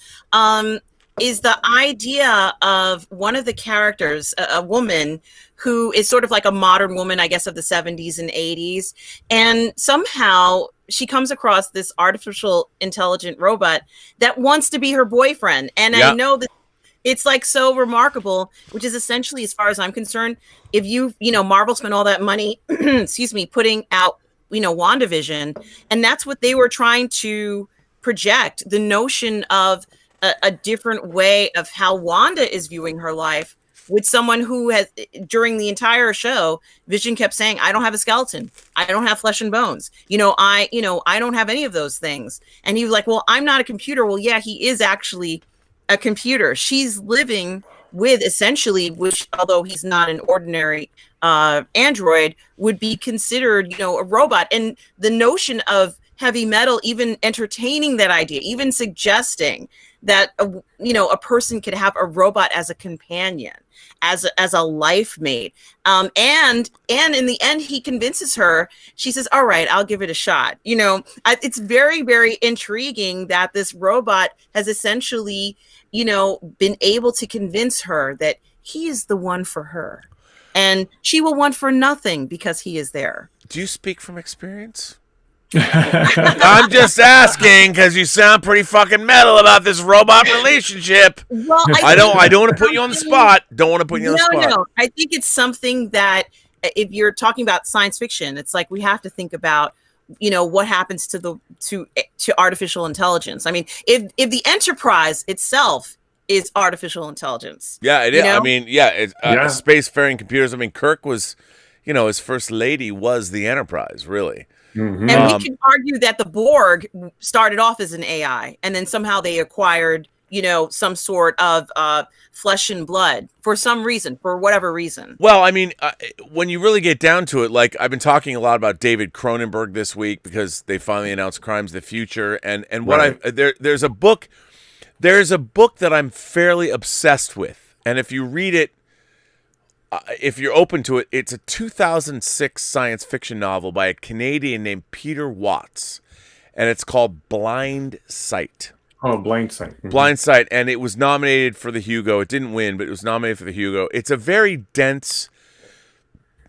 is the idea of one of the characters, a woman who is sort of like a modern woman, I guess, of the 70s and 80s. And somehow she comes across this artificial intelligent robot that wants to be her boyfriend. And I know that it's like so remarkable, which is essentially, as far as I'm concerned, if Marvel spent all that money, putting out, WandaVision, and that's what they were trying to project, the notion of a different way of how Wanda is viewing her life with someone who has, during the entire show, Vision kept saying, I don't have a skeleton. I don't have flesh and bones. I don't have any of those things. And he was like, well, I'm not a computer. Well, yeah, he is actually a computer. She's living with essentially, which although he's not an ordinary android, would be considered, a robot. And the notion of heavy metal even entertaining that idea, even suggesting that a person could have a robot as a companion, as a life mate, and in the end he convinces her. She says, all right, I'll give it a shot. It's very, very intriguing that this robot has essentially been able to convince her that he is the one for her, and she will want for nothing because he is there. Do you speak from experience? I'm just asking because you sound pretty fucking metal about this robot relationship. Well, I don't want to put you on the spot. Don't want to put you on the spot. No. I think it's something that if you're talking about science fiction, it's like we have to think about what happens to artificial intelligence. I mean, if the Enterprise itself is artificial intelligence. Yeah, it is. I mean, it's spacefaring computers. I mean, Kirk was, his first lady was the Enterprise, really. Mm-hmm. And we can argue that the Borg started off as an AI, and then somehow they acquired, some sort of flesh and blood for some reason, for whatever reason. Well, I mean, when you really get down to it, like I've been talking a lot about David Cronenberg this week because they finally announced Crimes of the Future, and what there's a book that I'm fairly obsessed with, and if you read it, if you're open to it, it's a 2006 science fiction novel by a Canadian named Peter Watts, and it's called Blind Sight. Oh, Blind Sight. Mm-hmm. Blind Sight, and it was nominated for the Hugo. It didn't win, but it was nominated for the Hugo. It's a very dense,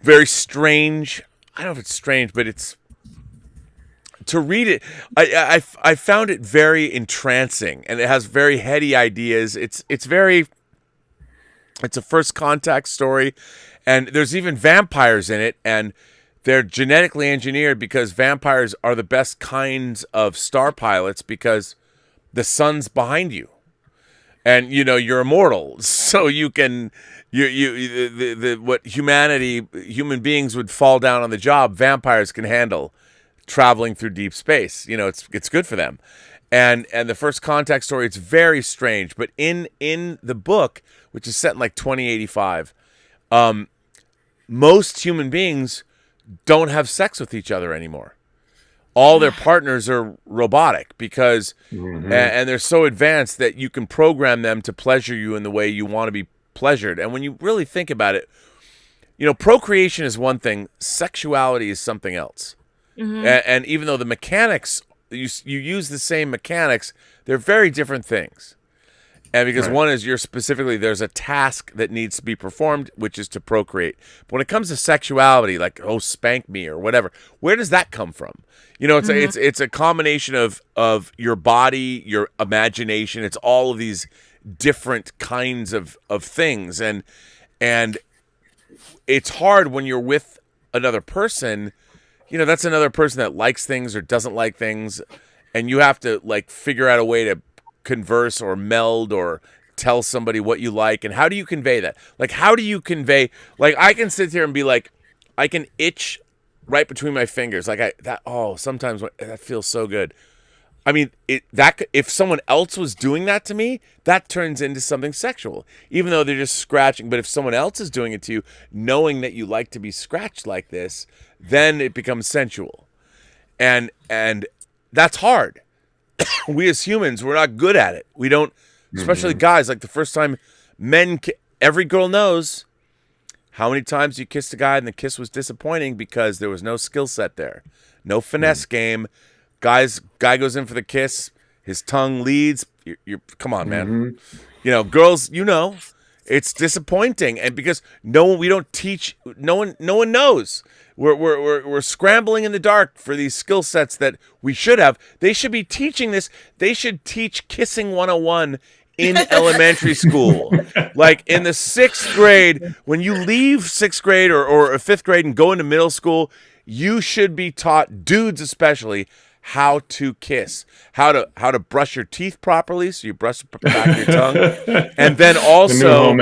very strange. I don't know if it's strange, but it's to read it. I found it very entrancing, and it has very heady ideas. It's a first contact story, and there's even vampires in it, and they're genetically engineered because vampires are the best kinds of star pilots because the sun's behind you, and you're immortal, so you can what human beings would fall down on the job, vampires can handle traveling through deep space. It's good for them. And the first contact story, it's very strange, but in the book, which is set in like 2085, most human beings don't have sex with each other anymore. All their partners are robotic because, and they're so advanced that you can program them to pleasure you in the way you want to be pleasured. And when you really think about it, procreation is one thing, sexuality is something else. Mm-hmm. And even though the mechanics, you use the same mechanics, they're very different things. And because one is there's a task that needs to be performed, which is to procreate. But when it comes to sexuality, like, spank me or whatever, where does that come from? It's a combination of your body, your imagination. It's all of these different kinds of things. And it's hard when you're with another person, that's another person that likes things or doesn't like things. And you have to figure out a way to converse or meld or tell somebody what you like. And how do you convey that? How do you convey, I can sit here and be like, I can itch right between my fingers. Like sometimes that feels so good. I mean, if someone else was doing that to me, that turns into something sexual, even though they're just scratching. But if someone else is doing it to you, knowing that you like to be scratched like this, then it becomes sensual. And that's hard. We as humans, we're not good at it. We don't, especially guys, like the first time every girl knows how many times you kissed a guy and the kiss was disappointing because there was no skill set there. No finesse game. Guy goes in for the kiss, his tongue leads. You're come on, man. You know, girls, it's disappointing. And because we don't teach, no one knows. We're scrambling in the dark for these skill sets that we should have. They should be teaching this. They should teach Kissing 101 in elementary school. Like in the 6th grade, when you leave 6th grade or 5th grade and go into middle school, you should be taught, dudes especially, how to kiss, how to brush your teeth properly, so you brush the back of your tongue, and then also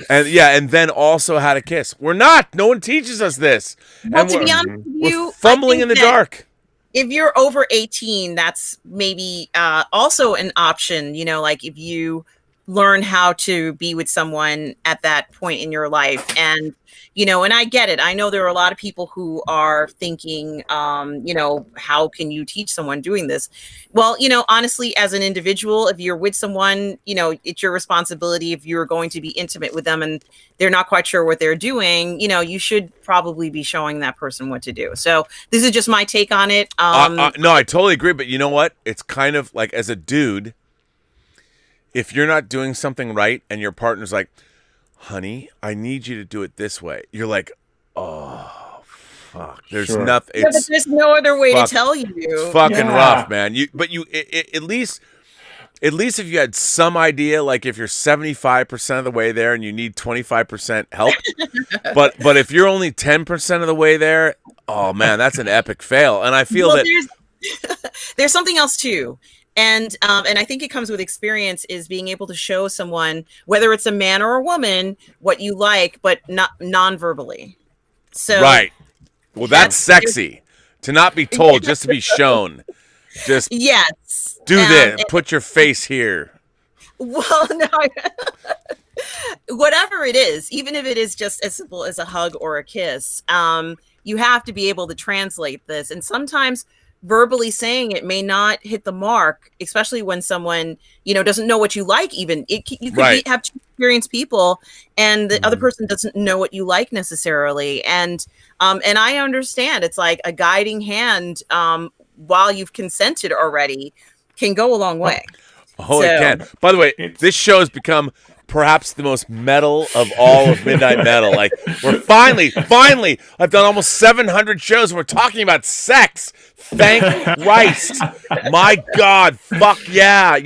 and then also how to kiss. No one teaches us this. Well, and to be honest with you, we're fumbling in the dark. If you're over 18, that's maybe also an option, like if you learn how to be with someone at that point in your life. And, and I get it. I know there are a lot of people who are thinking, how can you teach someone doing this? Well, honestly, as an individual, if you're with someone, it's your responsibility. If you're going to be intimate with them and they're not quite sure what they're doing, you should probably be showing that person what to do. So this is just my take on it. No, I totally agree. But you know what? It's kind of like, as a dude, if you're not doing something right and your partner's like, honey, I need you to do it this way, you're like, oh, fuck. There's nothing. But there's no other way to tell you. It's fucking rough, man. At least if you had some idea, like if you're 75% of the way there and you need 25% help, but if you're only 10% of the way there, oh man, that's an epic fail. And I feel there's something else too. And I think it comes with experience, is being able to show someone, whether it's a man or a woman, what you like, but not non-verbally. So right. Well, that's sexy. To not be told, just to be shown. Just yes. Do this. Put your face here. Well, no. Whatever it is, even if it is just as simple as a hug or a kiss, you have to be able to translate this. And sometimes verbally saying it may not hit the mark, especially when someone, doesn't know what you like. Even you could have two experienced people and the other person doesn't know what you like necessarily. And I understand it's like a guiding hand while you've consented already can go a long way. Oh, it can. By the way, this show has become perhaps the most metal of all of Midnight Metal. Like, we're finally, I've done almost 700 shows and we're talking about sex. Thank Christ. My God. Fuck yeah.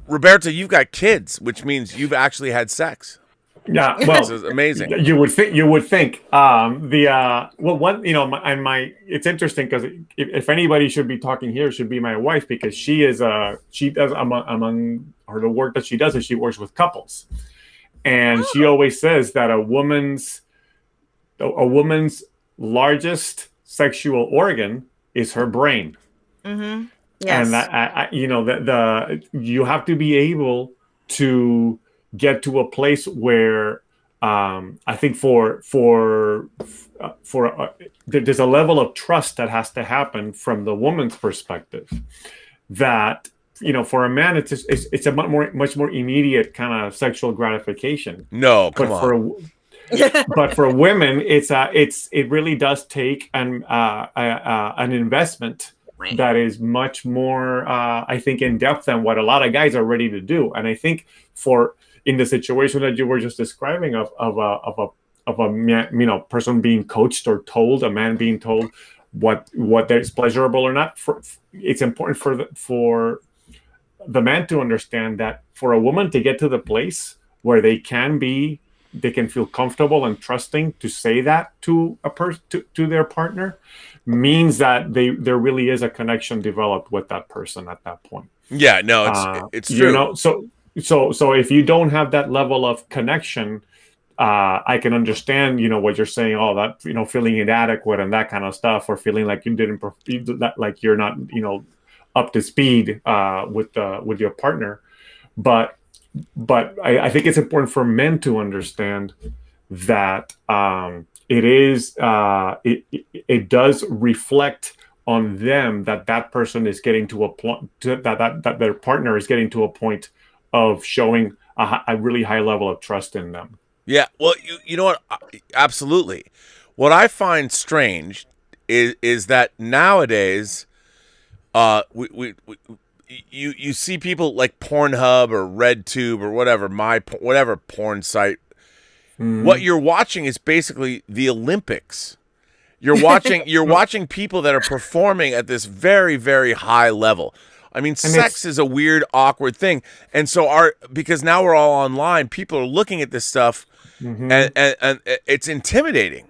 Roberto, you've got kids, which means you've actually had sex. Yeah, well, this is amazing. You would think. It's interesting because if anybody should be talking here, it should be my wife, because she does among the work that she does is she works with couples, and she always says that a woman's largest sexual organ is her brain. Mm-hmm. Yes. And you have to be able to get to a place where I think there's a level of trust that has to happen from the woman's perspective, that for a man it's a much more immediate kind of sexual gratification. No, come on. But for women, it really does take an investment that is much more I think in depth than what a lot of guys are ready to do. And I think in the situation that you were just describing of a man, person being coached or told, a man being told what is pleasurable or not, it's important for the man to understand that for a woman to get to the place where they can feel comfortable and trusting to say that to to their partner, means that there really is a connection developed with that person at that point. Yeah, no, it's true. So if you don't have that level of connection, I can understand, what you're saying, all that, feeling inadequate and that kind of stuff, or feeling like you didn't, like you're not, up to speed with your partner. But I think it's important for men to understand that it does reflect on them that person is getting to a point, that their partner is getting to a point of showing a really high level of trust in them. Yeah, well, you know what? Absolutely. What I find strange is that nowadays, you see people like Pornhub or RedTube or whatever porn site. Mm-hmm. What you're watching is basically the Olympics. You're watching people that are performing at this very, very high level. I mean, sex is a weird, awkward thing, and so because now we're all online, people are looking at this stuff, mm-hmm. and it's intimidating.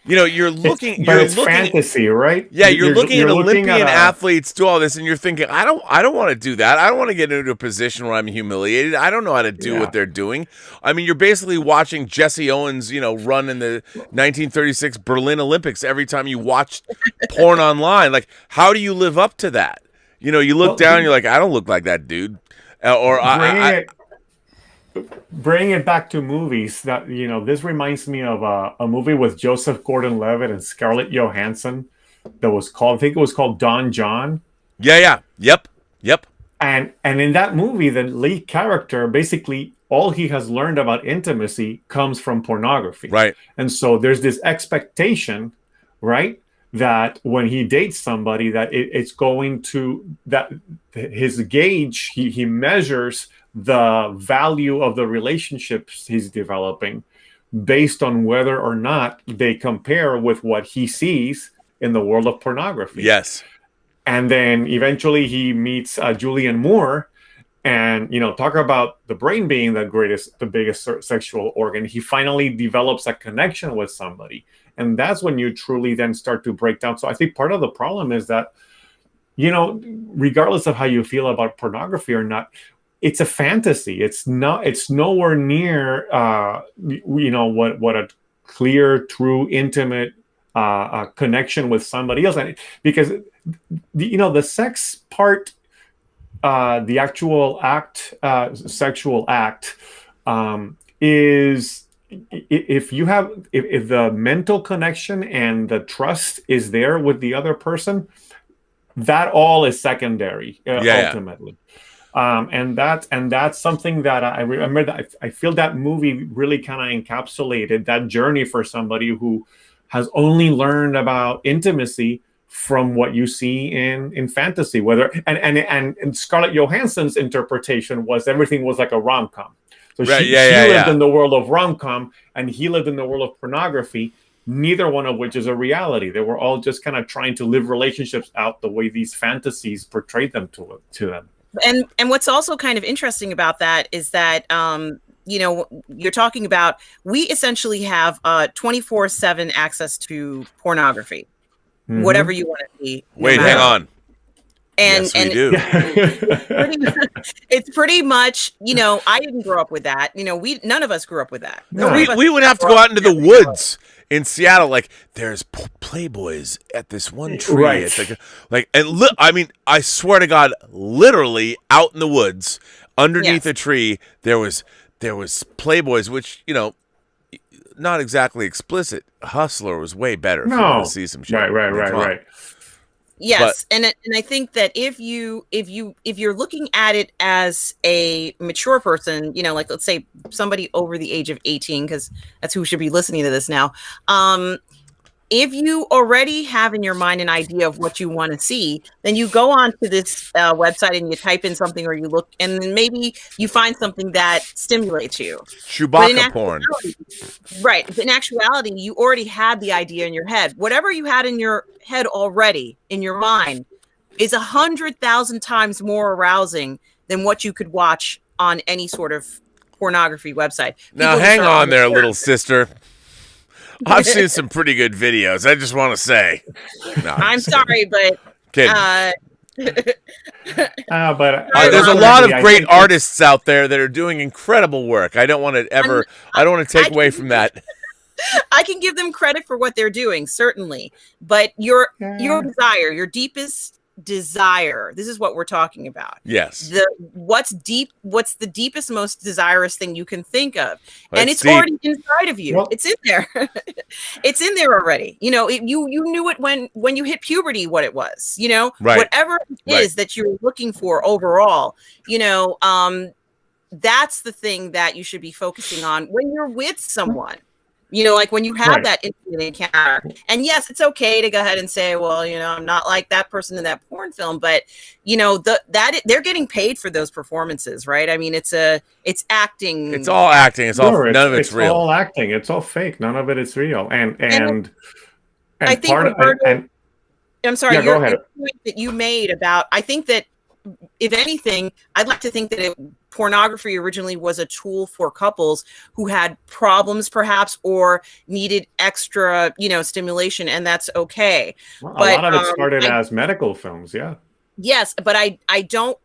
You're looking. It's fantasy, right? Yeah, you're looking at Olympian athletes do all this, and you're thinking, I don't want to do that. I don't want to get into a position where I'm humiliated. I don't know how to do what they're doing. I mean, you're basically watching Jesse Owens, run in the 1936 Berlin Olympics every time you watch porn online. Like, how do you live up to that? You look down, you're like, I don't look like that dude, Bring it back to movies. That this reminds me of a movie with Joseph Gordon-Levitt and Scarlett Johansson that was called, I think it was called Don John. Yeah. Yep. And in that movie, the lead character, basically all he has learned about intimacy comes from pornography. Right. And so there's this expectation, right, that when he dates somebody, that it's going to, that his gauge, he measures the value of the relationships he's developing based on whether or not they compare with what he sees in the world of pornography. Yes. And then eventually he meets Julianne Moore, and talk about the brain being the biggest sexual organ. He finally develops a connection with somebody, and that's when you truly then start to break down. So I think part of the problem is that, regardless of how you feel about pornography or not, it's a fantasy. It's nowhere near, what a clear, true, intimate connection with somebody else. And because the sex part, the actual act, sexual act, is if the mental connection and the trust is there with the other person, that all is secondary ultimately. And that's something that I remember, that I feel that movie really kind of encapsulated that journey for somebody who has only learned about intimacy from what you see in fantasy. And Scarlett Johansson's interpretation was everything was like a rom-com. So she lived in the world of rom-com, and he lived in the world of pornography, neither one of which is a reality. They were all just kind of trying to live relationships out the way these fantasies portrayed them to them. And what's also kind of interesting about that is that, you're talking about, we essentially have 24/7 access to pornography, mm-hmm. whatever you want to see. Wait, hang on. And yes, we do. It's pretty much, I didn't grow up with that. None of us grew up with that. No, we would have to go out into the woods in Seattle. Like, there's Playboys at this one tree. Right. It's I swear to God, literally out in the woods, underneath a tree, there was Playboys, which, not exactly explicit. Hustler was way better if you want to see some shit. Right. Yes, and I think that if you're looking at it as a mature person, like let's say somebody over the age of 18, because that's who should be listening to this now. If you already have in your mind an idea of what you want to see, then you go on to this website and you type in something, or you look, and then maybe you find something that stimulates you. Chewbacca porn. Right. But in actuality, you already had the idea in your head. Whatever you had in your head already, in your mind, is 100,000 times more arousing than what you could watch on any sort of pornography website. Now, hang on there, little sister. I've seen some pretty good videos. I just want to say. No, I'm sorry, but But There's a lot of ultimately, I great think artists out there that are doing incredible work. I don't want to take away from that. I can give them credit for what they're doing, certainly. But your Yeah. desire, your deepest desire, this is what we're talking about. Yes. What's the deepest, most desirous thing you can think of? And it's deep. already inside of you. Well- It's in there. It's in there already. You know, you knew it when you hit puberty what it was, you know, Right. whatever it is that you're looking for overall, you know, that's the thing that you should be focusing on when you're with someone. You know, like when you have that intimate encounter. And yes, it's okay to go ahead and say, well, you know, I'm not like that person in that porn film, but you know, they're getting paid for those performances, right? I mean, it's acting. It's all acting. None of it's real. It's all acting. It's all fake. None of it is real. And I think I'm sorry, yeah, go ahead. point that you made about, I think that if anything, I'd like to think that pornography originally was a tool for couples who had problems perhaps or needed extra, you know, stimulation, and that's okay. Well, but a lot of it started as medical films, yeah. Yes, but I don't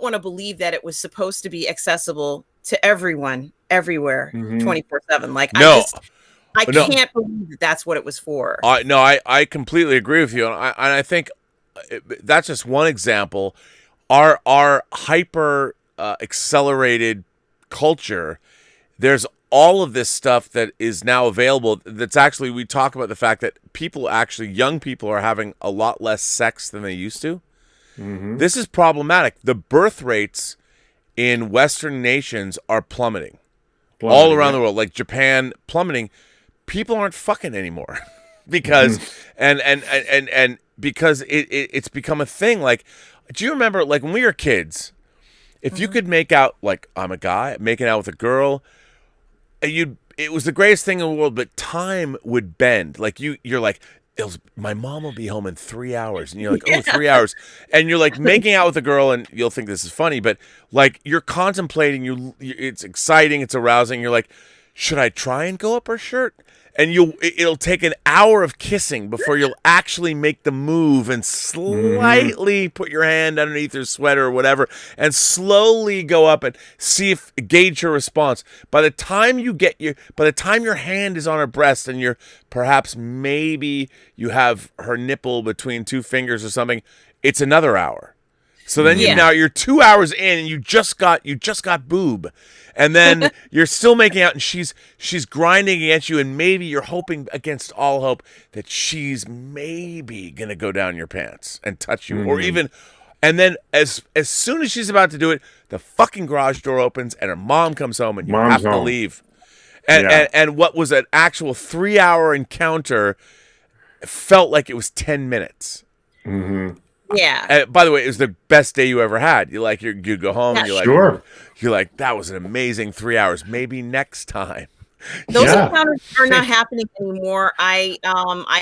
want to believe that it was supposed to be accessible to everyone, everywhere, 24/7. Like no. I can't believe that that's what it was for. No, I completely agree with you, and I think that's just one example. Our hyper accelerated culture, there's all of this stuff that is now available. That's actually, we talk about the fact that young people are having a lot less sex than they used to. This is problematic. The birth rates in Western nations are plummeting all around the world, like Japan, plummeting. People aren't fucking anymore because and because it's become a thing. Like, do you remember, like, when we were kids, if you could make out, like, I'm a guy making out with a girl, it was the greatest thing in the world, but time would bend. Like, you're like, my mom will be home in 3 hours, and you're like, 3 hours, and you're like making out with a girl, and you'll think this is funny, but like you're contemplating, it's exciting, it's arousing. You're like, should I try and go up her shirt? And it'll take an hour of kissing before you'll actually make the move and slightly put your hand underneath her sweater or whatever, and slowly go up and gauge her response. By the time your hand is on her breast and maybe you have her nipple between two fingers or something, it's another hour. So then you're 2 hours in, and you just got boob, and then you're still making out, and she's grinding against you, and maybe you're hoping against all hope that she's maybe gonna go down your pants and touch you, or even, and then as soon as she's about to do it, the fucking garage door opens and her mom comes home, and you have to leave, and what was an actual 3 hour encounter felt like it was 10 minutes. Yeah. By the way, it was the best day you ever had. You go home and you're like, that was an amazing 3 hours. Maybe next time. Those encounters are not happening anymore. I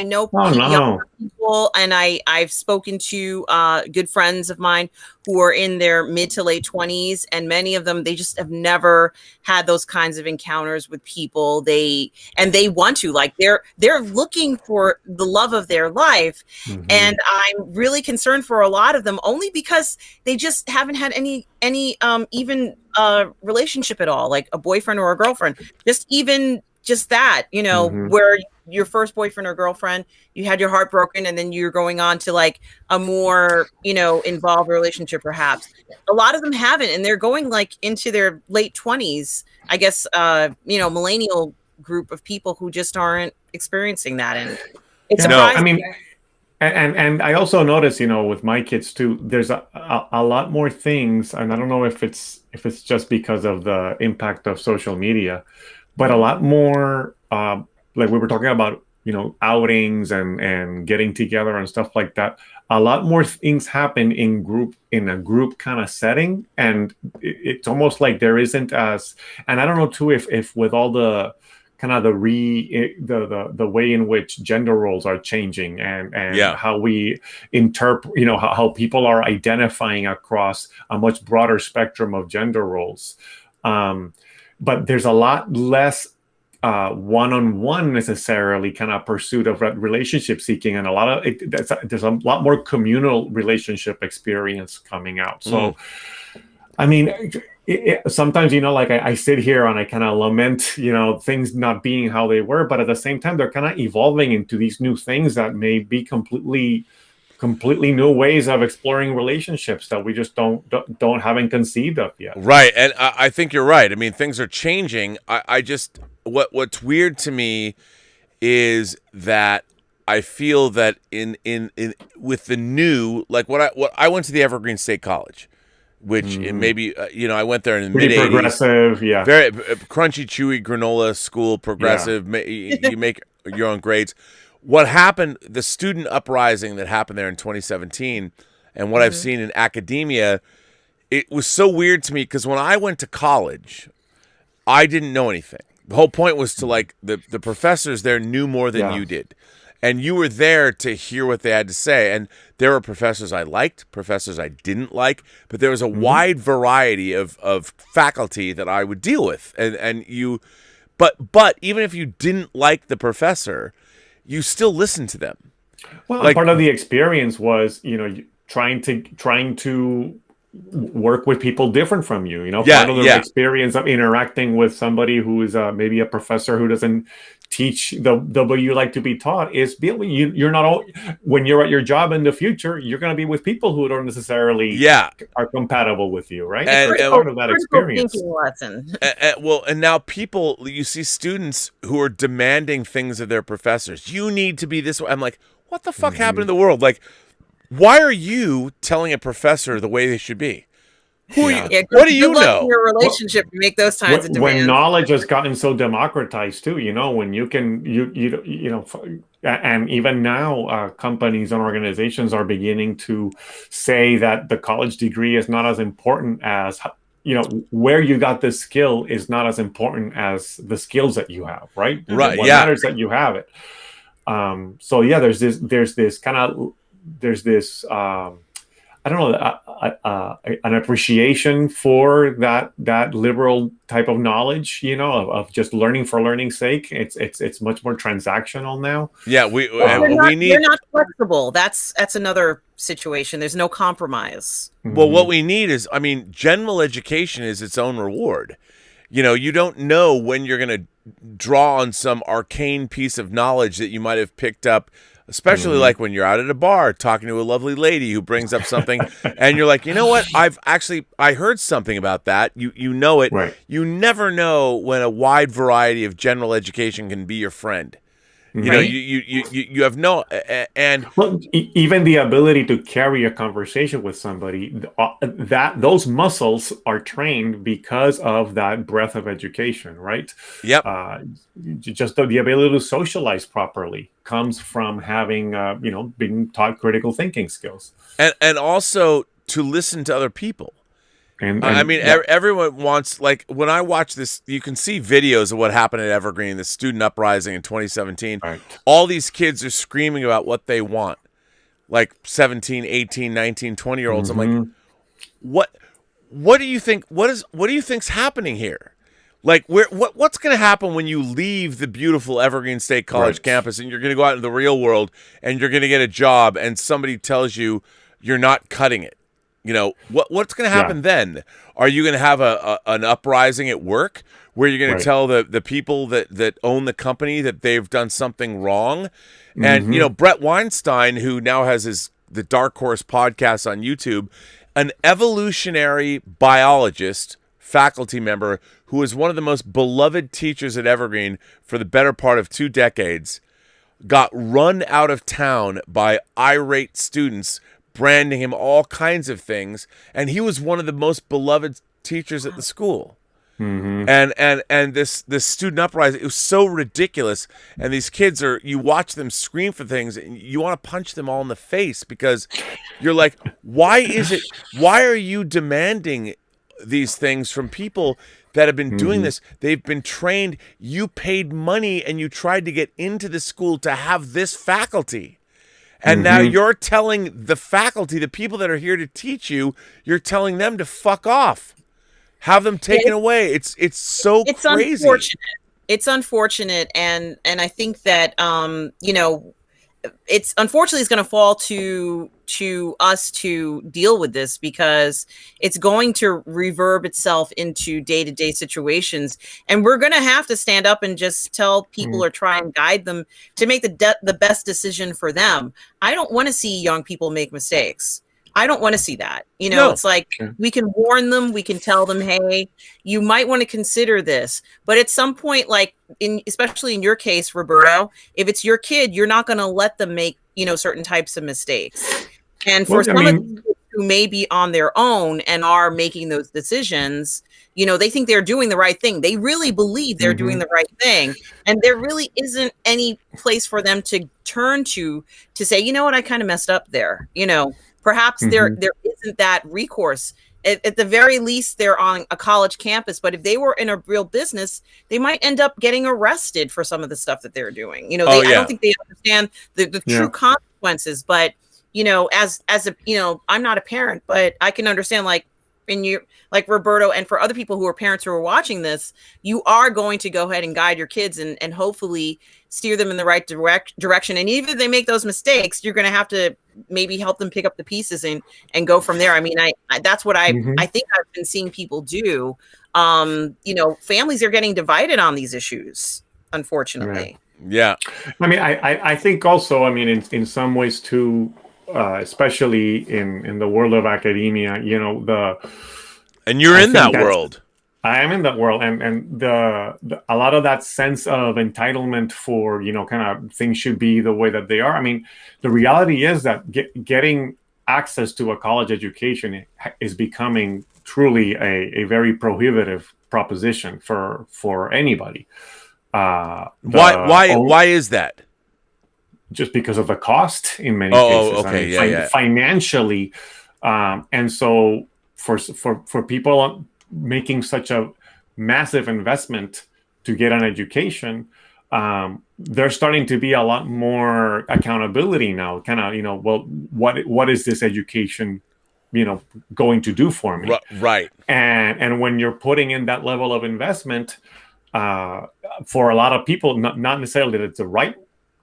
know younger people, and I've spoken to good friends of mine who are in their mid to late 20s, and many of them, they just have never had those kinds of encounters with people. They want to, like, they're looking for the love of their life, and I'm really concerned for a lot of them, only because they just haven't had any even relationship at all, like a boyfriend or a girlfriend, just that, you know, where your first boyfriend or girlfriend, you had your heart broken, and then you're going on to like a more, you know, involved relationship perhaps. A lot of them haven't, and they're going like into their late 20s, I guess, you know, millennial group of people who just aren't experiencing that. And it's surprising. I mean, and I also notice, you know, with my kids too, there's a lot more things, and I don't know if it's just because of the impact of social media, but a lot more, like we were talking about, you know, outings and getting together and stuff like that. A lot more things happen in a group kind of setting, and it's almost like there isn't as, and I don't know too if with all the kind of the way in which gender roles are changing and how we interpret, you know, how people are identifying across a much broader spectrum of gender roles. But there's a lot less one-on-one necessarily kind of pursuit of relationship seeking, and there's a lot more communal relationship experience coming out. So I mean, sometimes, like I sit here and I kind of lament, things not being how they were, but at the same time, they're kind of evolving into these new things that may be completely new ways of exploring relationships that we just haven't conceived of yet. Right, and I think you're right. I mean, things are changing. I just what's weird to me is that I feel that in with the new, like what I went to the Evergreen State College, which maybe I went there in the mid-80s. Progressive, yeah, very crunchy, chewy granola school, progressive. Yeah. You make your own grades. What happened, the student uprising that happened there in 2017, and what I've seen in academia, it was so weird to me because when I went to college, I didn't know anything. The whole point was to, like, the professors there knew more than you did. And you were there to hear what they had to say. And there were professors I liked, professors I didn't like, but there was a wide variety of faculty that I would deal with. But even if you didn't like the professor, you still listen to them. Well, part of the experience was, trying to work with people different from you. Part of the experience of interacting with somebody who is maybe a professor who doesn't teach the way you like to be taught is you're not all, when you're at your job in the future, you're going to be with people who don't necessarily are compatible with you, right? And part of that experience. Lesson. And now you see students who are demanding things of their professors. You need to be this way. I'm like, what the fuck happened in the world? Like, why are you telling a professor the way they should be? Who are you? What do you know? Your relationship to make those kinds of demands. When knowledge has gotten so democratized too, when you can, and even now, companies and organizations are beginning to say that the college degree is not as important as, where you got this skill is not as important as the skills that you have, right? Right. What matters that you have it. So yeah, there's this I don't know, an appreciation for that liberal type of knowledge, of just learning for learning's sake. It's much more transactional now. Yeah, they're not flexible. That's another situation. There's no compromise. Well, what we need is, general education is its own reward. You don't know when you're going to draw on some arcane piece of knowledge that you might have picked up, especially like when you're out at a bar talking to a lovely lady who brings up something and you're like, you know what? I heard something about that. You know it. Right. You never know when a wide variety of general education can be your friend. You have no and even the ability to carry a conversation with somebody, those muscles are trained because of that breadth of education, right? Yep. Just the ability to socialize properly comes from having being taught critical thinking skills, and also to listen to other people. Everyone wants, like, when I watch this, you can see videos of what happened at Evergreen, the student uprising in 2017. Right. All these kids are screaming about what they want, like 17, 18, 19, 20-year-olds. I'm like, what do you think? What do you think's happening here? Like, what's going to happen when you leave the beautiful Evergreen State College campus and you're going to go out into the real world and you're going to get a job and somebody tells you you're not cutting it? What's going to happen then? Are you going to have an uprising at work where you're going to tell the people that own the company that they've done something wrong? And, Brett Weinstein, who now has the Dark Horse podcast on YouTube, an evolutionary biologist, faculty member, who is one of the most beloved teachers at Evergreen for the better part of 2 decades, got run out of town by irate students branding him all kinds of things, and he was one of the most beloved teachers at the school. And this student uprising, it was so ridiculous, and these kids you watch them scream for things and you want to punch them all in the face because you're like, why are you demanding these things from people that have been doing this? They've been trained, you paid money and you tried to get into the school to have this faculty. And now you're telling the faculty, the people that are here to teach you, you're telling them to fuck off. Have them taken away. It's so crazy. Unfortunate. It's unfortunate, and I think that you know, it's unfortunately it's going to fall to us to deal with this, because it's going to reverb itself into day-to-day situations, and we're going to have to stand up and just tell people or try and guide them to make the best decision for them. I don't want to see young people make mistakes. I don't want to see that. You know, it's like we can warn them, we can tell them, hey, you might want to consider this. But at some point, like especially in your case, Roberto, if it's your kid, you're not going to let them make, you know, certain types of mistakes. And for some of them who may be on their own and are making those decisions, you know, they think they're doing the right thing. They really believe they're doing the right thing. And there really isn't any place for them to turn to say, you know what, I kind of messed up there. You know, perhaps there isn't that recourse. At the very least, they're on a college campus. But if they were in a real business, they might end up getting arrested for some of the stuff that they're doing. You know, I don't think they understand the true consequences. But, you know, as a, you know, I'm not a parent, but I can understand, like, in you, like Roberto, and for other people who are parents who are watching this, you are going to go ahead and guide your kids and hopefully steer them in the right direction. And even if they make those mistakes, you're going to have to maybe help them pick up the pieces and go from there. I mean, I that's what I think I've been seeing people do. You know, families are getting divided on these issues, unfortunately. Yeah. I mean, I think also, I mean, in some ways too, especially in the world of academia, you know, and you're in that world. I am in that world, and a lot of that sense of entitlement for, you know, kind of things should be the way that they are. I mean, the reality is that getting access to a college education is becoming truly a very prohibitive proposition for anybody. Why is that? Just because of the cost in many cases. Okay. I mean, financially, and so for people making such a massive investment to get an education, there's starting to be a lot more accountability now. Kind of, you know, well, what is this education, you know, going to do for me? Right. And when you're putting in that level of investment, for a lot of people, not necessarily that it's the right.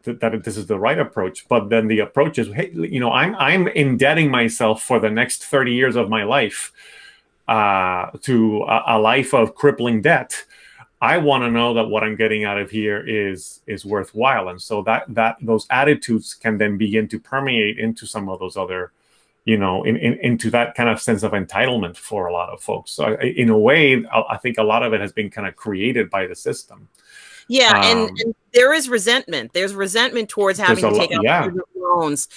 That this is the right approach, but then the approach is, hey, you know, I'm indebting myself for the next 30 years of my life to a life of crippling debt. I want to know that what I'm getting out of here is worthwhile, and so that those attitudes can then begin to permeate into some of those other, you know, into that kind of sense of entitlement for a lot of folks. So in a way, I think a lot of it has been kind of created by the system. Yeah, and there is resentment. There's resentment towards having to take out student loans,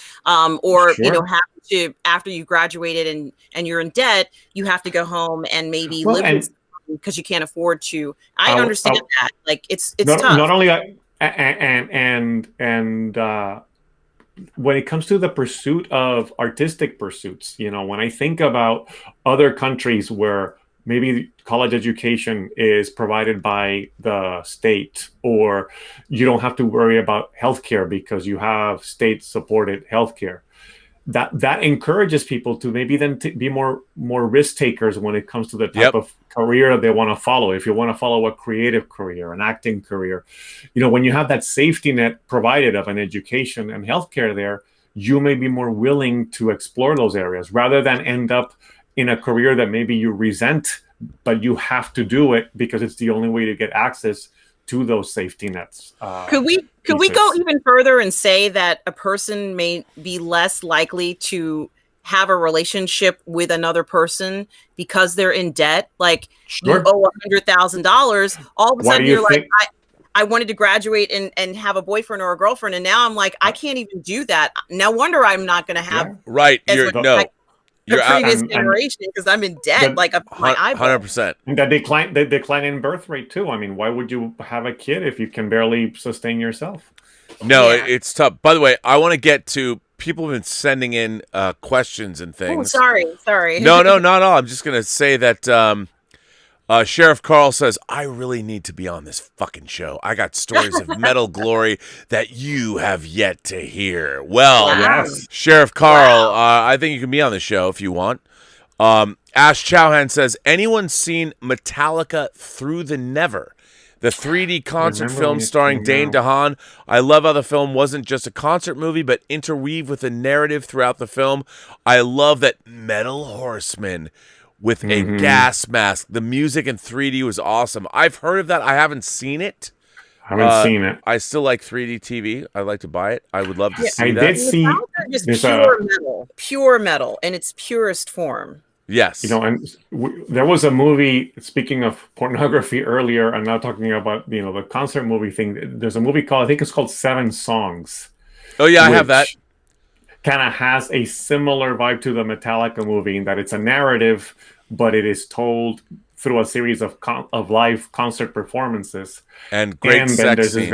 or you know, have to, after you graduated and you're in debt, you have to go home and maybe live with because you can't afford to. I understand that. Like it's tough. Not only that, and when it comes to the pursuit of artistic pursuits, you know, when I think about other countries where maybe college education is provided by the state, or you don't have to worry about healthcare because you have state-supported healthcare. That encourages people to maybe then be more risk takers when it comes to the type of career they want to follow. If you want to follow a creative career, an acting career, you know, when you have that safety net provided of an education and healthcare there, you may be more willing to explore those areas rather than end up in a career that maybe you resent, but you have to do it because it's the only way to get access to those safety nets. Could we go even further and say that a person may be less likely to have a relationship with another person because they're in debt? Like you owe $100,000, all of a sudden you're like, I wanted to graduate and have a boyfriend or a girlfriend, and now I'm like, I can't even do that. No wonder I'm not going to have the previous generation because I'm in debt, like my eyeball. 100%. And the decline in birth rate too. I mean, why would you have a kid if you can barely sustain yourself? No, it's tough. By the way, I want to get to people have been sending in questions and things. Oh, sorry. No, not all. I'm just gonna say that Sheriff Carl says, I really need to be on this fucking show. I got stories of metal glory that you have yet to hear. Well, Sheriff Carl, I think you can be on the show if you want. Ash Chowhan says, anyone seen Metallica Through the Never? The 3D concert film starring Dane DeHaan. I love how the film wasn't just a concert movie, but interweave with a narrative throughout the film. I love that metal horseman with a gas mask. The music in 3D was awesome. I've heard of that. I haven't seen it. I haven't seen it. I still like 3D TV. I'd like to buy it. I would love to see that. I did see just pure metal in its purest form. Yes. And there was a movie, speaking of pornography earlier, and now talking about, the concert movie thing. There's a movie I think it's called Seven Songs. Oh, yeah, I have that. Kind of has a similar vibe to the Metallica movie in that it's a narrative, but it is told through a series of live concert performances. And great and sex then there's scenes.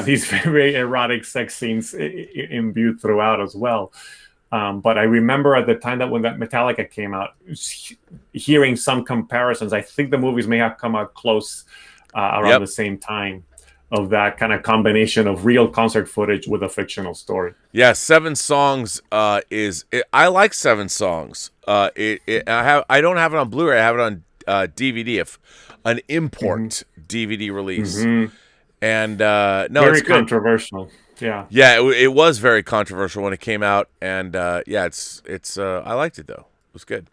These very erotic sex scenes imbued throughout as well. But I remember at the time that when that Metallica came out, hearing some comparisons. I think the movies may have come out close around the same time of that kind of combination of real concert footage with a fictional story. Yeah, Seven Songs I like Seven Songs. I don't have it on Blu-ray. I have it on DVD, an import DVD release. And very it's good. Controversial. Yeah, it was very controversial when it came out, and it's I liked it though. It was good.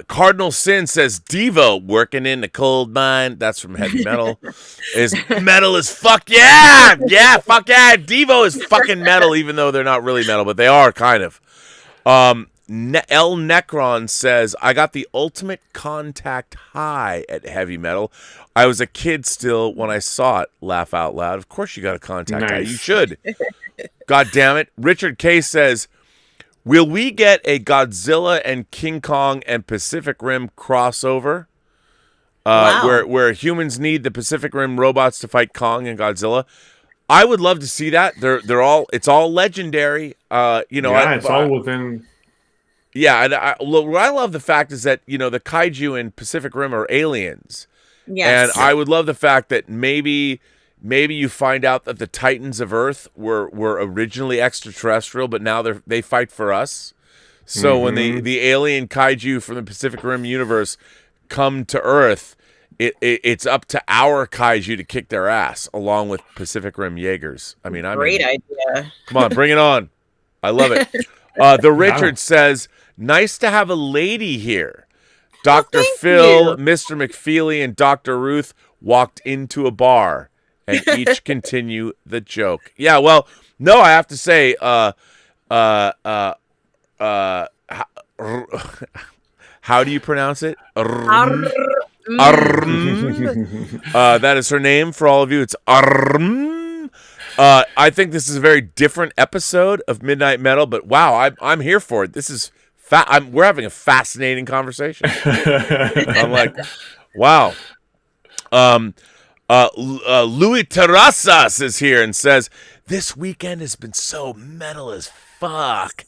Cardinal Sin says Devo working in the cold mine. That's from heavy metal. Is metal as fuck? Yeah, fuck yeah. Devo is fucking metal, even though they're not really metal, but they are kind of. El Necron says, I got the ultimate contact high at heavy metal. I was a kid still when I saw it. Laugh out loud. Of course you got a contact high. You should. God damn it. Richard K says, will we get a Godzilla and King Kong and Pacific Rim crossover? Where humans need the Pacific Rim robots to fight Kong and Godzilla. I would love to see that. It's all legendary. It's all within. Yeah, and what I love the fact is that, the kaiju in Pacific Rim are aliens. Yes. And I would love the fact that maybe you find out that the Titans of Earth were originally extraterrestrial, but now they fight for us. So when the alien kaiju from the Pacific Rim universe come to Earth, it's up to our kaiju to kick their ass, along with Pacific Rim Jaegers. I mean, great idea. Come on, bring it on. I love it. The Richard says, nice to have a lady here. Dr. Phil, Mr. McFeely, and Dr. Ruth walked into a bar and each continue the joke. Yeah, well, no, I have to say, how do you pronounce it? That is her name for all of you. It's Arm. I think this is a very different episode of Midnight Metal, but wow, I'm here for it. This is we're having a fascinating conversation. I'm like, wow. Louis Terrazas is here and says, this weekend has been so metal as fuck.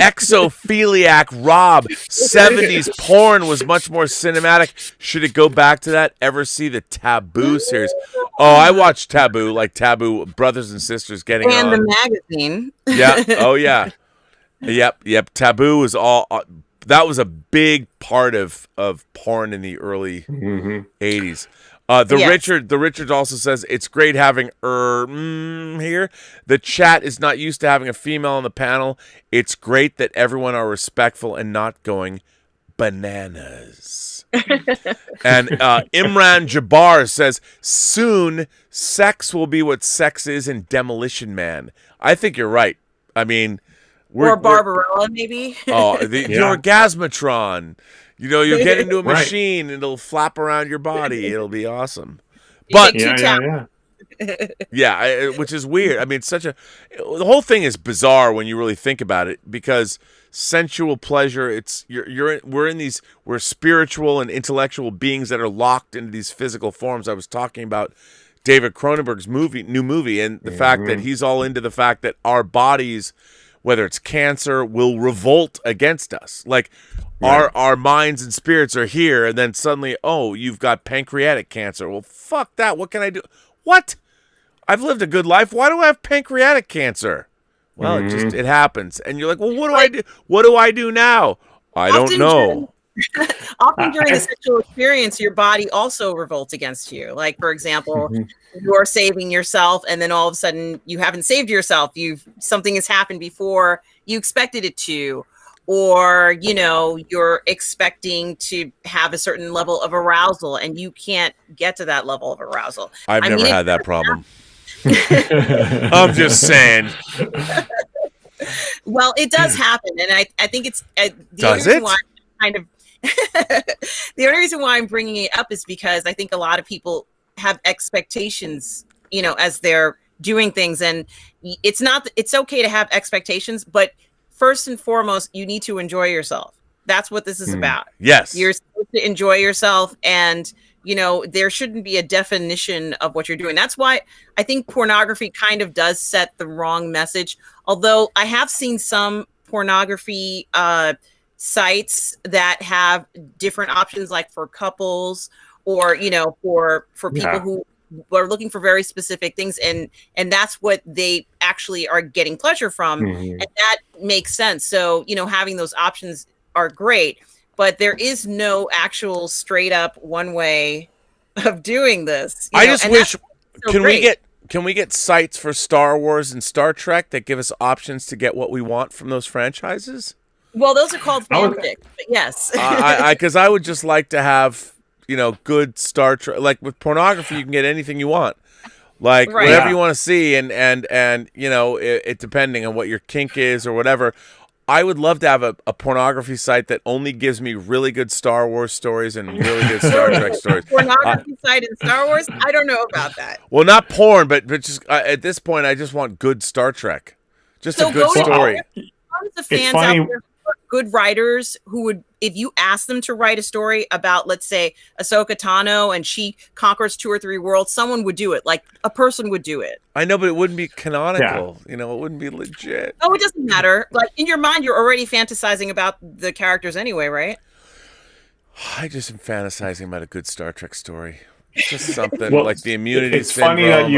Exophiliac Rob, 70s porn was much more cinematic. Should it go back to that? Ever see the Taboo series? Oh, I watched Taboo, like Taboo, brothers and sisters getting on. And the magazine. Yeah. Oh, yeah. Yep. Taboo was all. That was a big part of porn in the early 80s. The Richard also says it's great having here. The chat is not used to having a female on the panel. It's great that everyone are respectful and not going bananas. And Imran Jabbar says soon sex will be what sex is in Demolition Man. I think you're right. I mean, or Barbarella, maybe. The Orgasmatron. You'll get into a machine and it'll flap around your body. It'll be awesome. But which is weird. I mean, the whole thing is bizarre when you really think about it, because sensual pleasure, we're spiritual and intellectual beings that are locked into these physical forms. I was talking about David Cronenberg's new movie, and the fact that he's all into the fact that our bodies, whether it's cancer, will revolt against us. Like our minds and spirits are here, and then suddenly, you've got pancreatic cancer. Well, fuck that. What can I do? What? I've lived a good life. Why do I have pancreatic cancer? Well, it happens. And you're like, well, what do I do? What do I do now? I don't know. Often during the sexual experience, your body also revolts against you. Like, for example, you're saving yourself, and then all of a sudden you haven't saved yourself. Something has happened before you expected it to, or you're expecting to have a certain level of arousal, and you can't get to that level of arousal. I've never had that problem. I'm just saying. Well, it does happen, and I think it's does it? Why I'm kind of the only reason why I'm bringing it up is because I think a lot of people have expectations, as they're doing things, and it's okay to have expectations, but first and foremost, you need to enjoy yourself. That's what this is about. Yes, you're supposed to enjoy yourself, and there shouldn't be a definition of what you're doing. That's why I think pornography kind of does set the wrong message. Although I have seen some pornography sites that have different options, like for couples, or for people who are looking for very specific things, and that's what they actually are getting pleasure from, and that makes sense. So having those options are great, but there is no actual straight up one way of doing this. I just wish can we get sites for Star Wars and Star Trek that give us options to get what we want from those franchises? Well, those are called fanfic, but yes. Because I would just like to have, good Star Trek. Like with pornography, you can get anything you want. Like whatever you want to see, and it depending on what your kink is or whatever. I would love to have a pornography site that only gives me really good Star Wars stories and really good Star Trek stories. Pornography site in Star Wars? I don't know about that. Well, not porn, but just at this point, I just want good Star Trek. Just a good story. Tons of fans out there who are good writers who would, if you ask them to write a story about, let's say, Ahsoka Tano and she conquers 2 or 3 worlds, someone would do it. Like a person would do it. I know, but it wouldn't be canonical. It wouldn't be legit. Oh, it doesn't matter. Like in your mind, you're already fantasizing about the characters anyway, right? I just am fantasizing about a good Star Trek story. Just something like the immunity it's syndrome. Funny that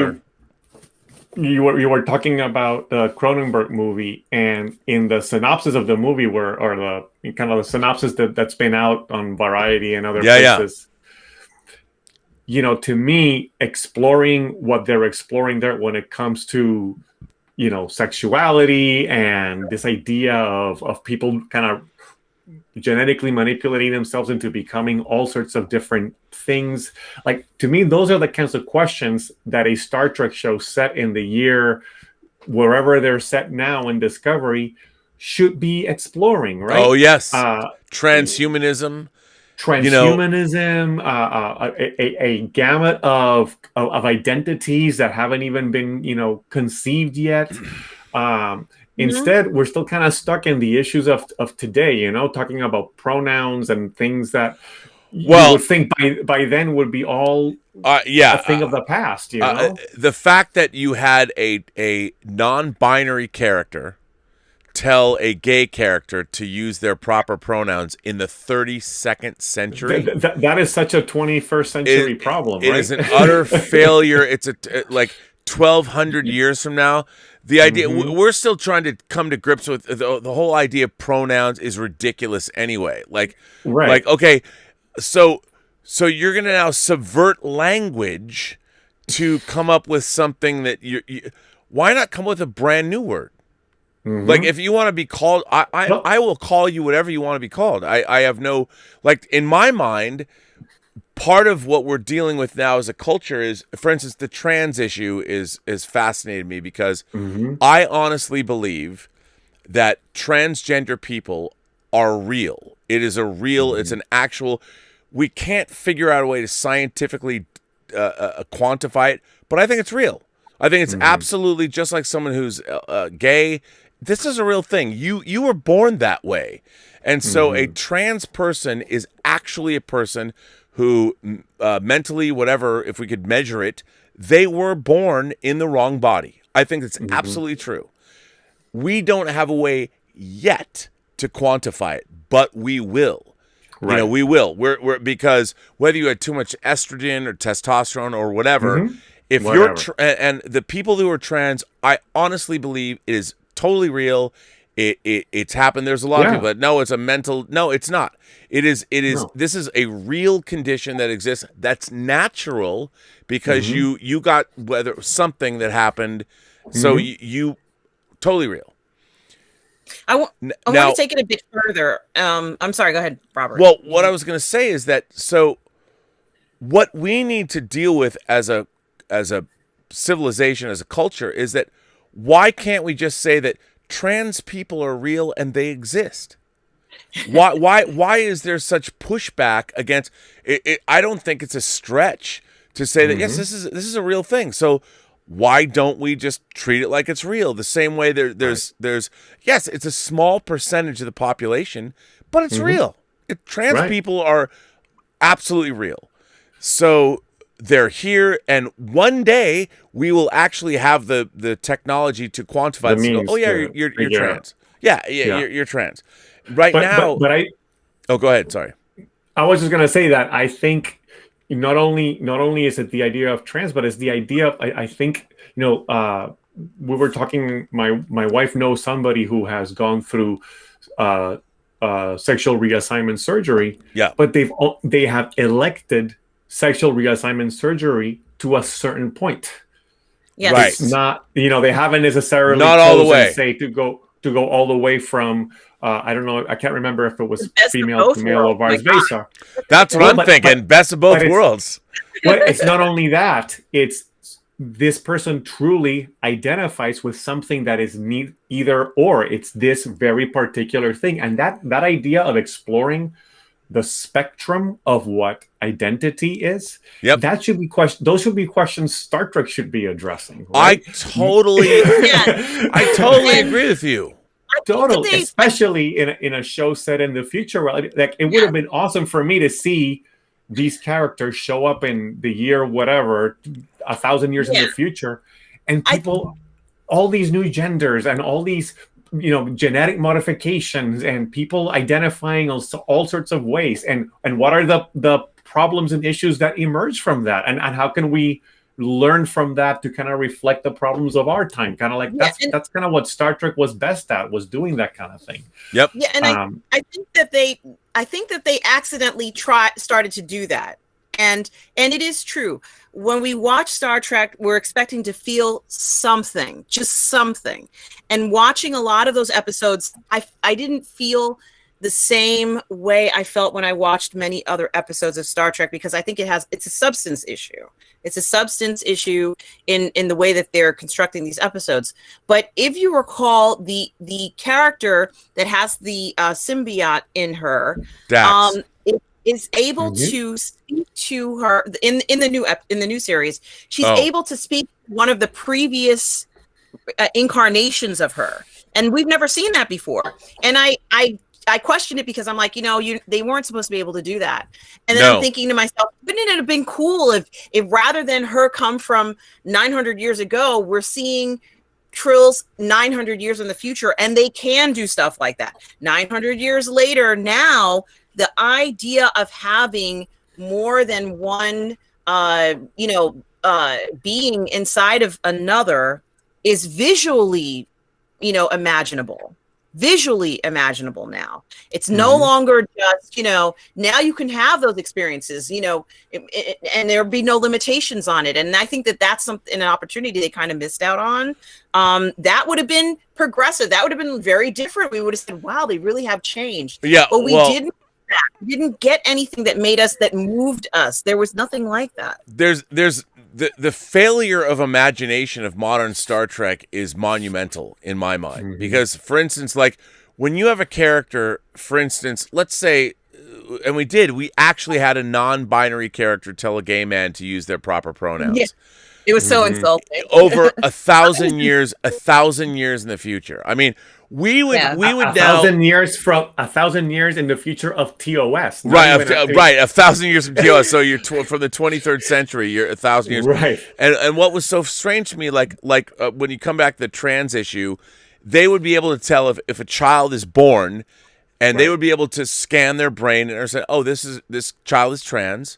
you were talking about the Cronenberg movie, and in the synopsis of the movie, or the kind of the synopsis that's been out on Variety and other places, to me, exploring what they're exploring there when it comes to, sexuality and this idea of people kind of genetically manipulating themselves into becoming all sorts of different things. Like, to me, those are the kinds of questions that a Star Trek show set in the year, wherever they're set now in Discovery, should be exploring, right? Oh, yes. Transhumanism. A gamut of identities that haven't even been, conceived yet. Instead, we're still kind of stuck in the issues of today, talking about pronouns and things that you would think by then would be all a thing of the past, The fact that you had a non-binary character tell a gay character to use their proper pronouns in the 32nd century. That is such a 21st century problem, right? It is an utter failure. It's like 1,200 years from now. The idea, we're still trying to come to grips with the whole idea of pronouns is ridiculous anyway. Okay, so you're going to now subvert language to come up with something that why not come with a brand new word? Like, if you want to be called, I will call you whatever you want to be called. I have no, in my mind, part of what we're dealing with now as a culture is, for instance, the trans issue is fascinated me because I honestly believe that transgender people are real. It is it's an actual, we can't figure out a way to scientifically quantify it, but I think it's real. I think it's absolutely just like someone who's gay. This is a real thing. You were born that way. And so a trans person is actually a person who mentally, whatever, if we could measure it, they were born in the wrong body. I think it's absolutely true. We don't have a way yet to quantify it, but we will. Right. We will. We're because whether you had too much estrogen or testosterone or whatever, if you're and the people who are trans, I honestly believe it is totally real. It's happened. There's a lot of people that no, it's a mental. No, it's not. It is. No. This is a real condition that exists. That's natural because you got whether something that happened. So you totally real. I want to take it a bit further. I'm sorry. Go ahead, Robert. Well, what I was going to say is that what we need to deal with as a civilization, as a culture, is that why can't we just say that trans people are real and they exist? Why is there such pushback against it? I don't think it's a stretch to say that yes, this is a real thing. So why don't we just treat it like it's real? The same way there's yes, it's a small percentage of the population, but it's real. Trans people are absolutely real. So they're here, and one day we will actually have the technology to quantify it. So, oh yeah, you're trans. Yeah, you're trans. Right now, but I. Oh, go ahead. Sorry. I was just gonna say that I think not only is it the idea of trans, but it's the idea of I think we were talking. My wife knows somebody who has gone through sexual reassignment surgery. Yeah, but they have elected sexual reassignment surgery to a certain point. Yes. Right. It's not, they haven't necessarily not all the way. Say to go all the way from I don't know, I can't remember if it was female to male or vice versa. That's what I'm thinking. Best of both worlds. But it's not only that, it's this person truly identifies with something that is either or. It's this very particular thing. And that idea of exploring the spectrum of what identity is, that should be those should be questions Star Trek should be addressing. Right? I totally agree with you. Totally, especially in a show set in the future. Like it would have been awesome for me to see these characters show up in the year whatever, 1,000 years in the future, and people, all these new genders and all these genetic modifications and people identifying all sorts of ways, and what are the problems and issues that emerge from that, and how can we learn from that to kind of reflect the problems of our time, kind of like that's kind of what Star Trek was best at, was doing that kind of thing. Yep. Yeah, and I think that they accidentally started to do that. And it is true. When we watch Star Trek, we're expecting to feel something, just something. And watching a lot of those episodes, I didn't feel the same way I felt when I watched many other episodes of Star Trek, because I think it's a substance issue. It's a substance issue in the way that they're constructing these episodes. But if you recall, the character that has the symbiote in her, is able to speak to her in the new series. She's able to speak to one of the previous incarnations of her, and we've never seen that before. And I question it because I'm like, they weren't supposed to be able to do that. And then I'm thinking to myself, wouldn't it have been cool if rather than her come from 900 years ago, we're seeing Trill's 900 years in the future, and they can do stuff like that. 900 years later, now the idea of having more than one, being inside of another is visually, imaginable. Visually imaginable now. It's no longer just, now you can have those experiences, and there'll be no limitations on it. And I think that that's an opportunity they kind of missed out on. That would have been progressive. That would have been very different. We would have said, wow, they really have changed. Yeah, but we didn't get anything that moved us. There was nothing like that. There's the failure of imagination of modern Star Trek is monumental in my mind, because, for instance, like when you have a character, for instance, let's say, and we actually had a non-binary character tell a gay man to use their proper pronouns. Yeah. It was so insulting. Over 1,000 years, 1,000 years in the future. I mean, we would now 1,000 years from 1,000 years in the future of TOS. Right, 1,000 years from TOS. So you're from the 23rd century. You're 1,000 years. Right. And what was so strange to me, like when you come back to the trans issue, they would be able to tell if a child is born, and they would be able to scan their brain and say, oh, this child is trans.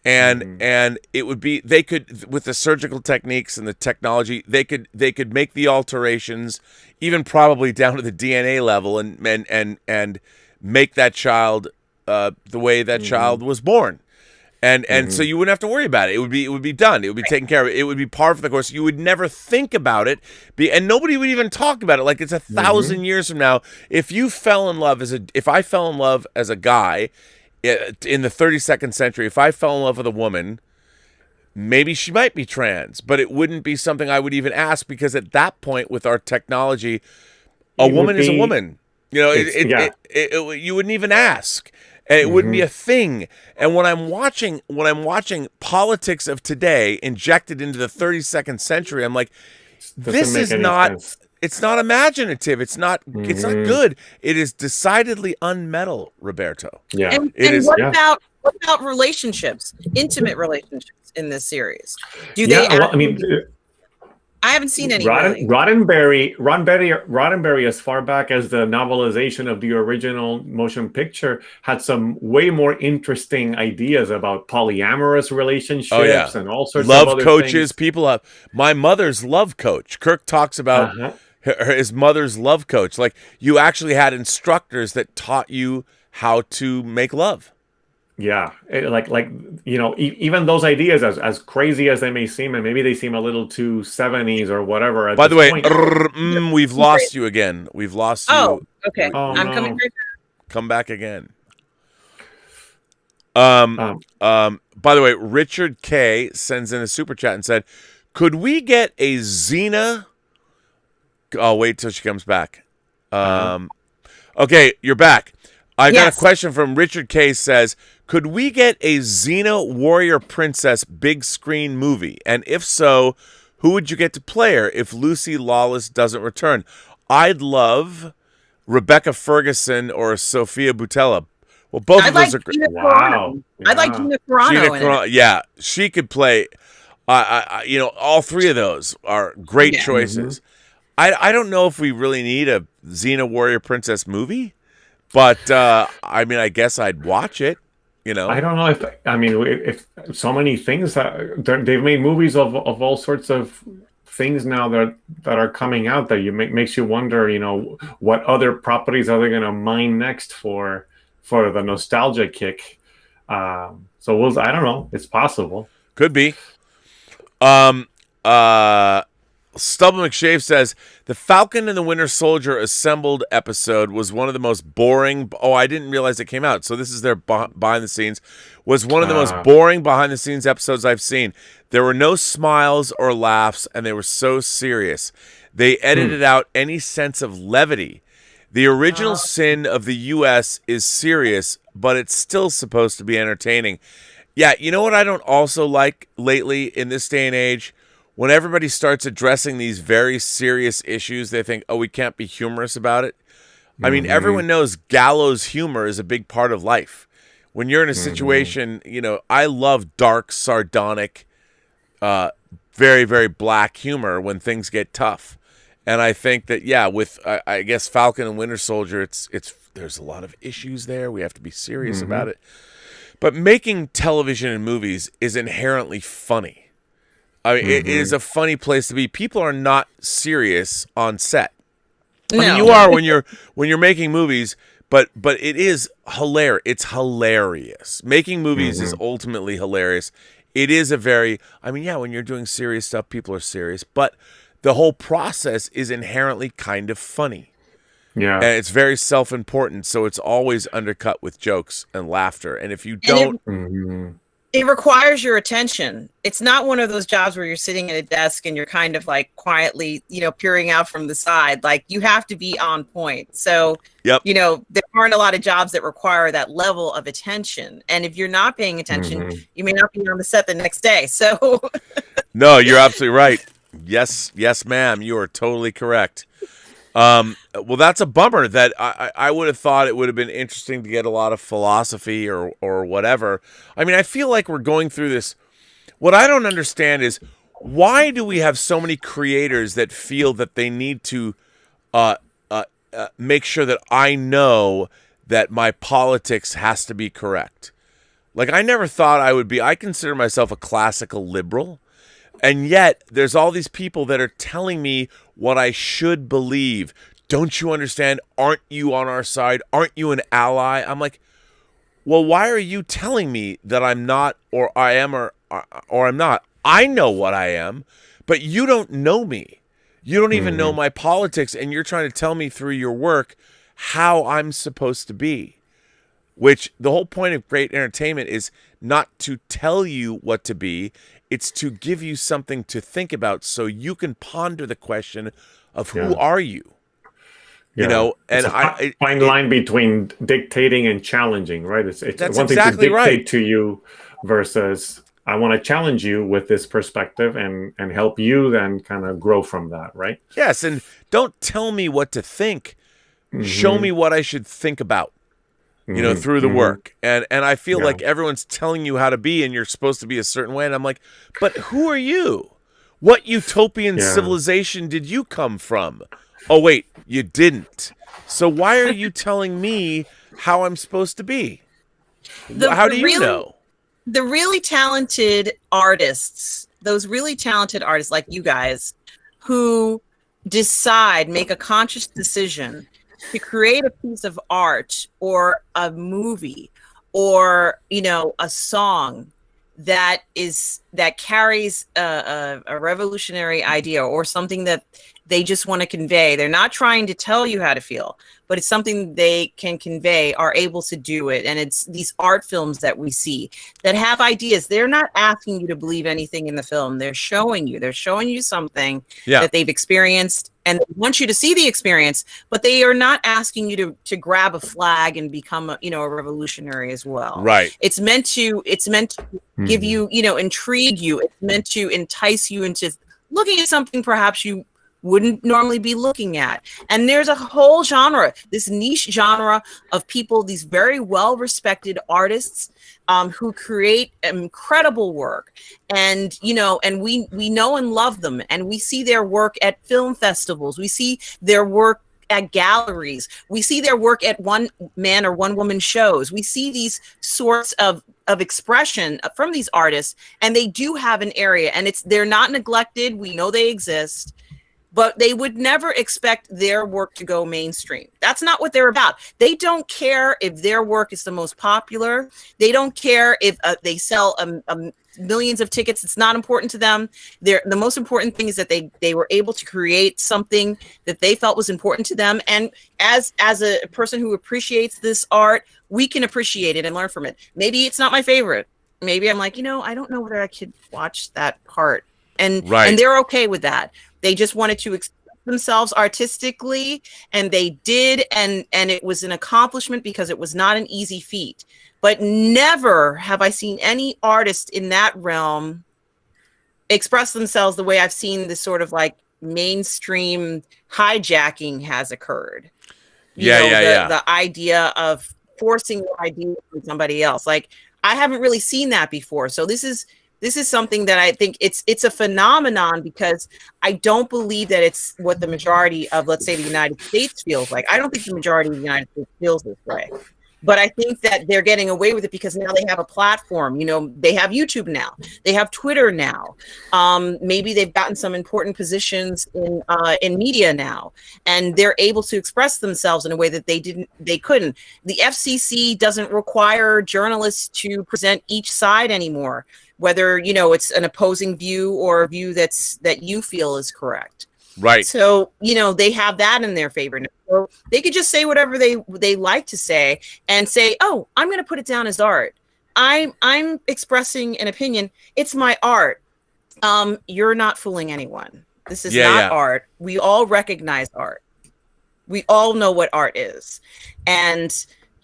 and it would be, they could, with the surgical techniques and the technology, they could make the alterations, even probably down to the DNA level, and make that child the way that child was born. And so you wouldn't have to worry about it. It would be done. It would be taken care of. It would be par for the course. You would never think about it, and nobody would even talk about it. Like it's 1,000 years from now. If I fell in love as a guy in the 32nd century, if I fell in love with a woman, maybe she might be trans, but it wouldn't be something I would even ask, because at that point, with our technology, a woman is a woman. You know, you wouldn't even ask. And it wouldn't be a thing. And when I'm watching politics of today injected into the 32nd century, I'm like, this is not sense. It's not imaginative. It's not good. It is decidedly unmetal, Roberto. Yeah. And what about relationships, intimate relationships in this series? Do they I haven't seen any. Roddenberry, as far back as the novelization of the original motion picture, had some way more interesting ideas about polyamorous relationships and all sorts of other coaches. things. People have my mother's love coach. Kirk talks about his mother's love coach. Like, you actually had instructors that taught you how to make love. Yeah, even those ideas, as crazy as they may seem, and maybe they seem a little too 70s or whatever. By the way, we've lost you again. We've lost you. Oh, okay. I'm coming right back. Come back again. By the way, Richard K sends in a super chat and said, "Could we get a Xena?" I'll wait till she comes back. Okay, you're back. I got a question from Richard K. Says, could we get a Xena Warrior Princess big screen movie? And if so, who would you get to play her if Lucy Lawless doesn't return? I'd love Rebecca Ferguson or Sophia Boutella. Well, both of those are great. Wow. I'd like Gina Carano. Yeah, she could play. All three of those are great choices. I don't know if we really need a Xena Warrior Princess movie. But, I guess I'd watch it, I don't know if so many things they've made movies of all sorts of things now that are coming out that makes you wonder, what other properties are they going to mine next for the nostalgia kick. I don't know. It's possible. Could be. Stubble McShave says, the Falcon and the Winter Soldier Assembled episode was one of the most boring. Oh, I didn't realize it came out. So this is their behind the scenes. Was one of the most boring behind the scenes episodes I've seen. There were no smiles or laughs, and they were so serious. They edited out any sense of levity. The original sin of the U.S. is serious, but it's still supposed to be entertaining. Yeah, you know what I don't also like lately in this day and age? When everybody starts addressing these very serious issues, they think, we can't be humorous about it. I mean, everyone knows gallows humor is a big part of life. When you're in a situation, I love dark, sardonic, very, very black humor when things get tough. And I think that, with, I guess, Falcon and Winter Soldier, there's a lot of issues there. We have to be serious about it. But making television and movies is inherently funny. I mean, it is a funny place to be. People are not serious on set. No. I mean, you are when you're making movies, but it is hilarious. It's hilarious. Making movies is ultimately hilarious. It is when you're doing serious stuff, people are serious, but the whole process is inherently kind of funny. Yeah. And it's very self-important, so it's always undercut with jokes and laughter. And if you don't... It requires your attention. It's not one of those jobs where you're sitting at a desk and you're kind of like quietly, peering out from the side. Like, you have to be on point. So, there aren't a lot of jobs that require that level of attention. And if you're not paying attention, you may not be on the set the next day. So, no, you're absolutely right. Yes, ma'am. You are totally correct. Well, that's a bummer. That I would have thought it would have been interesting to get a lot of philosophy or whatever. I mean, I feel like we're going through this. What I don't understand is, why do we have so many creators that feel that they need to make sure that I know that my politics has to be correct? Like, I never thought I consider myself a classical liberal. And yet there's all these people that are telling me what I should believe. Don't you understand? Aren't you on our side? Aren't you an ally? I'm like, well, why are you telling me that I'm not, or I am, or I'm not? I know what I am, but you don't know me. You don't even know my politics, and you're trying to tell me through your work how I'm supposed to be. Which the whole point of great entertainment is not to tell you what to be. It's to give you something to think about so you can ponder the question of who are you? You know, and fine line between dictating and challenging, right? It's that's one exactly thing to dictate right. to you versus I want to challenge you with this perspective and help you then kind of grow from that, right? Yes, and don't tell me what to think. Show me what I should think about. You know, through the work. And I feel like everyone's telling you how to be and you're supposed to be a certain way. And I'm like, but who are you? What utopian civilization did you come from? Oh, wait, you didn't. So why are you telling me how I'm supposed to be? How do you know? The really talented artists, those really talented artists like you guys, who make a conscious decision to create a piece of art or a movie or, you know, a song that carries a revolutionary idea or something that they just want to convey. They're not trying to tell you how to feel, but it's something they can convey, are able to do it. And it's these art films that we see that have ideas. They're not asking you to believe anything in the film. They're showing you something that they've experienced, and they want you to see the experience, but they are not asking you to grab a flag and become a revolutionary as well. Right. It's meant to give you, intrigue you. It's meant to entice you into looking at something perhaps you wouldn't normally be looking at. And there's a whole genre, this niche genre of people, these very well-respected artists who create incredible work. And, and we know and love them. And we see their work at film festivals. We see their work at galleries. We see their work at one man or one woman shows. We see these sorts of expression from these artists, and they do have an area, and they're not neglected. We know they exist. But they would never expect their work to go mainstream. That's not what they're about. They don't care if their work is the most popular. They don't care if they sell millions of tickets. It's not important to them. The most important thing is that they were able to create something that they felt was important to them. And as a person who appreciates this art, we can appreciate it and learn from it. Maybe it's not my favorite. Maybe I'm like, I don't know whether I could watch that part. And they're okay with that. They just wanted to express themselves artistically, and they did, and it was an accomplishment because it was not an easy feat. But never have I seen any artist in that realm express themselves the way I've seen this sort of like mainstream hijacking has occurred. The idea of forcing your idea on somebody else. Like, I haven't really seen that before. So this is something that I think it's a phenomenon, because I don't believe that it's what the majority of, let's say, the United States feels like. I don't think the majority of the United States feels this way. But I think that they're getting away with it because now they have a platform. They have YouTube now. They have Twitter now. Maybe they've gotten some important positions in media now, and they're able to express themselves in a way that they couldn't. The FCC doesn't require journalists to present each side anymore, whether it's an opposing view or a view that you feel is correct. Right. So, they have that in their favor. So they could just say whatever they like to say and say, oh, I'm going to put it down as art. I'm expressing an opinion. It's my art. You're not fooling anyone. This is not art. We all recognize art. We all know what art is. And,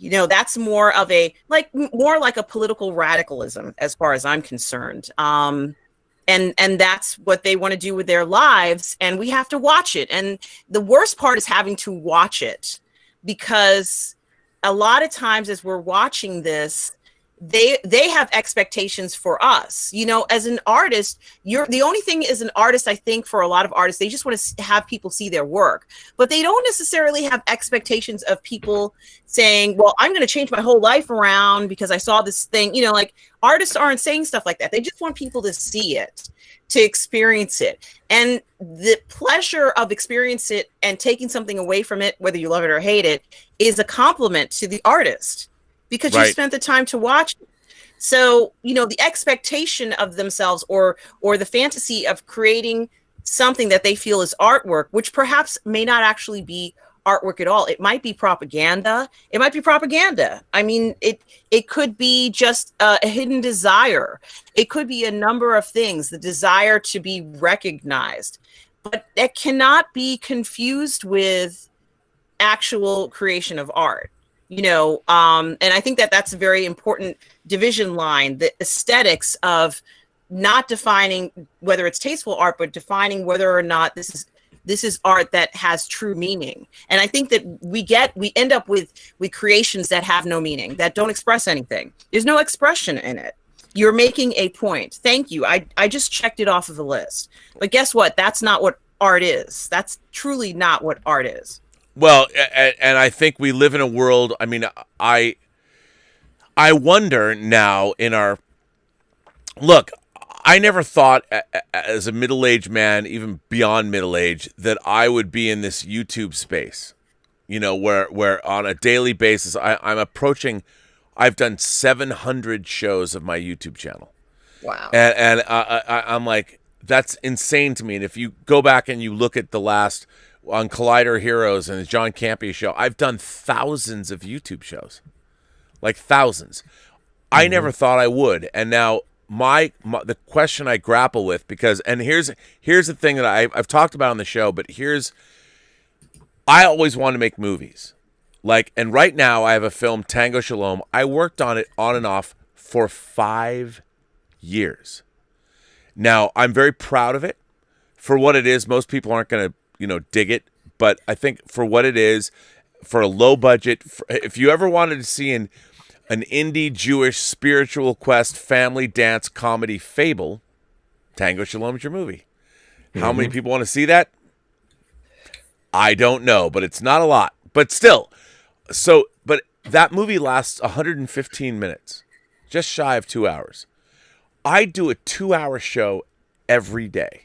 that's more like a political radicalism as far as I'm concerned. And that's what they want to do with their lives. And we have to watch it. And the worst part is having to watch it, because a lot of times as we're watching this, they have expectations for us. You know, as an artist, you're the only thing as an artist, I think for a lot of artists, they just want to have people see their work, but they don't necessarily have expectations of people saying, well, I'm going to change my whole life around because I saw this thing. You know, like artists aren't saying stuff like that. They just want people to see it, to experience it. And the pleasure of experience it and taking something away from it, whether you love it or hate it, is a compliment to the artist because you spent the time to watch it. So, you know, the expectation of themselves or the fantasy of creating something that they feel is artwork, which perhaps may not actually be artwork at all. It might be propaganda. It might be propaganda. I mean, it could be just a hidden desire. It could be a number of things, the desire to be recognized, but it cannot be confused with actual creation of art. You know, and I think that that's a very important division line, the aesthetics of not defining whether it's tasteful art, but defining whether or not this is art that has true meaning. And I think that we end up with creations that have no meaning, that don't express anything. There's no expression in it. You're making a point. Thank you. I just checked it off of the list. But guess what? That's not what art is. That's truly not what art is. Well, and I think we live in a world. I mean, I wonder now in our look. I never thought, as a middle-aged man, even beyond middle age, that I would be in this YouTube space. You know, where on a daily basis, I'm approaching. I've done 700 shows of my YouTube channel. Wow. And I'm like, that's insane to me. And if you go back and you look at the last on Collider Heroes and the John Campea show, I've done thousands of YouTube shows, like thousands. I never thought I would, and now the question I grapple with, because and here's the thing that I've talked about on the show, but I always wanted to make movies, and right now I have a film, Tango Shalom. I worked on it on and off for 5 years. Now I'm very proud of it for what it is. Most people aren't going to dig it, but I think for what it is, for a low budget, if you ever wanted to see an indie Jewish spiritual quest family dance comedy fable, Tango Shalom is your movie. How many people want to see that? I don't know, but it's not a lot. But still, but that movie lasts 115 minutes, just shy of 2 hours. I do a 2-hour show every day.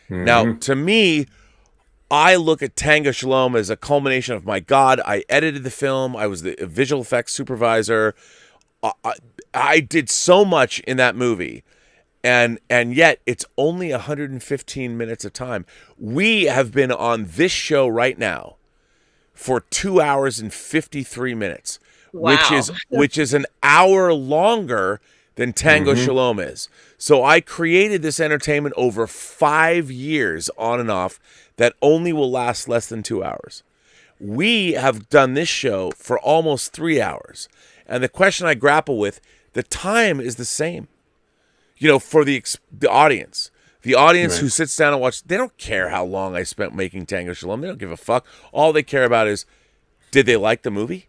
Now, to me, I look at Tango Shalom as a culmination of, my God, I edited the film. I was the visual effects supervisor. I did so much in that movie. And yet it's only 115 minutes of time. We have been on this show right now for 2 hours and 53 minutes, wow. which is an hour longer than Tango Shalom is. So I created this entertainment over 5 years on and off that only will last less than 2 hours. We have done this show for almost 3 hours. And the question I grapple with, the time is the same. For the audience. The audience who sits down and watch, they don't care how long I spent making Tango Shalom. They don't give a fuck. All they care about is, did they like the movie?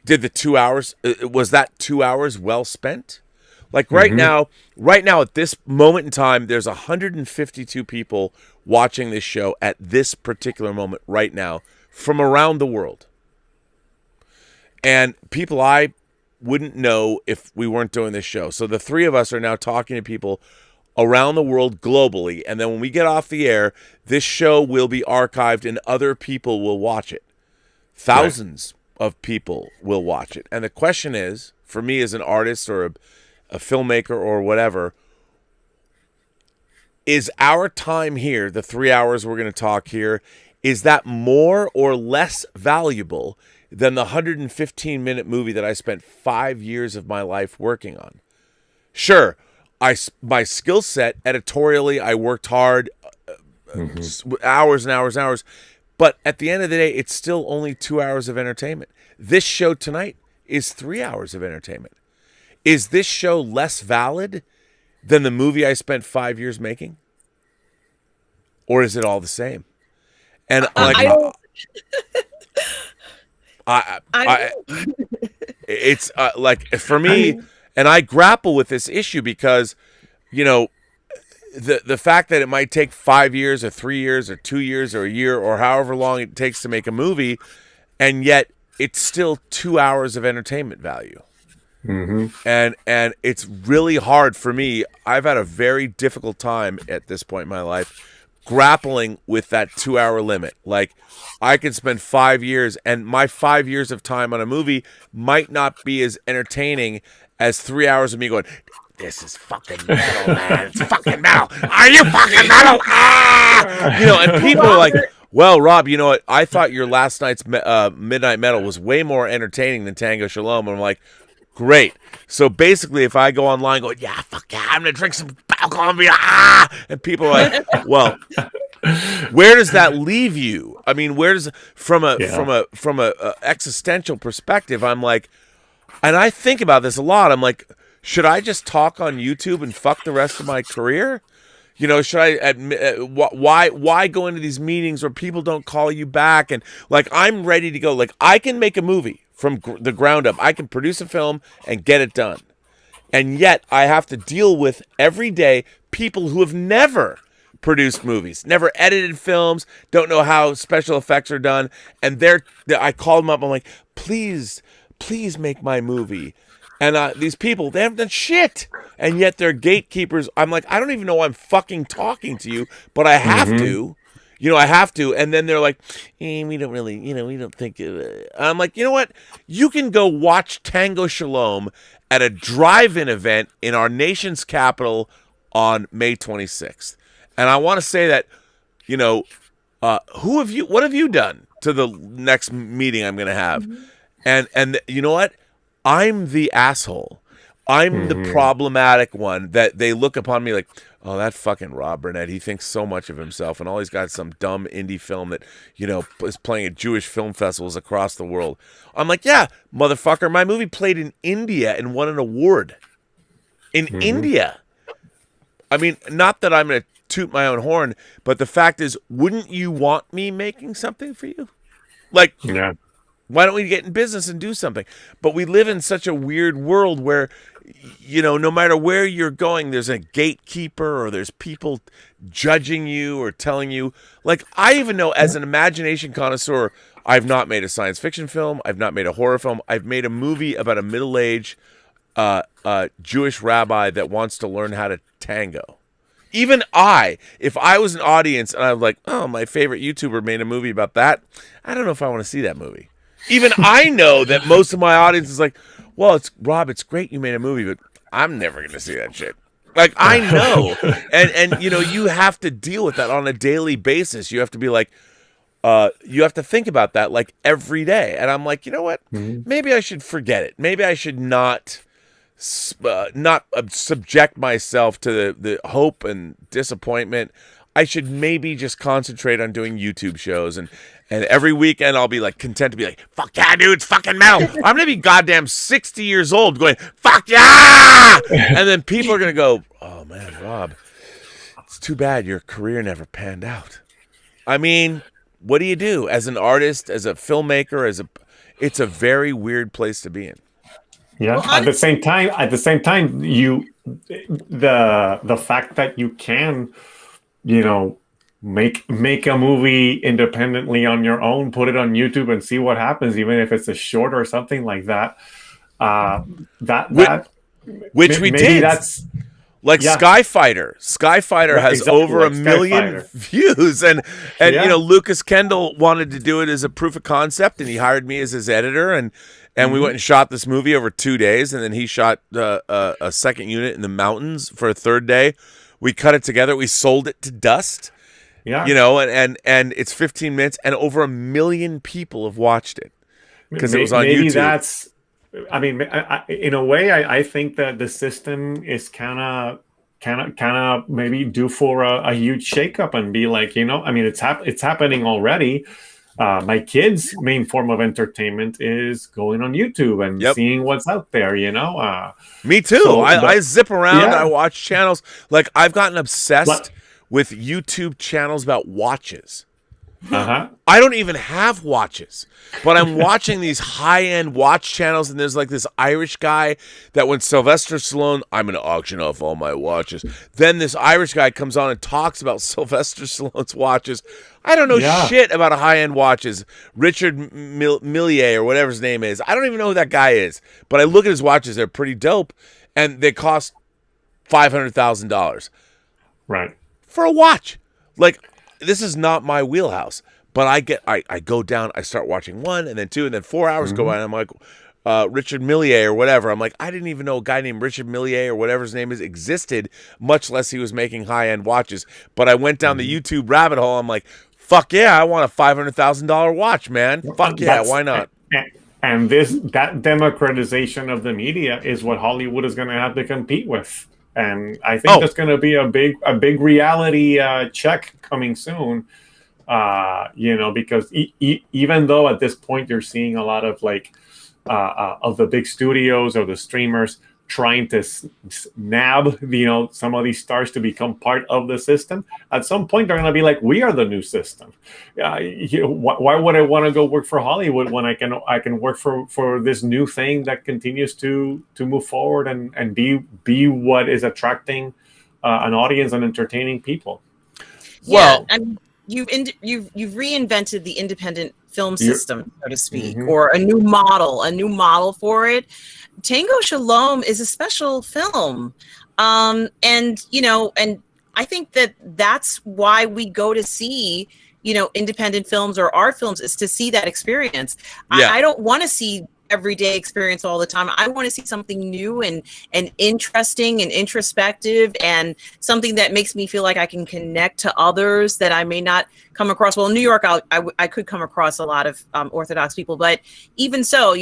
Did the 2 hours, was that 2 hours well spent? Like right now, at this moment in time, there's 152 people watching this show at this particular moment right now from around the world. And people I wouldn't know if we weren't doing this show. So the three of us are now talking to people around the world globally. And then when we get off the air, this show will be archived and other people will watch it. Thousands of people will watch it. And the question is, for me as an artist or a filmmaker or whatever, is our time here, the 3 hours we're going to talk here, is that more or less valuable than the 115-minute movie that I spent 5 years of my life working on? Sure, my skill set, editorially, I worked hard, hours and hours and hours, but at the end of the day, it's still only 2 hours of entertainment. This show tonight is 3 hours of entertainment. Is this show less valid than the movie I spent 5 years making? Or is it all the same? And It's like for me, and I grapple with this issue because, the fact that it might take 5 years or 3 years or 2 years or a year or however long it takes to make a movie, and yet it's still 2 hours of entertainment value. And it's really hard for me. I've had a very difficult time at this point in my life grappling with that 2 hour limit. Like, I could spend 5 years, and my 5 years of time on a movie might not be as entertaining as 3 hours of me going, this is fucking metal, man. It's fucking metal. Are you fucking metal? Ah! And people are like, well, Rob, you know what? I thought your last night's Midnight Metal was way more entertaining than Tango Shalom. And I'm like, great. So basically, if I go online going, yeah, fuck yeah, I'm going to drink some alcohol and be, and people are like, well, where does that leave you? I mean, where does, from a existential perspective, I'm like, and I think about this a lot. I'm like, should I just talk on YouTube and fuck the rest of my career? Should I admit, why go into these meetings where people don't call you back? And like, I'm ready to go. Like, I can make a movie from the ground up. I can produce a film and get it done. And yet I have to deal with every day people who have never produced movies, never edited films, don't know how special effects are done. And I call them up. I'm like, please make my movie. And these people, they haven't done shit. And yet they're gatekeepers. I'm like, I don't even know why I'm fucking talking to you, but I have to. I have to. And then they're like, we don't really, we don't think. I'm like, you know what? You can go watch Tango Shalom at a drive-in event in our nation's capital on May 26th. And I want to say that, what have you done to the next meeting I'm going to have? And you know what? I'm the asshole. I'm the problematic one that they look upon me like, oh, that fucking Rob Burnett, he thinks so much of himself, and all he's got is some dumb indie film that, is playing at Jewish film festivals across the world. I'm like, yeah, motherfucker, my movie played in India and won an award. In India. I mean, not that I'm going to toot my own horn, but the fact is, wouldn't you want me making something for you? Like, yeah. Why don't we get in business and do something? But we live in such a weird world where, no matter where you're going, there's a gatekeeper or there's people judging you or telling you. Like, I even know as an imagination connoisseur, I've not made a science fiction film. I've not made a horror film. I've made a movie about a middle-aged Jewish rabbi that wants to learn how to tango. Even if I was an audience and I was like, oh, my favorite YouTuber made a movie about that, I don't know if I want to see that movie. Even I know that most of my audience is like, well, it's great you made a movie, but I'm never going to see that shit. Like, I know. And you have to deal with that on a daily basis. You have to be like, you have to think about that like every day. And I'm like, you know what? Maybe I should forget it. Maybe I should not subject myself to the hope and disappointment. I should maybe just concentrate on doing YouTube shows, and every weekend I'll be like content to be like, fuck yeah, dude, it's fucking metal. I'm gonna be goddamn 60 years old going, fuck yeah, and then people are gonna go, oh man, Rob, it's too bad your career never panned out. I mean, what do you do as an artist, as a filmmaker, it's a very weird place to be in. Yeah. Well, at the same time, the fact that you can, make a movie independently on your own, put it on YouTube and see what happens, even if it's a short or something like that. Which we did. That's like Skyfighter. Skyfighter has over 1 million views, and Lucas Kendall wanted to do it as a proof of concept, and he hired me as his editor, and we went and shot this movie over 2 days, and then he shot a second unit in the mountains for a third day. We cut it together. We sold it to Dust. Yeah. And it's 15 minutes, and over 1 million people have watched it because it was on YouTube. In a way, I think that the system is kind of maybe due for a huge shakeup and be like, it's happening already. My kids' main form of entertainment is going on YouTube and seeing what's out there, Me too. I zip around. I watch channels. Like, I've gotten obsessed with YouTube channels about watches. I don't even have watches, but I'm watching these high-end watch channels, and there's like this Irish guy that when Sylvester Stallone, I'm going to auction off all my watches. Then this Irish guy comes on and talks about Sylvester Stallone's watches. I don't know shit about a high-end watches. Richard Millier or whatever his name is. I don't even know who that guy is, but I look at his watches. They're pretty dope, and they cost $500,000. Right. For a watch. Like, this is not my wheelhouse. But I go down, I start watching 1 and then 2 and then 4 hours go by, and I'm like, Richard Millier or whatever. I'm like, I didn't even know a guy named Richard Millier or whatever his name is existed, much less he was making high-end watches. But I went down the YouTube rabbit hole. I'm like, fuck yeah, I want a $500,000 watch, man. Fuck yeah, why not? And that democratization of the media is what Hollywood is going to have to compete with. And I think that's going to be a big reality check coming soon. Because even though at this point you're seeing a lot of of the big studios or the streamers trying to nab some of these stars to become part of the system, at some point they're going to be like, we are the new system. Why would I want to go work for Hollywood when I can work for this new thing that continues to move forward and be what is attracting an audience and entertaining people? Well, You've reinvented the independent film system, so to speak, or a new model for it. Tango Shalom is a special film, and I think that's why we go to see independent films or art films, is to see that experience. I don't want to see everyday experience all the time. I want to see something new and interesting and introspective, and something that makes me feel like I can connect to others that I may not come across. Well, in New York, I could come across a lot of Orthodox people, but even so,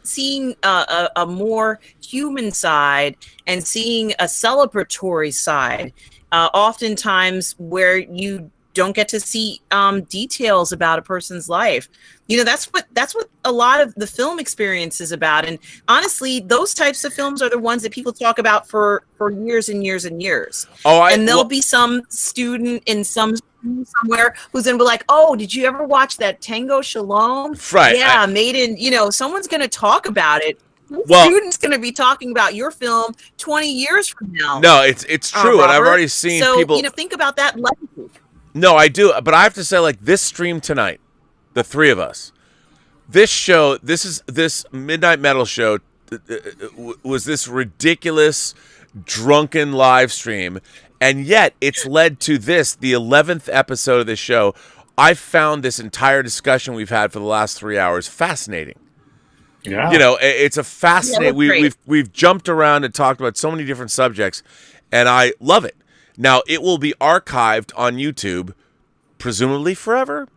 seeing a more human side and seeing a celebratory side, oftentimes where you don't get to see details about a person's life. That's what a lot of the film experience is about. And honestly, those types of films are the ones that people talk about for years and years and years. And there'll be some student in somewhere who's gonna be like, oh, did you ever watch that Tango Shalom? Right. Yeah, made in, someone's gonna talk about it. Student's going to be talking about your film 20 years from now. No, it's true. And I've already seen people. Think about that legacy. No, I do. But I have to say, like, this stream tonight, the three of us, this Midnight Metal show was this ridiculous, drunken live stream. And yet it's led to the 11th episode of this show. I found this entire discussion we've had for the last 3 hours fascinating. Yeah. It's a fascinating. We've jumped around and talked about so many different subjects, and I love it. Now, it will be archived on YouTube, presumably forever.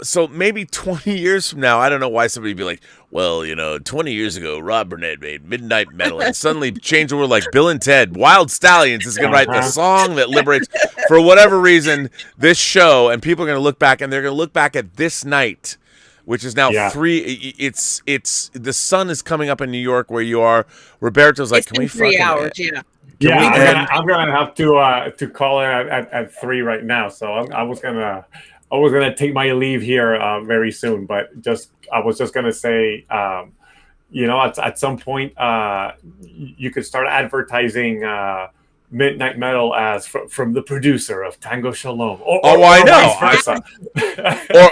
So maybe 20 years from now, I don't know why somebody would be like, well, 20 years ago, Rob Burnett made Midnight Metal and suddenly changed the world, like Bill and Ted. Wild Stallions is going to write the song that liberates. For whatever reason, this show, and people are going to look back, and they're going to look back at this night, which is now it's the sun is coming up in New York where you are. Roberto's like, can we 3 hours, I'm gonna have to call it at 3 right now. So I was gonna take my leave here very soon, but I was just gonna say, at some point you could start advertising Midnight Metal as from the producer of Tango Shalom. I know.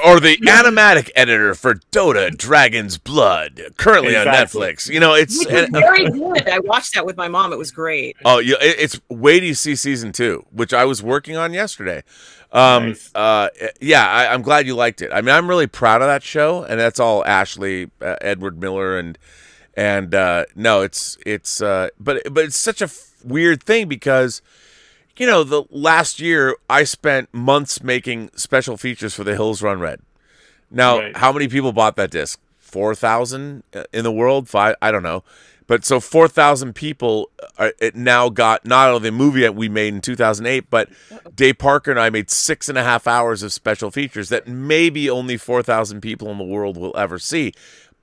or the animatic editor for Dota Dragon's Blood, currently on Netflix. It's very good. I watched that with my mom. It was great. Oh, it's wait till you see season 2, which I was working on yesterday. Nice. I'm glad you liked it. I mean, I'm really proud of that show, and that's all Ashley, Edward Miller, and no, it's but it's such a weird thing because the last year I spent months making special features for The Hills Run Red. Now, How many people bought that disc? 4,000 in the world? 5? I don't know. But so 4,000 people it now got not only the movie that we made in 2008, but Dave Parker and I made 6.5 hours of special features that maybe only 4,000 people in the world will ever see.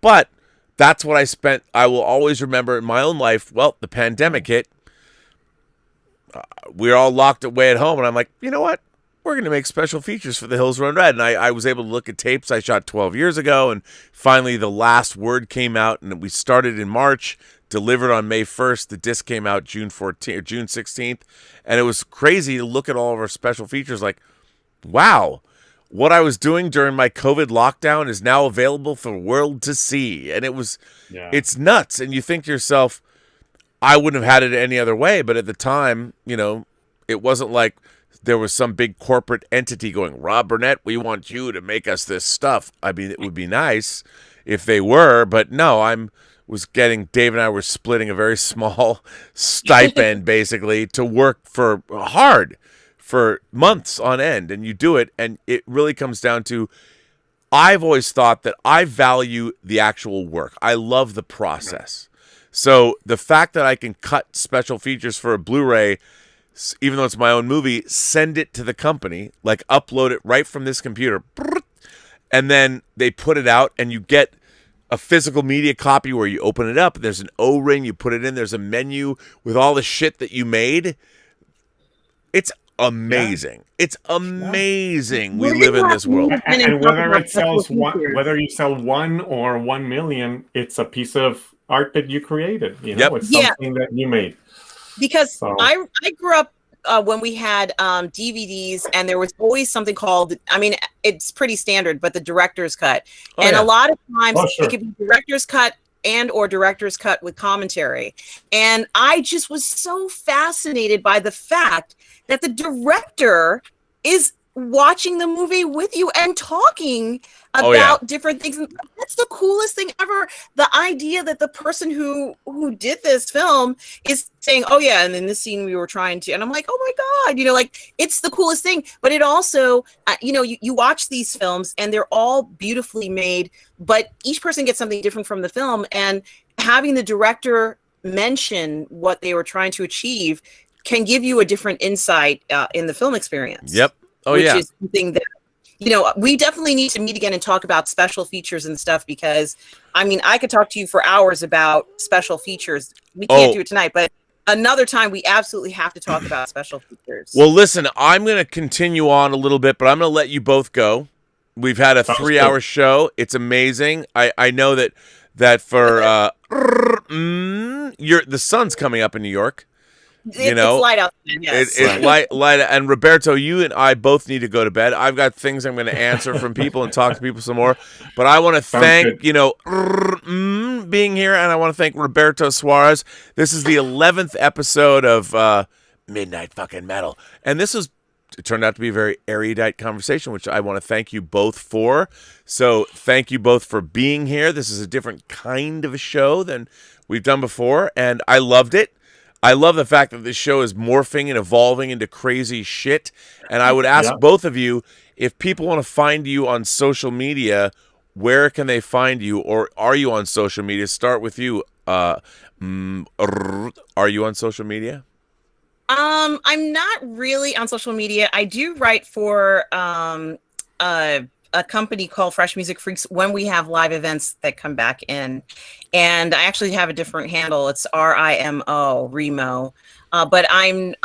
But that's what I spent. I will always remember in my own life. Well, the pandemic hit. We were all locked away at home, and I'm like, you know what? we're going to make special features for The Hills Run Red. And I was able to look at tapes I shot 12 years ago, and finally the last word came out, and we started in March, delivered on May 1st. The disc came out June 14th or June 16th, and it was crazy to look at all of our special features like, wow, what I was doing during my COVID lockdown is now available for the world to see. And it's nuts. And you think to yourself, I wouldn't have had it any other way. But at the time, it wasn't like there was some big corporate entity going, Rob Burnett, we want you to make us this stuff. I mean, it would be nice if they were, but no, Dave and I were splitting a very small stipend basically to work hard for months on end, and you do it, and it really comes down to, I've always thought that I value the actual work. I love the process. So the fact that I can cut special features for a Blu-ray, even though it's my own movie, send it to the company, like upload it right from this computer, and then they put it out, and you get a physical media copy where you open it up, there's an O-ring, you put it in, there's a menu with all the shit that you made. It's amazing. Yeah. It's amazing. We live in this world. And whether you sell 1 or 1 million, it's a piece of art that you created. It's something that you made. Because I grew up when we had DVDs, and there was always something called, it's pretty standard, but the director's cut. A lot of times it could be director's cut and or director's cut with commentary. And I just was so fascinated by the fact that the director is watching the movie with you and talking about different things. And that's the coolest thing ever. The idea that the person who did this film is saying, oh yeah, and in this scene we were trying to, and I'm like, oh my God, it's the coolest thing. But it also, you watch these films and they're all beautifully made, but each person gets something different from the film, and having the director mention what they were trying to achieve can give you a different insight in the film experience. Yep. Oh, which is something that, we definitely need to meet again and talk about special features and stuff, because, I could talk to you for hours about special features. We can't do it tonight, but another time we absolutely have to talk about special features. Well, listen, I'm going to continue on a little bit, but I'm going to let you both go. We've had a 3-hour show. It's amazing. I know that for the sun's coming up in New York. It's light out there, yes. It's light. And Roberto, you and I both need to go to bed. I've got things I'm going to answer from people and talk to people some more. But I want to thank, being here, and I want to thank Roberto Suarez. This is the 11th episode of Midnight Fucking Metal. And it turned out to be a very erudite conversation, which I want to thank you both for. So thank you both for being here. This is a different kind of a show than we've done before, and I loved it. I love the fact that this show is morphing and evolving into crazy shit. And I would ask both of you, if people want to find you on social media, where can they find you? Or are you on social media? Start with you. Are you on social media? I'm not really on social media. I do write for a company called Fresh Music Freaks when we have live events that come back in. And I actually have a different handle. It's Rimo. But I'm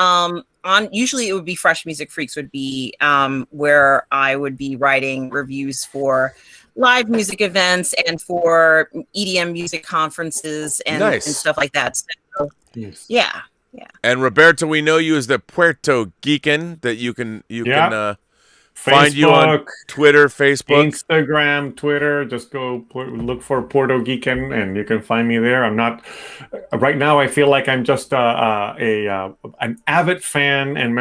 usually it would be Fresh Music Freaks would be where I would be writing reviews for live music events and for EDM music conferences and stuff like that. So, yeah. And Roberto, we know you as the Puertogeekan, that you can find you on Twitter, Facebook, Instagram, Twitter. Just go look for Puertogeekan, and you can find me there. I'm not right now. I feel like I'm just an avid fan and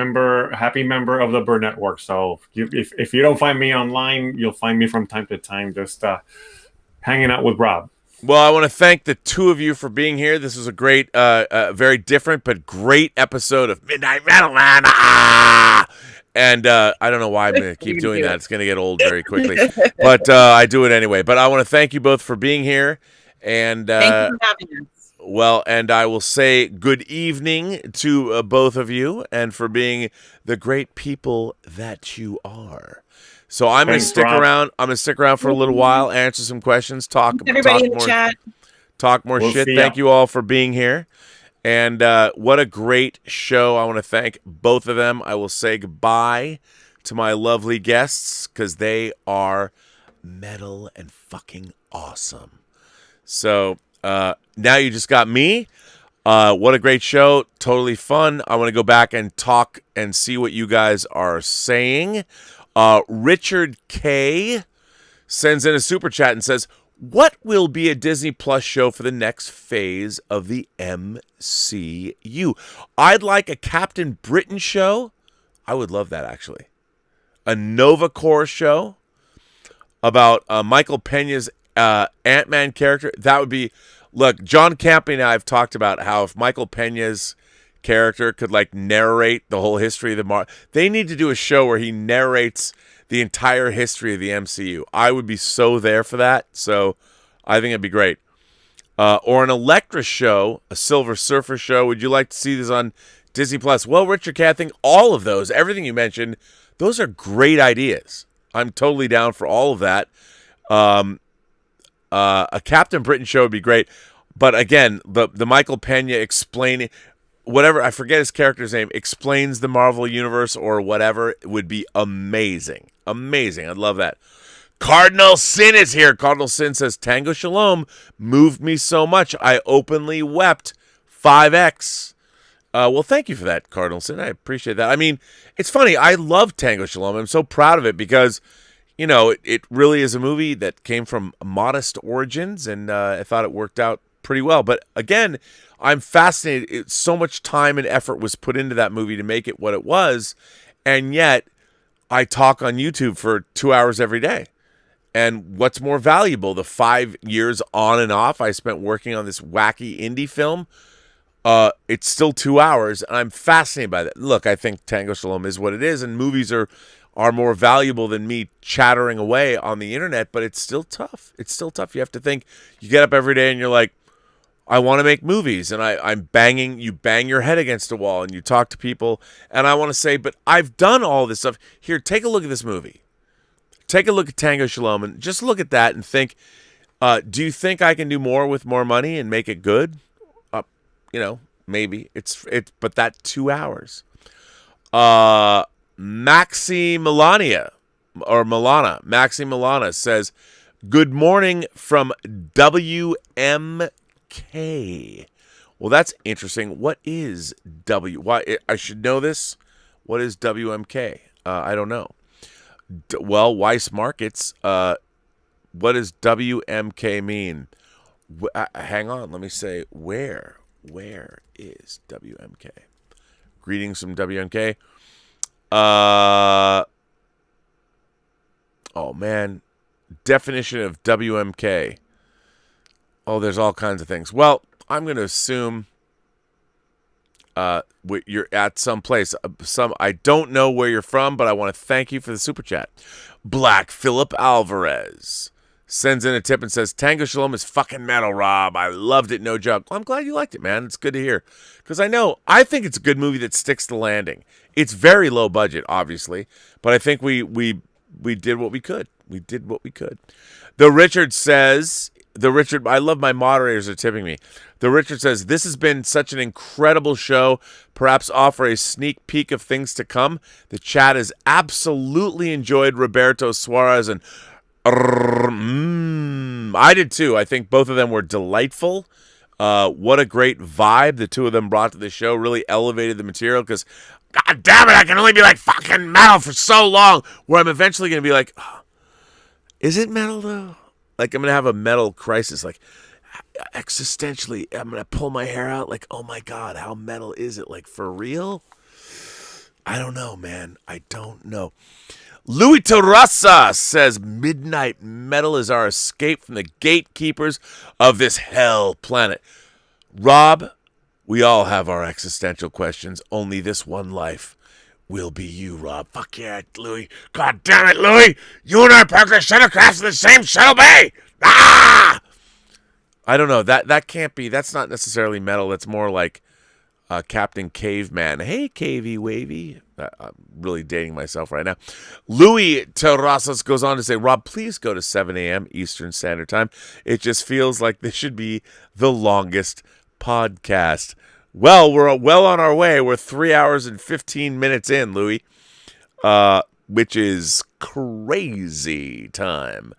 happy member of the Burnettwork. So if you don't find me online, you'll find me from time to time, just hanging out with Rob. Well, I want to thank the two of you for being here. This was a great, very different but great episode of Midnight Metal Man. And I don't know why I'm going to keep doing that. It's going to get old very quickly. But I do it anyway. But I want to thank you both for being here. And thank you for having us. Well, and I will say good evening to both of you, and for being the great people that you are. So I'm going to stick around. I'm going to stick around for a little while, answer some questions, talk in the more, chat. Talk more shit. Thank you all for being here. And what a great show. I want to thank both of them. I will say goodbye to my lovely guests because they are metal and fucking awesome. So now you just got me. What a great show. Totally fun. I want to go back and talk and see what you guys are saying. Richard K. sends in a super chat and says, what will be a Disney Plus show for the next phase of the MCU? I'd like a Captain Britain show. I would love that, actually. A Nova Corps show about Michael Pena's Ant-Man character. That would be... Look, John Campy and I have talked about how if Michael Pena's character could, like, narrate the whole history of the they need to do a show where he narrates the entire history of the MCU. I would be so there for that. So I think it'd be great. Or an Elektra show, a Silver Surfer show. Would you like to see this on Disney Plus? Well, Richard K, I think all of those, everything you mentioned, those are great ideas. I'm totally down for all of that. A Captain Britain show would be great. But again, the Michael Pena explaining whatever, I forget his character's name, explains the Marvel Universe or whatever, would be amazing. Amazing. I'd love that. Cardinal Sin is here. Cardinal Sin says, Tango Shalom moved me so much I openly wept 5X. Well, thank you for that, Cardinal Sin. I appreciate that. I mean, it's funny. I love Tango Shalom. I'm so proud of it because, you know, it really is a movie that came from modest origins, and I thought it worked out pretty well. But again, I'm fascinated. So much time and effort was put into that movie to make it what it was, and yet I talk on YouTube for 2 hours every day. And what's more valuable, the 5 years on and off I spent working on this wacky indie film, it's still 2 hours, and I'm fascinated by that. Look, I think Tango Shalom is what it is, and movies are more valuable than me chattering away on the internet, but it's still tough. It's still tough. You have to think, you get up every day and you're like, I want to make movies, and you bang your head against a wall, and you talk to people, and I want to say, but I've done all this stuff. Here, take a look at this movie. Take a look at Tango Shalom, and just look at that and think, do you think I can do more with more money and make it good? You know, maybe. But that 2 hours. Maxi Milana says, good morning from WMK. Well, that's interesting. What is why I should know this? What is WMK? I don't know. Well, Weiss Markets, what does WMK mean? Hang on, let me say, where is WMK? Greetings from WMK. Oh man, definition of WMK. Oh, there's all kinds of things. Well, I'm going to assume you're at some place. I don't know where you're from, but I want to thank you for the super chat. Black Philip Alvarez sends in a tip and says, Tango Shalom is fucking metal, Rob. I loved it, no joke. Well, I'm glad you liked it, man. It's good to hear. Because I think it's a good movie that sticks the landing. It's very low budget, obviously, but I think we did what we could. We did what we could. I love my moderators are tipping me. The Richard says, this has been such an incredible show. Perhaps offer a sneak peek of things to come. The chat has absolutely enjoyed Roberto Suarez and I did too. I think both of them were delightful. What a great vibe the two of them brought to the show. Really elevated the material because, God damn it, I can only be like fucking metal for so long where I'm eventually going to be like, oh, is it metal though? Like I'm going to have a metal crisis. Like existentially, I'm going to pull my hair out like, oh my God, how metal is it? Like for real? I don't know, man. I don't know. Louis Terrassa says, midnight metal is our escape from the gatekeepers of this hell planet. Rob, we all have our existential questions. Only this one life will be you, Rob. Fuck yeah, Louis. God damn it, Louis. You and I, Parker, shuttlecrafts in the same shuttle bay. Ah! I don't know. That can't be. That's not necessarily metal. That's more like Captain Caveman. Hey, Cavey Wavy. I'm really dating myself right now. Louis Terrasas goes on to say, Rob, please go to 7 a.m. Eastern Standard Time. It just feels like this should be the longest podcast. Well, we're well on our way. We're 3 hours and 15 minutes in, Louis. which is crazy time.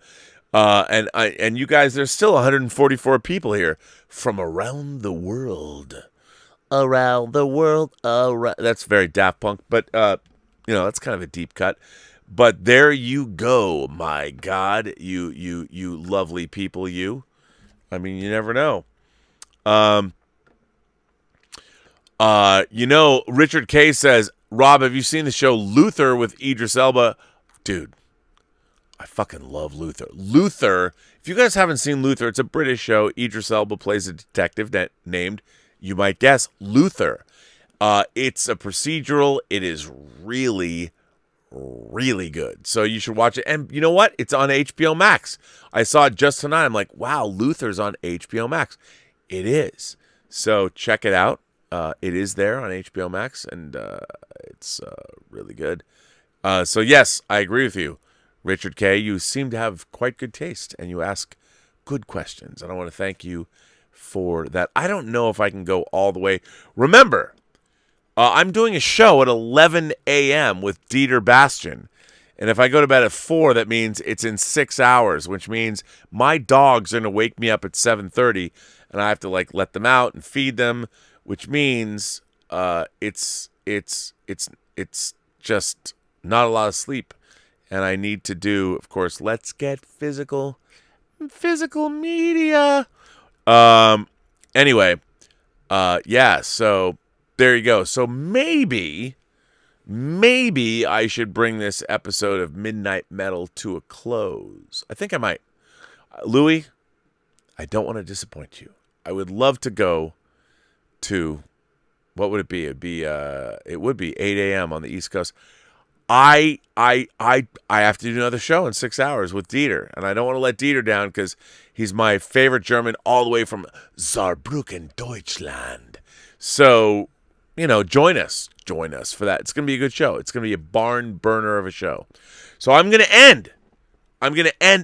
And you guys, there's still 144 people here from around the world. Around the world. That's very Daft Punk, but that's kind of a deep cut. But there you go, my God, you lovely people, you. I mean, you never know. Richard K says, Rob, have you seen the show Luther with Idris Elba? Dude, I fucking love Luther. Luther, if you guys haven't seen Luther, it's a British show. Idris Elba plays a detective named, you might guess, Luther. It's a procedural. It is really, really good. So you should watch it. And you know what? It's on HBO Max. I saw it just tonight. I'm like, wow, Luther's on HBO Max. It is. So check it out. It is there on HBO Max, and it's really good. So yes, I agree with you, Richard K. You seem to have quite good taste, and you ask good questions, and I want to thank you for that. I don't know if I can go all the way. Remember, I'm doing a show at 11 a.m. with Dieter Bastian, and if I go to bed at 4, that means it's in 6 hours, which means my dogs are going to wake me up at 7:30, and I have to let them out and feed them, which means it's just not a lot of sleep. And I need to do, of course, let's get physical media. Anyway, so there you go. So maybe I should bring this episode of Midnight Metal to a close. I think I might. Louis, I don't want to disappoint you. I would love to go to, what would it be? It would be 8 a.m. on the East Coast. I have to do another show in 6 hours with Dieter, and I don't want to let Dieter down because he's my favorite German all the way from Saarbrücken, Deutschland. So, join us for that. It's going to be a good show. It's going to be a barn burner of a show. So I'm going to end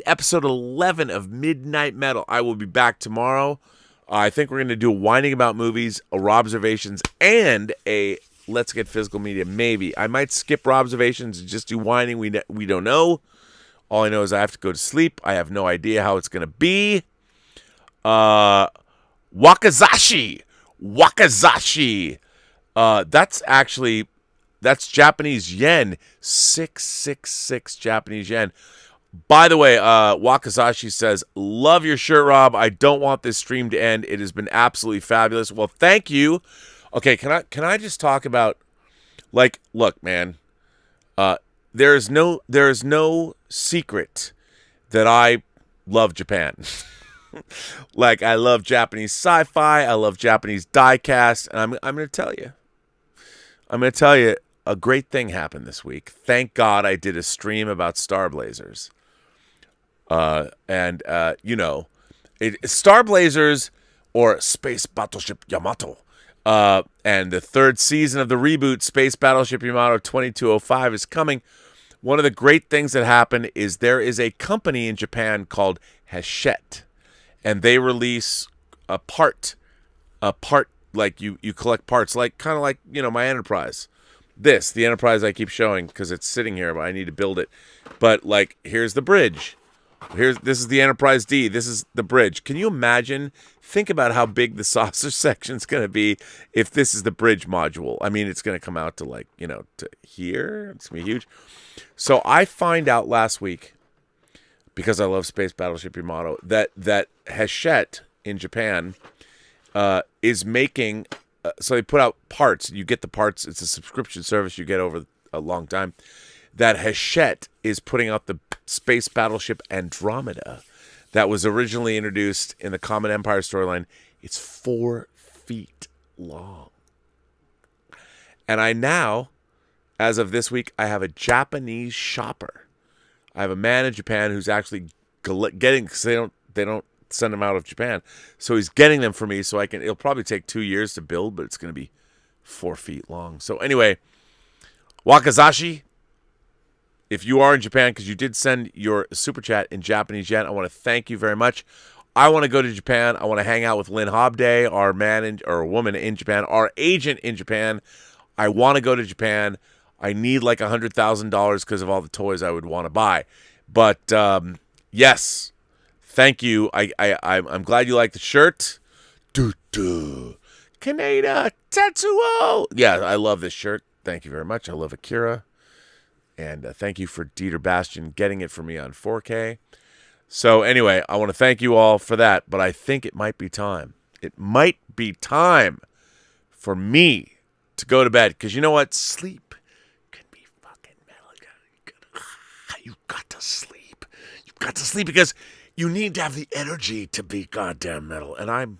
episode 11 of Midnight Metal. I will be back tomorrow. I think we're going to do a whining about movies, a Robservations, and a Let's Get Physical Media. Maybe I might skip Robservations and just do whining. We don't know. All I know is I have to go to sleep. I have no idea how it's going to be. Wakazashi. That's Japanese yen. 666 Japanese yen. By the way, Wakazashi says, love your shirt, Rob. I don't want this stream to end. It has been absolutely fabulous. Well, thank you. Okay, can I just talk about, look, man, there is no secret that I love Japan. I love Japanese sci-fi. I love Japanese die-cast, and I'm going to tell you. A great thing happened this week. Thank God I did a stream about Star Blazers. Star Blazers or Space Battleship Yamato. And the third season of the reboot, Space Battleship Yamato 2205, is coming. One of the great things that happened is there is a company in Japan called Hachette, and they release a part like you collect parts, kind of like my Enterprise. The Enterprise I keep showing because it's sitting here, but I need to build it. But here's the bridge. This is the Enterprise D. This is the bridge. Can you imagine? Think about how big the saucer section's going to be if this is the bridge module. I mean, it's going to come out to to here. It's going to be huge. So I find out last week, because I love Space Battleship Yamato, that Hachette in Japan is making. So they put out parts. You get the parts. It's a subscription service you get over a long time. That Hachette is putting out the Space Battleship Andromeda that was originally introduced in the Common Empire storyline. It's 4 feet long. And I now, as of this week, I have a Japanese shopper. I have a man in Japan who's actually getting, because they don't send them out of Japan. So he's getting them for me so I can, it'll probably take 2 years to build, but it's going to be 4 feet long. So anyway, Wakazashi, if you are in Japan, because you did send your super chat in Japanese yen, I want to thank you very much. I want to go to Japan. I want to hang out with Lynn Hobday, our woman in Japan, our agent in Japan. I want to go to Japan. I need like $100,000 because of all the toys I would want to buy. But yes, thank you. I'm glad you like the shirt. Canada Tetsuo. Yeah, I love this shirt. Thank you very much. I love Akira. And thank you for Dieter Bastian getting it for me on 4K. So anyway, I want to thank you all for that. But I think it might be time. It might be time for me to go to bed. Because you know what? Sleep can be fucking metal. You got to sleep. You've got to sleep because you need to have the energy to be goddamn metal. And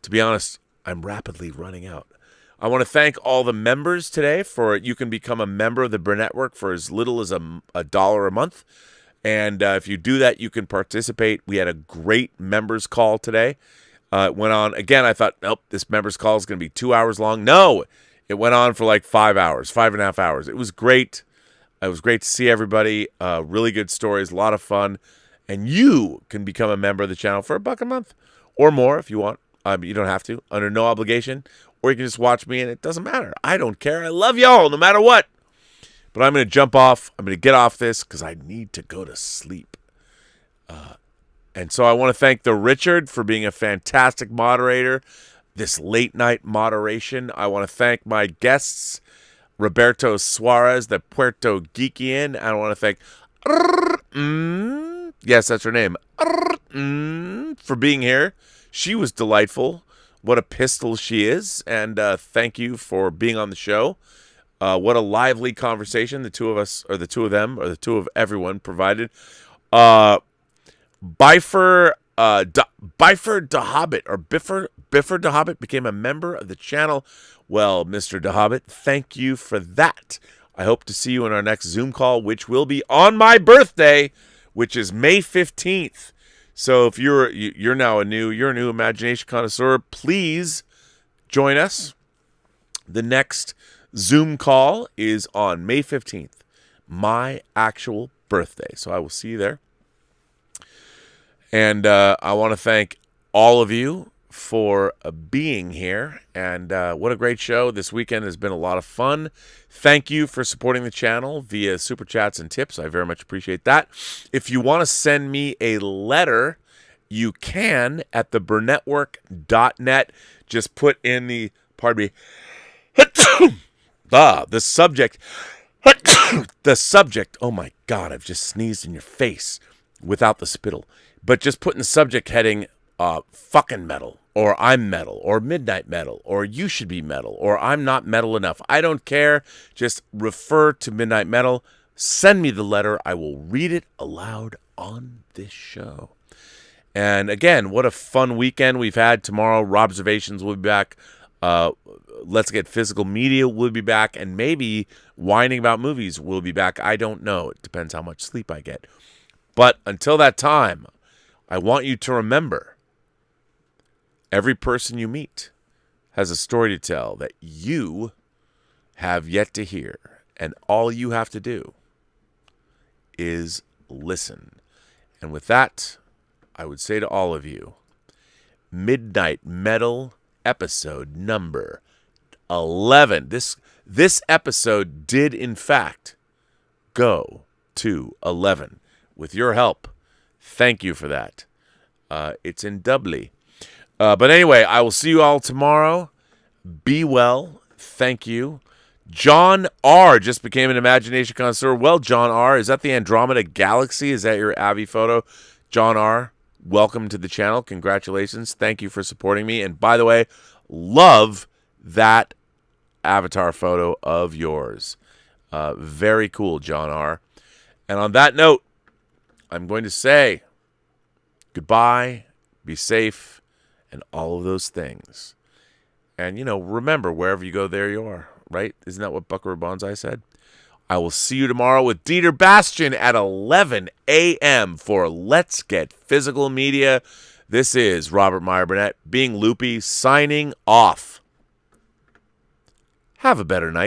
to be honest, I'm rapidly running out. I want to thank all the members today you can become a member of the Burnettwork for as little as $1 a month. And if you do that, you can participate. We had a great members call today. It went on. Again, I thought, nope, this members call is going to be 2 hours long. No, it went on for like 5 hours, 5.5 hours. It was great. It was great to see everybody. Really good stories, a lot of fun. And you can become a member of the channel for $1 a month or more if you want. You don't have to, under no obligation. Or you can just watch me, and it doesn't matter. I don't care. I love y'all no matter what. But I'm going to jump off. I'm going to get off this because I need to go to sleep. And so I want to thank the Richard for being a fantastic moderator. This late night moderation. I want to thank my guests, Roberto Suarez, the Puertogeekan. I want to thank yes, that's her name, for being here. She was delightful. What a pistol she is. And thank you for being on the show. What a lively conversation the two of us, or the two of them, or the two of everyone provided. Biffer DeHobbit, or Biffer DeHobbit became a member of the channel. Well, Mr. DeHobbit, thank you for that. I hope to see you in our next Zoom call, which will be on my birthday, which is May 15th. So if you're now a new imagination connoisseur, please join us. The next Zoom call is on May 15th, my actual birthday. So I will see you there. And I want to thank all of you for being here. And what a great show. This weekend has been a lot of fun. Thank you for supporting the channel via super chats and tips. I very much appreciate that. If you want to send me a letter, you can at the Burnettwork.net. Just put in the, pardon me, the subject. The subject. Oh my God, I've just sneezed in your face without the spittle. But just put in the subject heading, fucking metal, or I'm metal, or midnight metal, or you should be metal, or I'm not metal enough. I don't care. Just refer to midnight metal. Send me the letter. I will read it aloud on this show. And again, what a fun weekend we've had. Tomorrow, Robservations will be back. Let's Get Physical Media will be back. And maybe Whining About Movies will be back. I don't know. It depends how much sleep I get. But until that time, I want you to remember, every person you meet has a story to tell that you have yet to hear. And all you have to do is listen. And with that, I would say to all of you, Midnight Metal episode number 11. This episode did, in fact, go to 11. With your help, thank you for that. It's in doubly. But anyway, I will see you all tomorrow. Be well. Thank you. John R. just became an imagination connoisseur. Well, John R., is that the Andromeda Galaxy? Is that your Avi photo? John R., welcome to the channel. Congratulations. Thank you for supporting me. And by the way, love that avatar photo of yours. Very cool, John R. And on that note, I'm going to say goodbye, be safe, and all of those things. And, remember, wherever you go, there you are, right? Isn't that what Buckaroo Banzai said? I will see you tomorrow with Dieter Bastian at 11 a.m. for Let's Get Physical Media. This is Robert Meyer Burnett, being loopy, signing off. Have a better night.